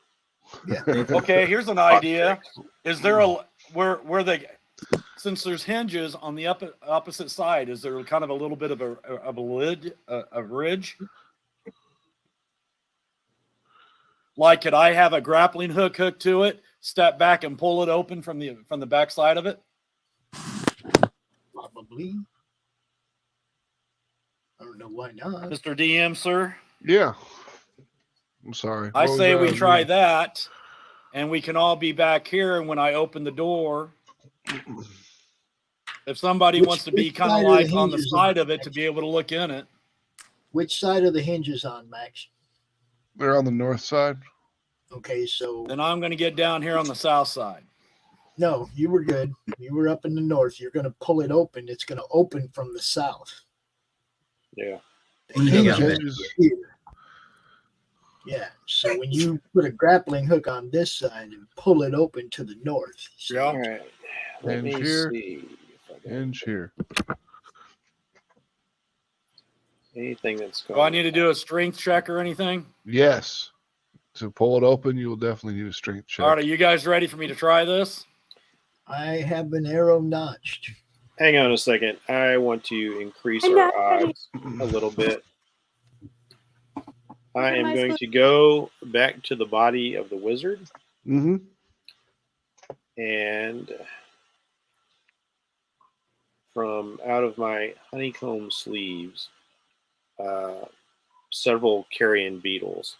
Okay, here's an idea. Is there a where they, since there's hinges on the opposite side, is there kind of a little bit of a lid, a ridge? Like, could I have a grappling hook hooked to it, step back and pull it open from the back side of it? Probably. I don't know why not. Mr. DM, sir? Yeah. I'm sorry. I What was say that we on try you? that, and we can all be back here. And when I open the door, if somebody Which- wants to be which kind side of of the like on the hinges side are of it to be able to look in it, Which side are the hinges on, Max? They're on the north side. Okay, so then I'm going to get down here on the south side. no, you were good. You were up in the north. You're going to pull it open. It's going to open from the south. Yeah. The Yeah, hinges yeah. are here. Yeah. So when you put a grappling hook on this side and pull it open to the north. So Yeah. All right. Let me Hinge here. see if I can Hinge here. anything that's going. Do I need to do a strength check or anything? Yes. To pull it open, you will definitely need a strength check. All right, are you guys ready for me to try this? I have an arrow notched. Hang on a second. I want to increase I'm our not ready. odds a little bit. I What am am I going supposed- to go back to the body of the wizard Mm-hmm. and from out of my honeycomb sleeves, several carrion beetles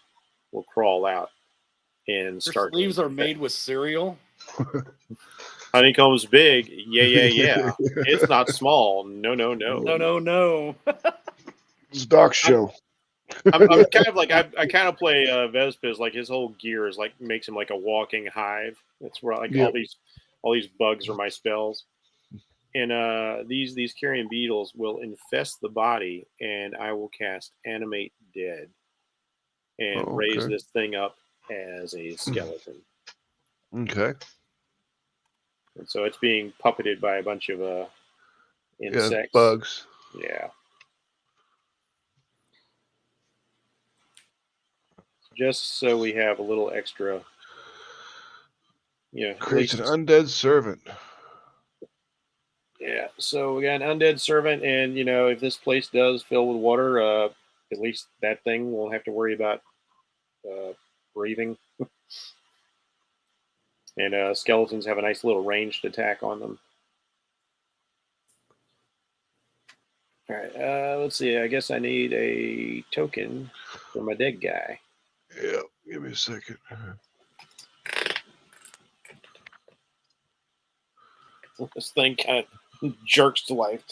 will crawl out and Your start. sleeves are made with cereal. Honeycomb's big. Yeah. It's not small. No. No. It's Doc's show. I'm kind of like I kind of play Vespis. Like his whole gear is like makes him like a walking hive. It's where like Yeah. all these bugs are my spells, and these carrion beetles will infest the body, and I will cast Animate Dead and Oh, raise okay. this thing up as a skeleton. Okay. And so it's being puppeted by a bunch of Yeah, insects. bugs. Yeah. Just so we have a little extra, Creates an undead servant. Yeah, so we got an undead servant, and if this place does fill with water, at least that thing won't have to worry about breathing. And skeletons have a nice little ranged attack on them. All right, let's see. I guess I need a token for my dead guy. Yeah, give me a second. This thing kind of jerks to life.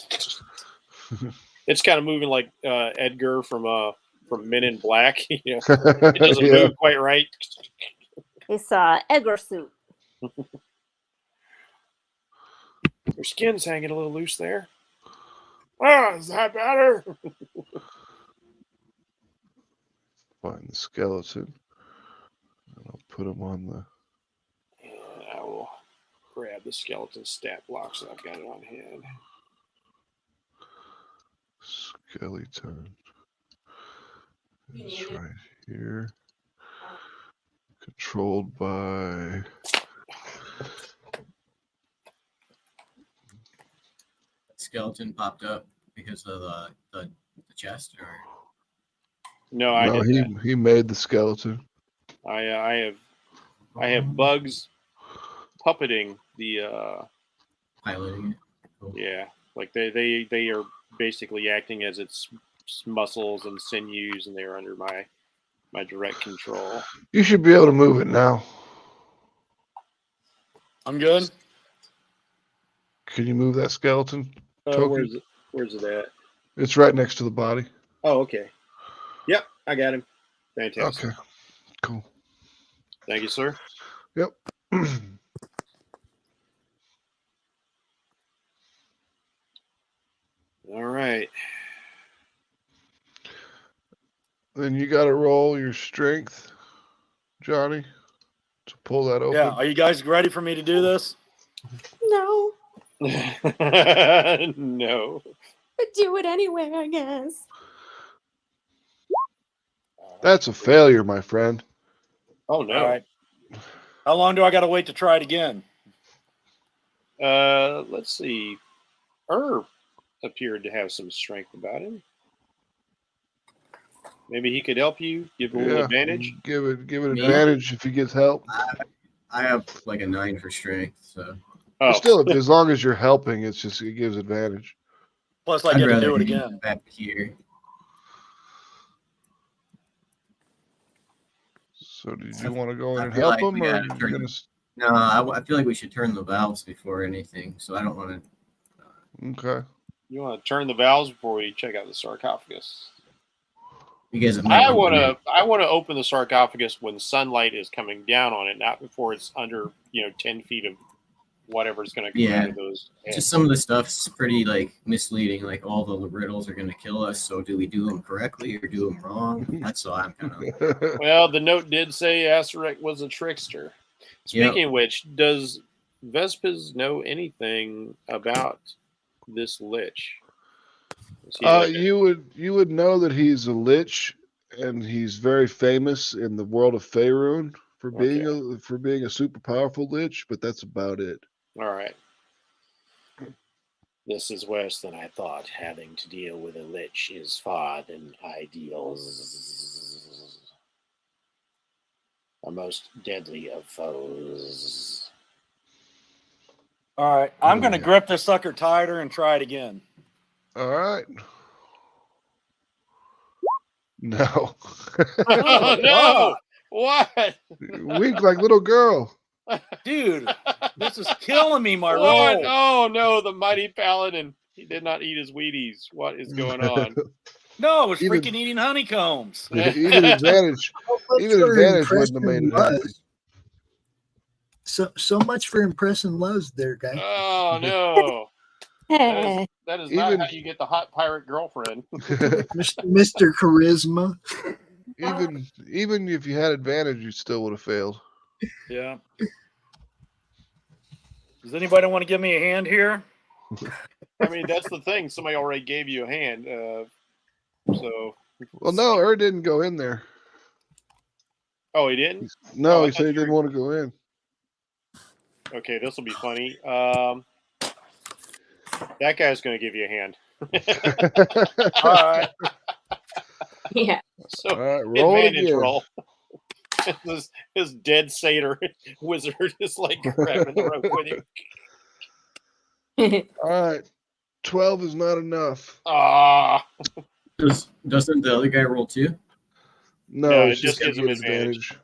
It's kind of moving like Edgar from Men in Black. It doesn't move quite right. It's Edgar suit. Your skin's hanging a little loose there. Oh, is that better? Find the skeleton. And I'll put him on the. And I will grab the skeleton stat block so I've got it on hand. Skeleton. It's right here. Controlled by. Skeleton popped up because of the chest, or No, he made the skeleton. I have bugs puppeting the piloting it. Cool. Yeah, like they are basically acting as its muscles and sinews, and they are under my direct control. You should be able to move it now. I'm good. Can you move that skeleton? Where's it at? It's right next to the body. Oh, okay. Yep, I got him. Fantastic. Okay, cool. Thank you, sir. Yep. All right. Then you got to roll your strength, Johnny, to pull that open. Yeah, are you guys ready for me to do this? No. No. But do it anyway, I guess. That's a failure, my friend. Oh, no. All right. How long do I got to wait to try it again? Let's see. Appeared to have some strength about him. Maybe he could help you, give him a little advantage. Give it advantage if he gets help. I have like a 9 for strength, so. Oh. Still, as long as you're helping, it gives advantage. Plus, I get to do it again. Back here. So, did you want to go in and help him, or you're gonna? No, I feel like we should turn the valves before anything. So I don't want to. Okay. You want to turn the valves before we check out the sarcophagus? You guys, I want to open the sarcophagus when sunlight is coming down on it, not before it's under 10 feet of whatever's going to come out of those heads. Just some of the stuff's pretty like misleading. Like all the riddles are going to kill us. So do we do them correctly or do them wrong? That's all I'm kind of. Well, the note did say Asterek was a trickster. Speaking of which, does Vespers know anything about this lich? You would know that he's a lich, and he's very famous in the world of Faerun for being a super powerful lich, but that's about it. All right. This is worse than I thought. Having to deal with a lich is far than ideal. A most deadly of foes. All right, I'm going to grip this sucker tighter and try it again. All right. No. Oh, no. What? Weak like little girl. Dude, this is killing me, my roll. Oh, no, the mighty paladin. He did not eat his Wheaties. What is going on? No, it was freaking eating honeycombs. Even advantage wouldn't have made it happen. So much for impressing Lowe's there, guy. Oh, no. That is not how you get the hot pirate girlfriend. Mr. Charisma. Even if you had advantage, you still would have failed. Yeah. Does anybody want to give me a hand here? I mean, that's the thing. Somebody already gave you a hand. Well, no, didn't go in there. Oh, he didn't? No, he said he didn't want to go in. Okay, this will be funny. That guy's going to give you a hand. All right. Yeah. So All right, roll it advantage again. roll. His dead satyr wizard is like grabbing the rope with you. All right, 12 is not enough. Ah. Doesn't the other guy roll too? No, it it's just gives him gonna get advantage.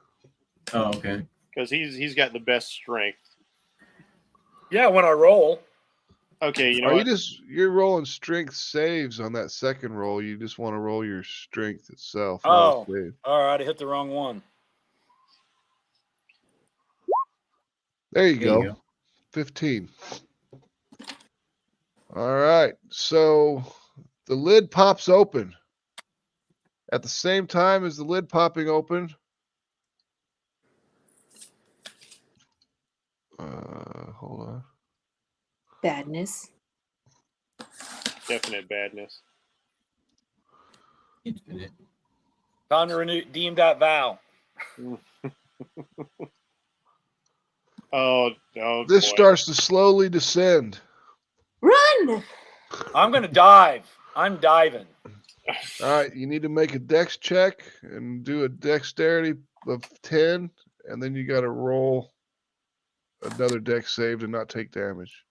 Oh, okay. Because he's got the best strength. Yeah, when I roll. Okay, you know Are what? you're rolling strength saves on that second roll? You just want to roll your strength itself. not a Oh, save. all right. I hit the wrong one. There you There you go. go. 15. All right. So the lid pops open. At the same time as the lid popping open, hold on. Badness. Definite badness. Time to redeem that vow. Oh, This boy. starts to slowly descend. Run! I'm going to dive. I'm diving. All right, you need to make a dex check and do a dexterity of 10, and then you got to roll another dex save to not take damage.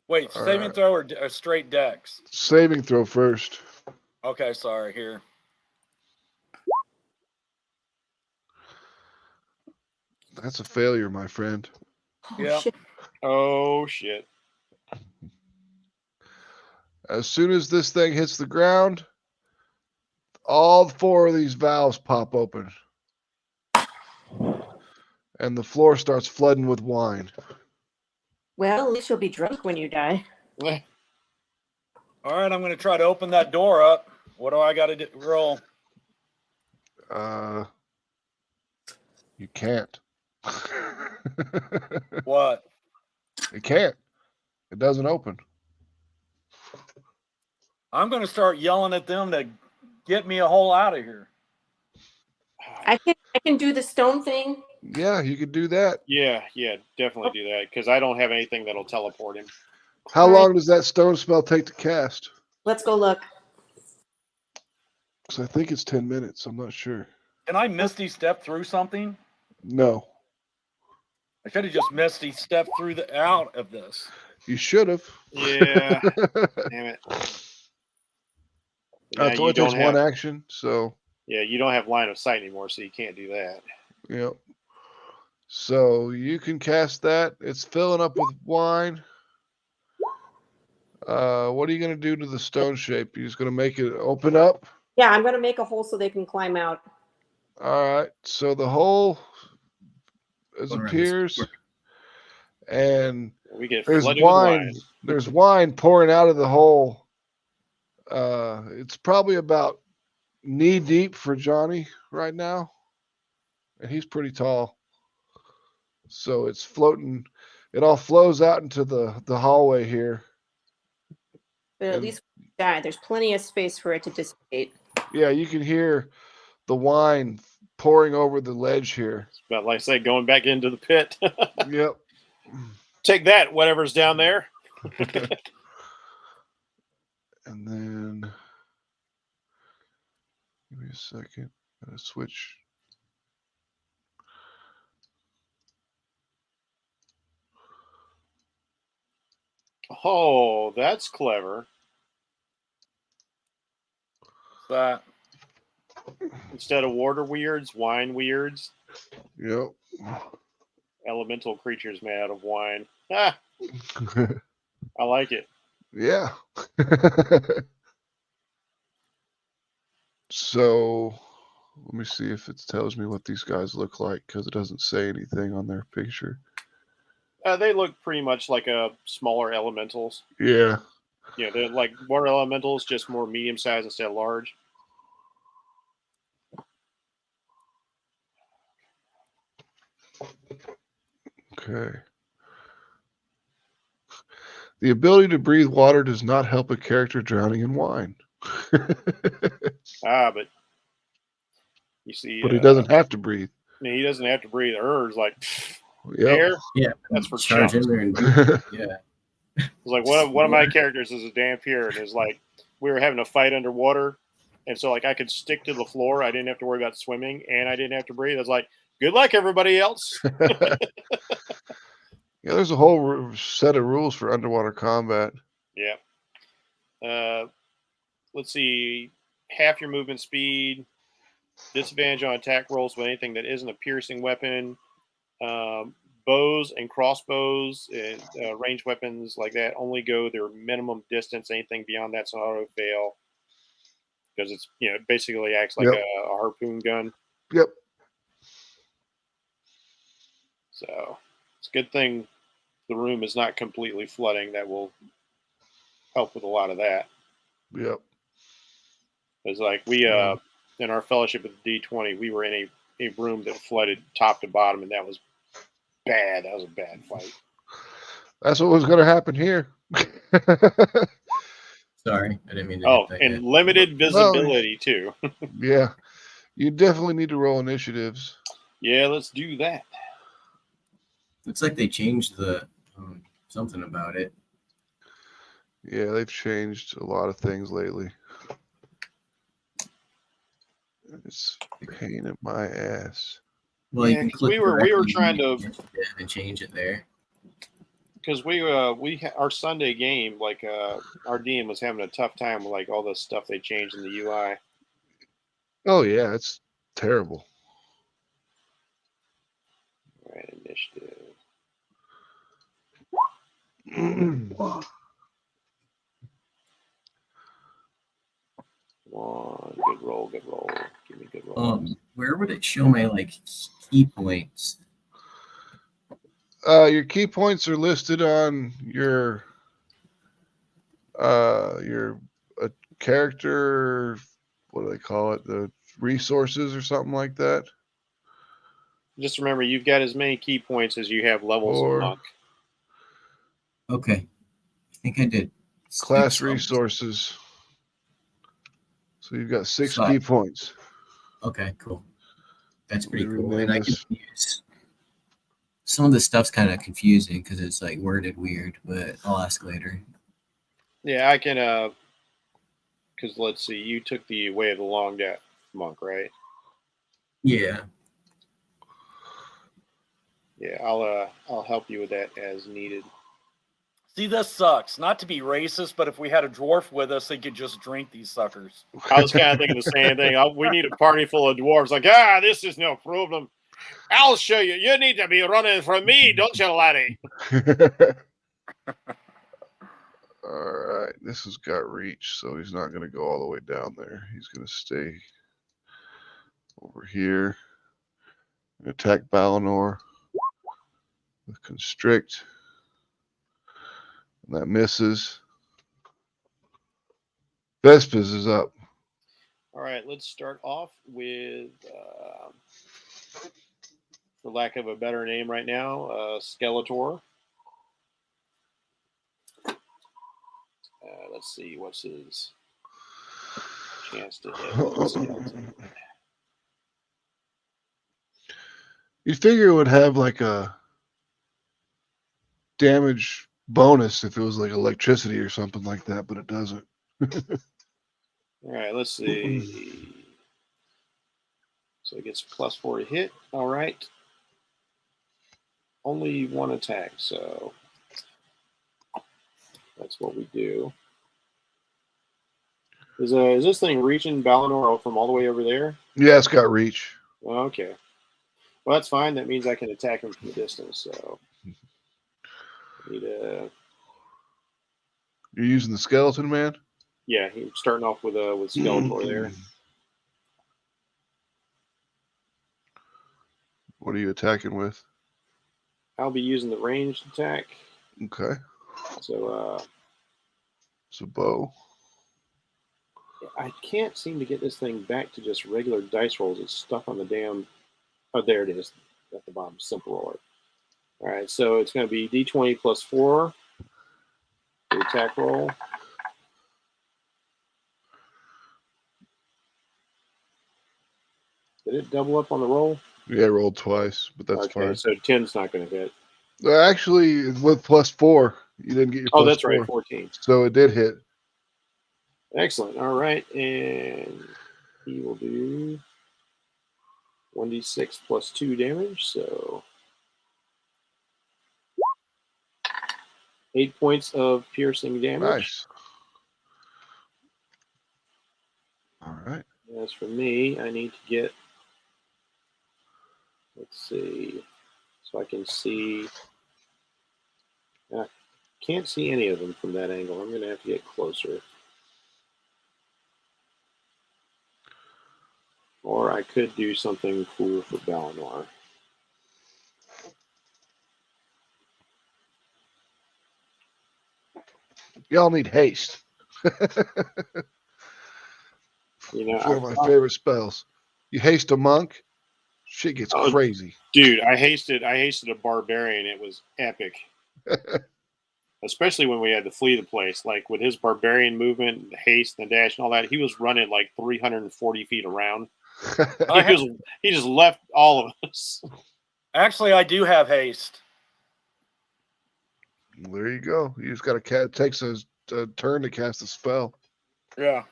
Wait, All saving right. throw or straight dex? Saving throw first. Okay, sorry. Here. That's a failure, my friend. Yeah. Oh, shit. As soon as this thing hits the ground, all 4 of these valves pop open. And the floor starts flooding with wine. Well, at least you'll be drunk when you die. All right, I'm going to try to open that door up. What do I got to roll? You can't. What? It can't. It doesn't open. I'm going to start yelling at them to get me a hole out of here. I can do the stone thing. Yeah, you could do that. Yeah, definitely do that. Because I don't have anything that'll teleport him. How All right. long does that stone spell take to cast? Let's go look. Because I think it's 10 minutes. I'm not sure. Can I Misty step through something? No. I should have just Misty stepped through out of this. You should have. Yeah. Damn it. Now It only takes one action, so. Yeah, you don't have line of sight anymore, so you can't do that. Yep. So you can cast that. It's filling up with wine. What are you going to do to the stone shape? You're just going to make it open up? Yeah, I'm going to make a hole so they can climb out. All right. So the hole appears, and we get there's flooded wine. with wine. There's wine pouring out of the hole. It's probably about knee deep for Johnny right now, and he's pretty tall. So it's floating. It all flows out into the hallway here. But at least when you die, there's plenty of space for it to dissipate. Yeah, you can hear the wine pouring over the ledge here. It's about like I say, going back into the pit. Yep. Take that, whatever's down there. And then give me a second. Gotta switch. Oh, that's clever. That. Instead of water weirds, wine weirds. Yep. Elemental creatures made out of wine. Ah, I like it. Yeah. So let me see if it tells me what these guys look like, because it doesn't say anything on their picture. They look pretty much like smaller elementals. Yeah. Yeah, they're like water elementals, just more medium size instead of large. Okay. The ability to breathe water does not help a character drowning in wine. But you see, But he doesn't have to breathe. He doesn't have to breathe. Earls like Yep. Air? Yeah, That's for charge chumps. in there and yeah. It's like one of my characters is a dampier, and is like we were having a fight underwater, and so like I could stick to the floor. I didn't have to worry about swimming, and I didn't have to breathe. I was like, good luck, everybody else. Yeah, there's a whole set of rules for underwater combat. Yeah. Let's see. Half your movement speed. Disadvantage on attack rolls with anything that isn't a piercing weapon. Bows and crossbows and ranged weapons like that only go their minimum distance. Anything beyond that's an auto fail because it's it basically acts like a harpoon gun. Yep. So it's a good thing the room is not completely flooding. That will help with a lot of that. Yep. It's like we in our fellowship with D20, we were in a room that flooded top to bottom, and that was bad. That was a bad fight. That's what was going to happen here. Sorry, I didn't mean to. Oh, and limited visibility too. Yeah, you definitely need to roll initiatives. Yeah, let's do that. Looks like they changed the something about it. Yeah, they've changed a lot of things lately. It's a pain in my ass. Well, you can click we were trying to and change it there. Because our Sunday game, like our DM was having a tough time with like all the stuff they changed in the UI. Oh yeah, it's terrible. All right, initiative. One good roll, good roll. Give me good roll. Where would it show my like key points? Your key points are listed on your character. What do they call it? The resources or something like that. Just remember, you've got as many key points as you have levels of monk. Okay, I think I did. Class resources. So you've got 6 key points. Okay, cool. That's pretty cool. And I can use some of the stuff's kind of confusing because it's like worded weird, but I'll ask later. Yeah, I can. Because let's see, you took the Way of the Long Death monk, right? Yeah. Yeah, I'll help you with that as needed. See, this sucks. Not to be racist, but if we had a dwarf with us, they could just drink these suckers. I was kind of thinking the same thing. We need a party full of dwarves. Like, this is no problem. I'll show you. You need to be running from me, don't you, laddie? All right, this has got reach, so he's not going to go all the way down there. He's going to stay over here. Attack Balinor with Constrict. And that misses. Vespers is up. All right, let's start off with, for lack of a better name right now, Skeletor. Let's see, what's his chance to hit skeleton? You'd figure it would have like a damage bonus if it was like electricity or something like that, but it doesn't. All right, let's see. So it gets +4 to hit. All right. Only one attack, so that's what we do. Is this thing reaching Balinor from all the way over there? Yeah, it's got reach. Okay. Well, that's fine. That means I can attack him from a distance. So I need a. You're using the skeleton man? Yeah, he's starting off with Skeletor there. What are you attacking with? I'll be using the ranged attack. Okay. So it's a bow. I can't seem to get this thing back to just regular dice rolls. It's stuck on the damn. Oh, there it is at the bottom. Simple roller. All right, so it's going to be D20 +4. The attack roll. Did it double up on the roll? Yeah, I rolled twice, but that's Okay, fine. so 10's not going to hit. Actually, with +4, you didn't get your Oh, plus that's right, 4. 14. So it did hit. Excellent. All right, and he will do 1d6 plus 2 damage, so 8 points of piercing damage. Nice. All right. As for me, I need to get, let's see, so I can see. I can't see any of them from that angle. I'm going to have to get closer. Or I could do something cool for Balanoir. Y'all need haste. You know, It's one of my favorite spells. You haste a monk, shit gets crazy. Dude, I hasted a barbarian. It was epic. Especially when we had to flee the place. Like with his barbarian movement, the haste, and the dash, and all that, he was running like 340 feet around. He just left all of us. Actually, I do have haste. There you go. You just got to takes a turn to cast a spell. Yeah.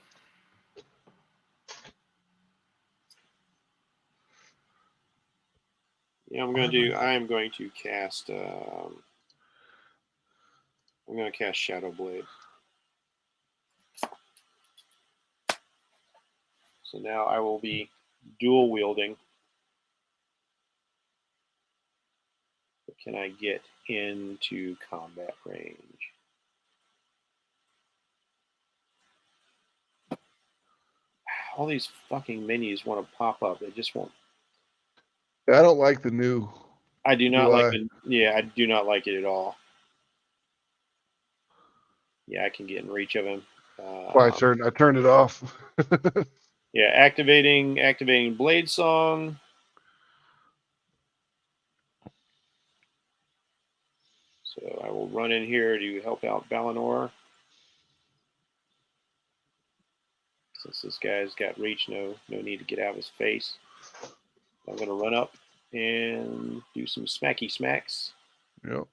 Yeah, I am going to cast. I'm going to cast Shadow Blade. So now I will be dual wielding. But can I get into combat range? All these fucking menus want to pop up. They just won't. I don't like the new. I do not like it. Yeah, I do not like it at all. Yeah, I can get in reach of him. I turned it off. Yeah, activating Blade Song. So I will run in here to help out Balanoir. Since this guy's got reach, no need to get out of his face. I'm going to run up and do some smacky smacks. Yep.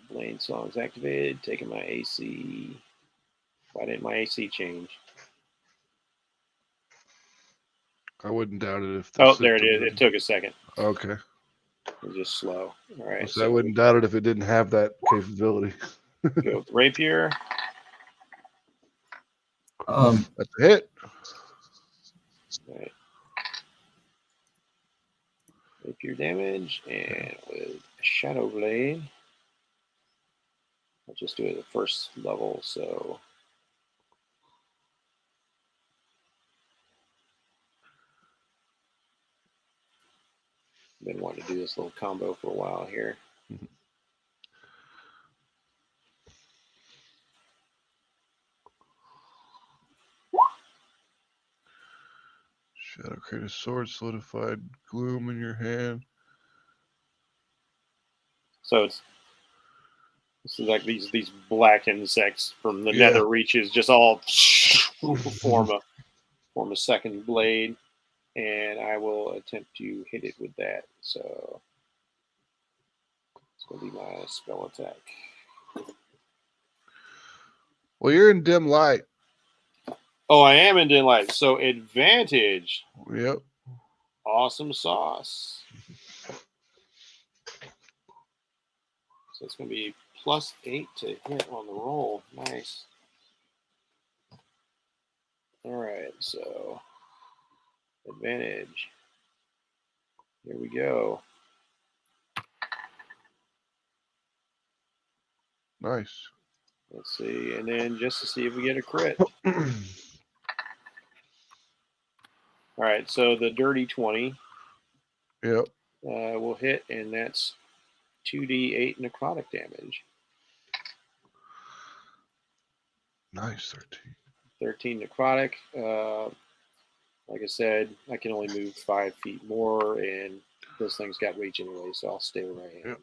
Blade Song's activated, taking my AC. Why didn't my AC change? I wouldn't doubt it if. There it is. It took a second. Okay. It's just slow. All right. So I wouldn't doubt it if it didn't have that capability. Go with Rapier. That's a hit. Right. Rapier damage, and with Shadow Blade, I'll just do it at the first level. So been wanting to do this little combo for a while here. Shadow create a sword, solidified gloom in your hand. So this is like these black insects from the nether reaches just all form a second blade, and I will attempt to hit it with that. So it's going to be my spell attack. Well, you're in dim light. Oh, I am in dim light. So advantage. Yep. Awesome sauce. So it's going to be +8 to hit on the roll. Nice. All right, so advantage. Here we go. Nice. Let's see, and then just to see if we get a crit. All right, so the dirty 20. Yep. Will hit, and that's 2d8 necrotic damage. Nice, 13 necrotic. Like I said, I can only move 5 feet more, and this thing's got reach anyway, so I'll stay where I am. Yep.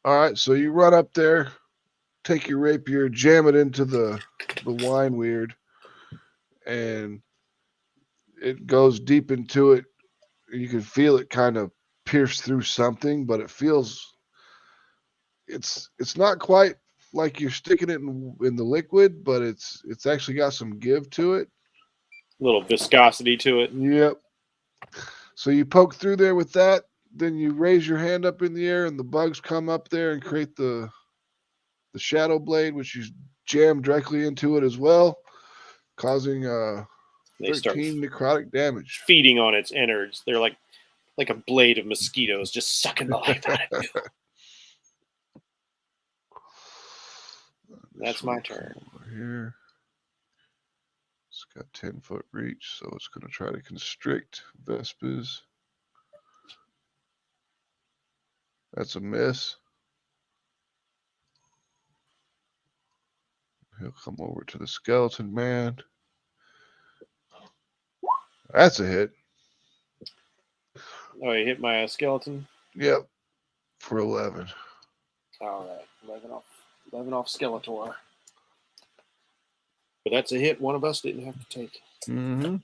All right, so you run up there, take your rapier, jam it into the wine weird, and it goes deep into it. You can feel it kind of pierce through something, but it feels it's not quite like you're sticking it in the liquid, but it's actually got some give to it. A little viscosity to it. Yep. So you poke through there with that, then you raise your hand up in the air, and the bugs come up there and create the shadow blade, which you jam directly into it as well, causing They start 13 necrotic damage. feeding on its innards. They're like a blade of mosquitoes just sucking the life out of you. That's my turn. Over here. It's got 10-foot reach, so it's going to try to constrict Vespas. That's a miss. He'll come over to the skeleton man. That's a hit. Oh, he hit my skeleton? Yep. For 11. All right. 11 off Skeletor. But that's a hit one of us didn't have to take. Mm-hmm.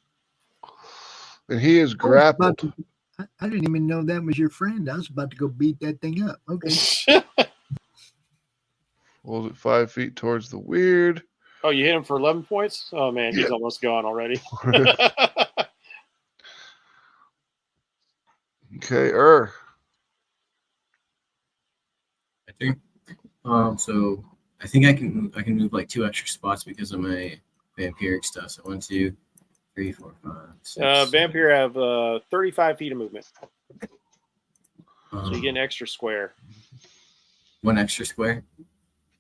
And he is grappled. I didn't even know that was your friend. I was about to go beat that thing up. Okay. Rolls it 5 feet towards the weird. Oh, you hit him for 11 points? Oh, man, he's almost gone already. Okay, So I think I can move like 2 extra spots because of my vampiric stuff. So 1, 2, 3, 4, 5, 6. Vampire have 35 feet of movement. So you get an extra square. 1 extra square?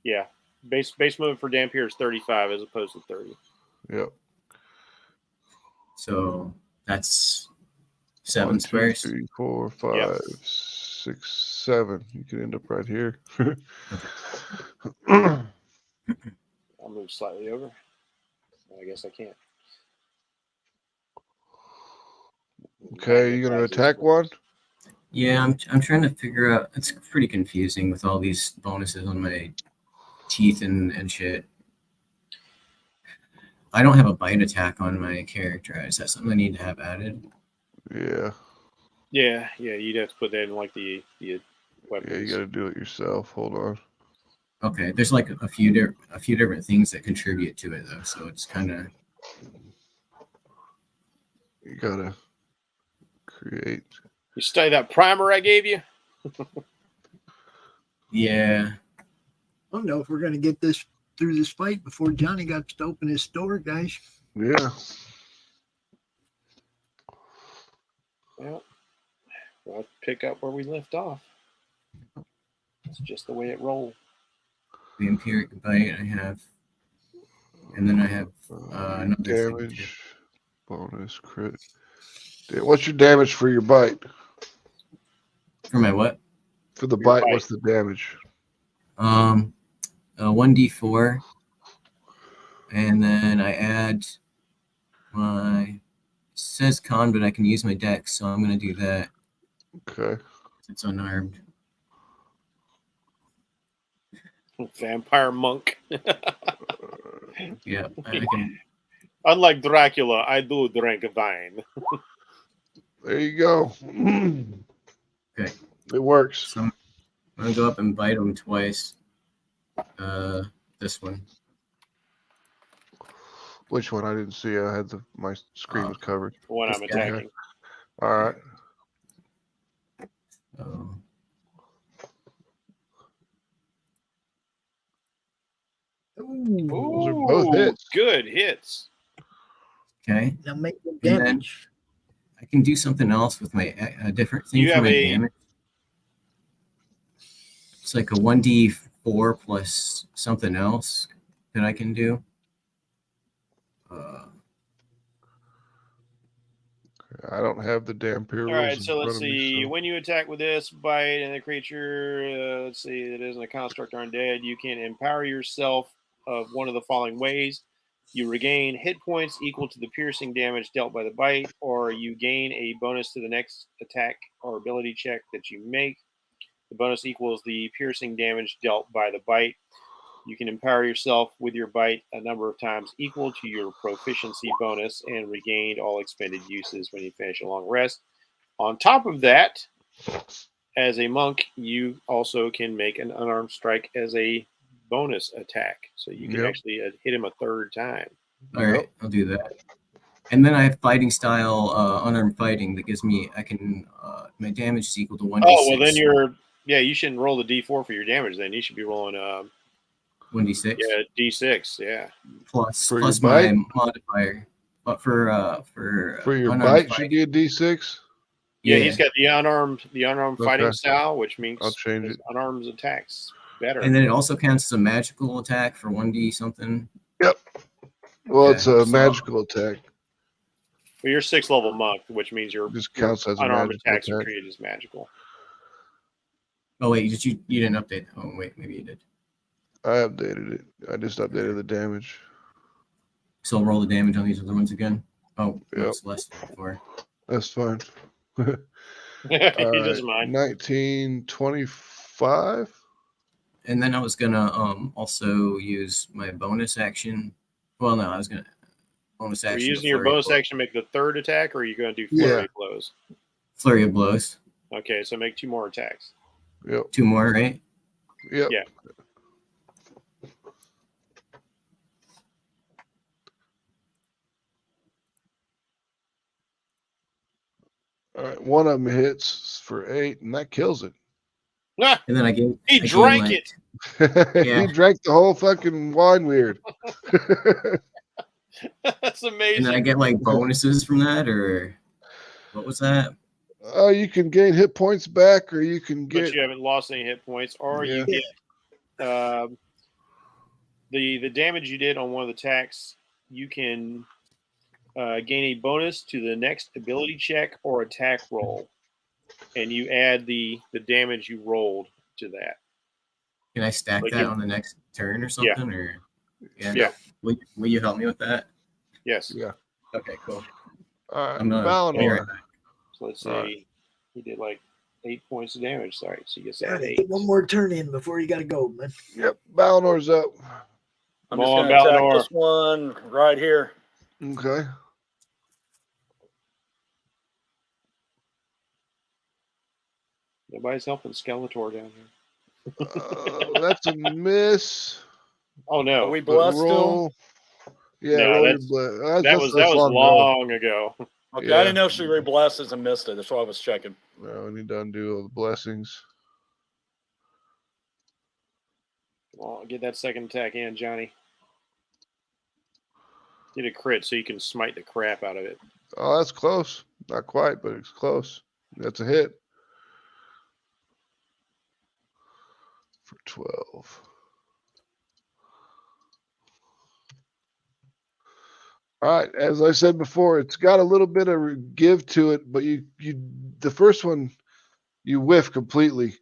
Yeah. Base movement for Vampire is 35 as opposed to 30. Yep. So that's 7 1, 2, squares. 3, 4, 5, 6, 7. You could end up right here. I'll move slightly over. I guess I can't. Okay, you gonna attack one? Yeah, I'm trying to figure out. It's pretty confusing with all these bonuses on my teeth and shit. I don't have a bite attack on my character. Is that something I need to have added? Yeah. Yeah, you'd have to put that in like the weapons. Yeah, you gotta do it yourself. Hold on. Okay, there's like a few different things that contribute to it though, so it's kind of. You gotta create. You study that primer I gave you? Yeah. I don't know if we're going to get this through this fight before Johnny got to open his store, guys. Yeah. Well, we'll pick up where we left off. It's just the way it rolled. Vampiric bite I have. And then I have another damage. Bonus crit. What's your damage for your bite? For my what? For the bite, what's the damage? 1d4, and then I add my. It says con, but I can use my dex, so I'm gonna do that. Okay. It's unarmed. Vampire monk. Yeah, I can. Unlike Dracula, I do drink wine. There you go. Okay. It works. So I'm gonna go up and bite him twice. This one. Which one? I didn't see. I had my screen was covered. The one I'm attacking. All right. Oh. Ooh. Those are both hits. Good hits. Okay. Now make the And then damage. I can do something else with my different thing You for have my a- damage. It's like a 1d4 plus something else that I can do. I don't have the damn All rules right, in so let's front of me, see. so- When you attack with this bite and the creature, let's see, it isn't a construct or undead, you can empower yourself of one of the following ways. You regain hit points equal to the piercing damage dealt by the bite, or you gain a bonus to the next attack or ability check that you make. The bonus equals the piercing damage dealt by the bite. You can empower yourself with your bite a number of times equal to your proficiency bonus and regained all expended uses when you finish a long rest. On top of that, as a monk, you also can make an unarmed strike as a bonus attack. So you can actually hit him a third time. All right, I'll do that. And then I have fighting style, unarmed fighting that gives me, my damage is equal to 1d6. Oh, well, then you shouldn't roll the d4 for your damage then. You should be rolling 1d6? Yeah, d6, yeah. Plus your my bite? modifier. But for your unarmed bite fighting, should be a d6. Yeah, he's got the unarmed fighting Okay. style, which means I'll change his it. unarmed attacks better. and then it also counts as a magical attack for 1d something. Yep. Well, Okay, it's a so- magical attack. Well, you're 6th level monk, which means your Just counts as a unarmed magical attacks are attack. treated as magical. Oh wait, you didn't update. Oh wait, maybe you did. I updated it. I just updated the damage. So I'll roll the damage on these other ones again. Oh, Yep. it's less than before. That's fine. He doesn't mind. 1925. And then I was gonna also use my bonus action. Well, no, I was gonna bonus Are action. you using your flurry of bonus blows. action to make the third attack, or are you going to do Yeah. flurry of blows? Flurry of blows. Okay, so make 2 more attacks. Yep. 2 more, right? Yep. Yeah. All right. One of them hits for 8, and that kills it. Ah, And then I gave. he I gave, drank like- it. Yeah. He drank the whole fucking wine weird. That's And amazing. then I get like bonuses from that, or what was that? You can gain hit points back, or you can But get. you haven't lost any hit points, or you Yeah. get the damage you did on one of the attacks. You can gain a bonus to the next ability check or attack roll, and you add the damage you rolled to that. Can I stack Like that you- on the next turn or Yeah. something? Or Yeah. Will you help me with that? Yes. Yeah. Okay, cool. All right. I'm gonna be right Balnor. back. So let's All say he did like 8 points of damage. Sorry, so you get Gotta 8. get one more turn in before you gotta go, man. Yep. Balnor's up. I'm Come just on, going to attack Balnor. this one right here. Okay. Nobody's helping Skeletor down here. That's a miss. Oh no, Are we But blessed still? roll. Yeah, No, roll your that's- blood. that was long ago. Okay, Yeah. I didn't know she re-blesses and missed it. That's why I was checking. No, we need to undo all the blessings. Well, get that second attack in, Johnny. Get a crit so you can smite the crap out of it. Oh, that's close. Not quite, but it's close. That's a hit. For 12. All right, as I said before, it's got a little bit of give to it, but the first one you whiff completely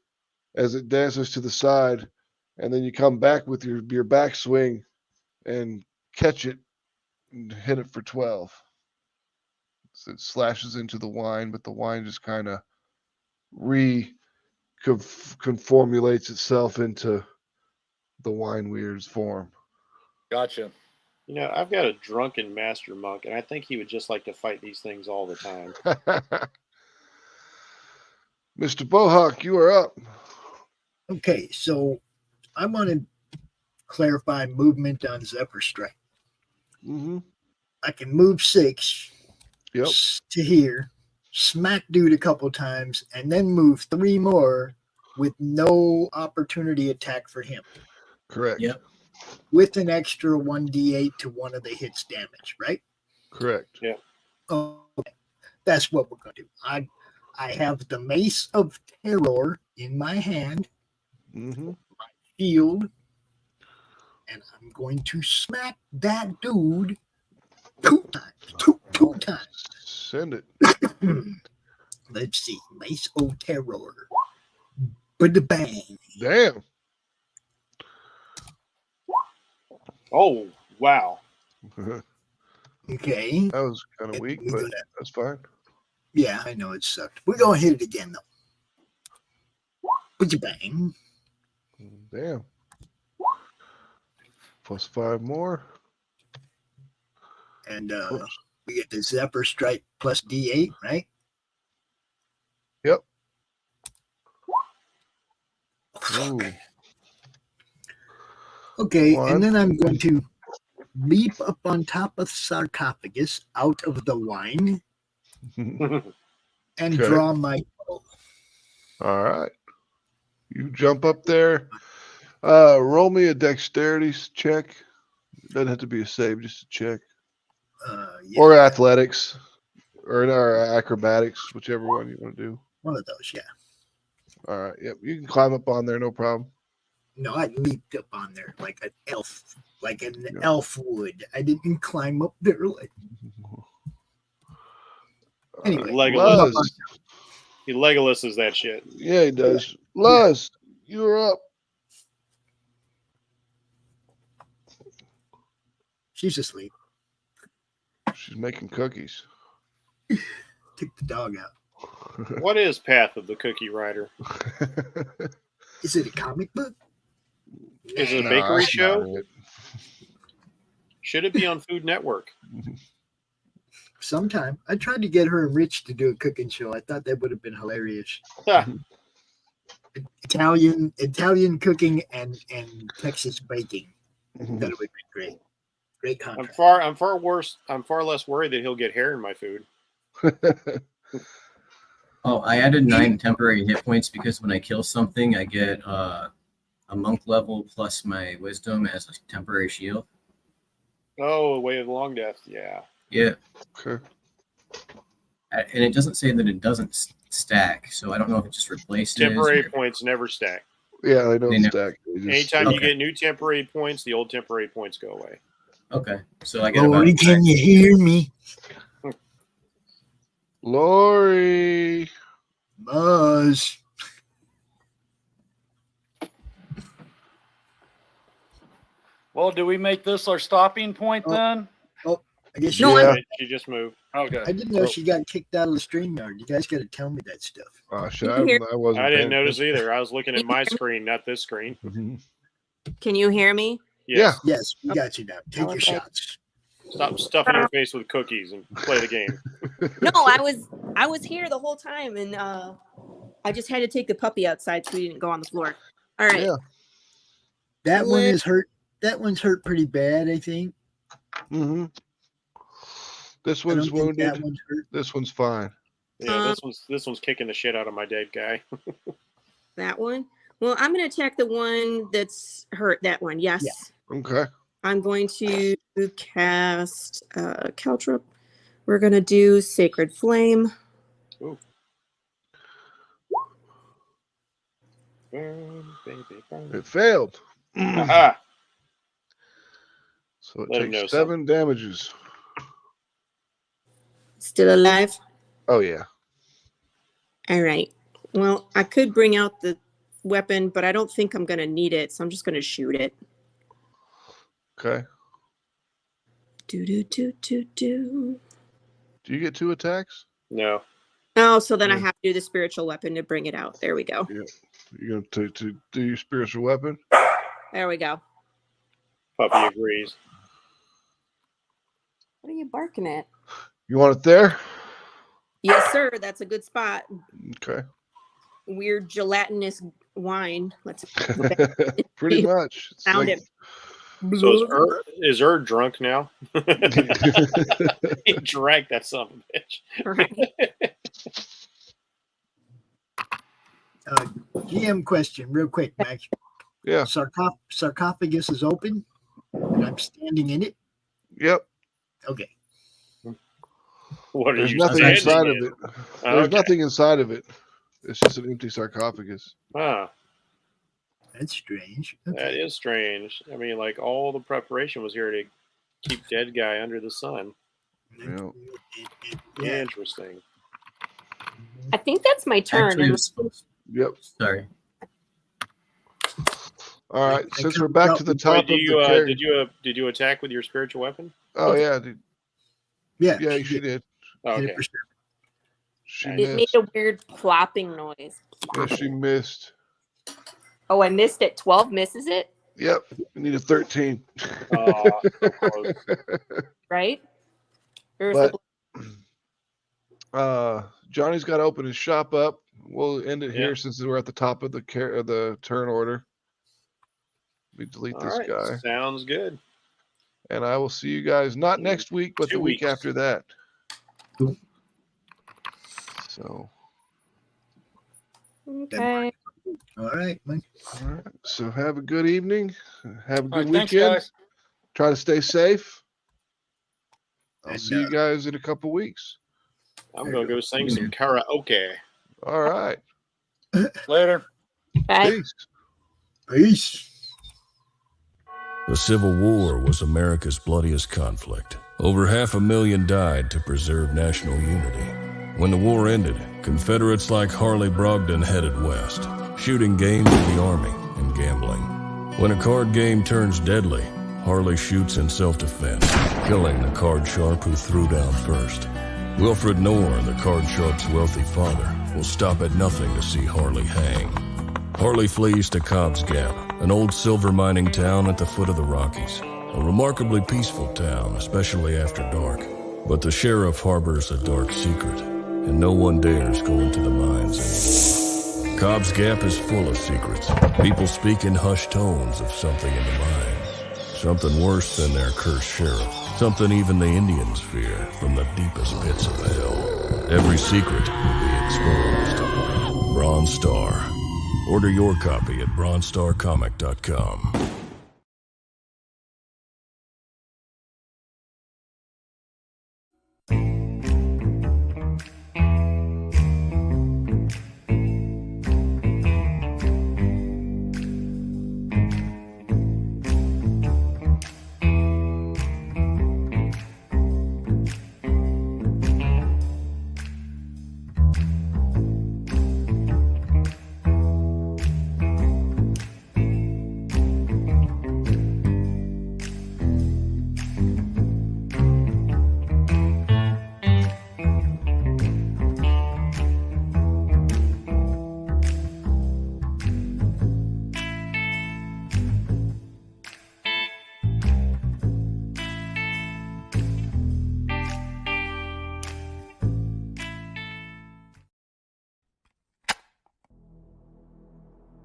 as it dances to the side, and then you come back with your backswing and catch it and hit it for 12. So it slashes into the wine, but the wine just kind of conformulates itself into the wine weird's form. Gotcha. You know, I've got a drunken master monk, and I think he would just like to fight these things all the time. Mr. Bohawk, you are up. Okay, so I want to clarify movement on Zephyr Strike. Mm-hmm. I can move 6 Yep. to here, smack dude a couple times, and then move 3 more with no opportunity attack for him, Correct. Yep. with an extra 1d8 to one of the hits damage, right? Correct. Yeah. Okay, that's what we're going to do. I have the Mace of Terror in my hand, Mm-hmm. shield, and I'm going to smack that dude 2 times. Two times. Send it. Let's see. Mace of Terror. Bang. Damn. Oh, wow. That Okay. was kind of weak, but that's fine. Yeah, I know it sucked. We're going to hit it again, though. Bang. Damn. Plus 5 more. And we get the Zephyr Strike plus D8, right? Yep. Ooh. Okay, and then I'm going to leap up on top of the sarcophagus out of the wine and draw my bow. All right. You jump up there. Roll me a dexterity check. It doesn't have to be a save, just a check. Yeah. Or athletics. Or acrobatics, whichever one you want to do. One of those, yeah. All right. Yep. You can climb up on there, no problem. No, I leaped up on there like an elf, elf would. I didn't climb up there like. Anyway, Legolas. He Legolas is that shit. Yeah, he does. Luz, you're up. She's asleep. She's making cookies. Kick the dog out. What is Path of the Cookie Rider? Is it a comic book? Is it a bakery show? Should it be on Food Network? Sometime. I tried to get her and Rich to do a cooking show. I thought that would have been hilarious. Italian cooking and Texas baking. That would be great. Great contrast. I'm far less worried that he'll get hair in my food. Oh, I added 9 temporary hit points because when I kill something, I get a monk level plus my wisdom as a temporary shield. Oh, Way of the Long Death. Yeah. Yeah. Okay. And it doesn't say that it doesn't stack, so I don't know if it just replaces. Temporary points never stack. Yeah, they don't stack. Anytime you get new temporary points, the old temporary points go away. Okay, so I get Laurie, can you hear me? Laurie. Buzz. Well, do we make this our stopping point then? Oh, I guess She just moved. Okay. I didn't know she got kicked out of the StreamYard. You guys got to tell me that stuff. Oh, shit. I wasn't. I didn't notice either. I was looking at my screen, not this screen. Can you hear me? Yes. Yeah. Yes, we got you now. Take your shots. Stop stuffing your face with cookies and play the game. No, I was here the whole time, and I just had to take the puppy outside so he didn't go on the floor. All right. Yeah. That one is hurt. That one's hurt pretty bad, I think. Mm-hmm. This one's wounded. That one's hurt. This one's fine. Yeah, this one's kicking the shit out of my dead guy. That one. Well, I'm going to attack the one that's hurt. That one, yes. Yeah. Okay. I'm going to cast Caltrip. We're going to do Sacred Flame. Ooh. Burn, baby, burn. It failed. Aha. So it Let him know takes 7 damages. Still alive? Oh, yeah. All right. Well, I could bring out the weapon, but I don't think I'm going to need it, so I'm just going to shoot it. Okay. Do. Do you get 2 attacks? No. Oh, so then I have to do the spiritual weapon to bring it out. There we go. Yeah. You're going to do your spiritual weapon? There we go. Puppy agrees. What are you barking at? You want it there? Yes, sir. That's a good spot. Okay. Weird gelatinous wine. Let's Pretty much. It's found like, it. So is Erd drunk now? He drank that son of a bitch. Right. GM question, real quick, Max. Yeah. Sarcophagus is open, and I'm standing in it. Yep. Okay. What are There's you nothing inside of it. There's Okay. nothing inside of it. It's just an empty sarcophagus. Ah, That's strange. that is strange. I mean, like all the preparation was here to keep dead guy under the sun. Yeah. Yeah. Interesting. I think that's my turn. Actually, it's supposed- Yep. Sorry. All right. Since we're back to the top Wait, of the carry. did you attack with your spiritual weapon? Oh yeah, dude. Yeah. Yeah, she did. Oh, Hit it okay. for sure. She It made missed. a weird plopping noise. Yeah, she missed. Oh, I missed it. 12 misses it? Yep, we need a 13. Right? Or is But the Johnny's got to open his shop up. We'll end it here Yeah. since we're at the top of the turn order. We delete All this right, guy. sounds good. And I will see you guys not next week, but 2 the week weeks. after that. Cool. So, Okay. All right, man. all right. So have a good evening. Have a All good right, thanks, weekend. guys. Try to stay safe. I'll And, see you guys in a couple weeks. I'm gonna go sing some karaoke. All right. Later. Bye. Peace. Peace. The Civil War was America's bloodiest conflict. Over 500,000 died to preserve national unity. When the war ended, Confederates like Harley Brogdon headed west, shooting game for the Army and gambling. When a card game turns deadly, Harley shoots in self-defense, killing the card sharp who threw down first. Wilfred Knorr, the card sharp's wealthy father, will stop at nothing to see Harley hang. Harley flees to Cobb's Gap, an old silver mining town at the foot of the Rockies. A remarkably peaceful town, especially after dark. But the sheriff harbors a dark secret, and no one dares go into the mines anymore. Cobb's Gap is full of secrets. People speak in hushed tones of something in the mines. Something worse than their cursed sheriff. Something even the Indians fear from the deepest pits of hell. Every secret will be exposed. Bronze Star. Order your copy at bronzestarcomic.com.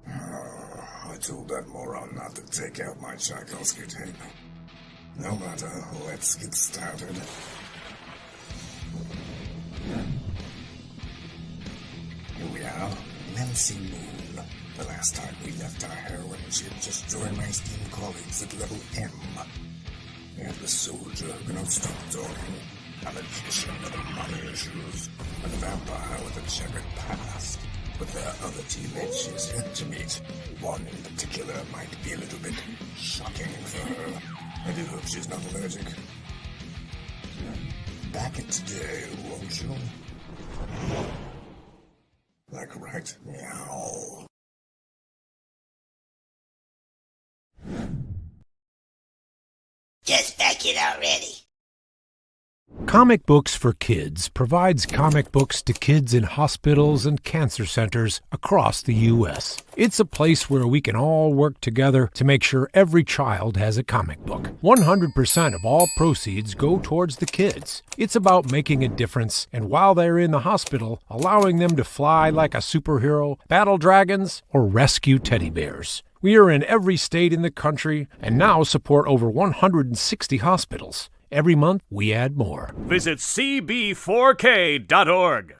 I told that moron not to take out my Tchaikovsky tape. No matter, let's get started. Here we are, Nancy Moon. The last time we left our heroine, she had just joined my esteemed colleagues at level M. And the soldier who cannot stop talking, a magician with money issues, and a vampire with a checkered past. But there are other teammates she has yet to meet. One in particular might be a little bit shocking for her. I do hope she's not allergic. Back it today, won't you? Like right meow. Just back it already. Comic Books for Kids provides comic books to kids in hospitals and cancer centers across the U.S. It's a place where we can all work together to make sure every child has a comic book. 100% of all proceeds go towards the kids. It's about making a difference, and while they're in the hospital, allowing them to fly like a superhero, battle dragons, or rescue teddy bears. We are in every state in the country and now support over 160 hospitals. Every month, we add more. Visit cb4k.org.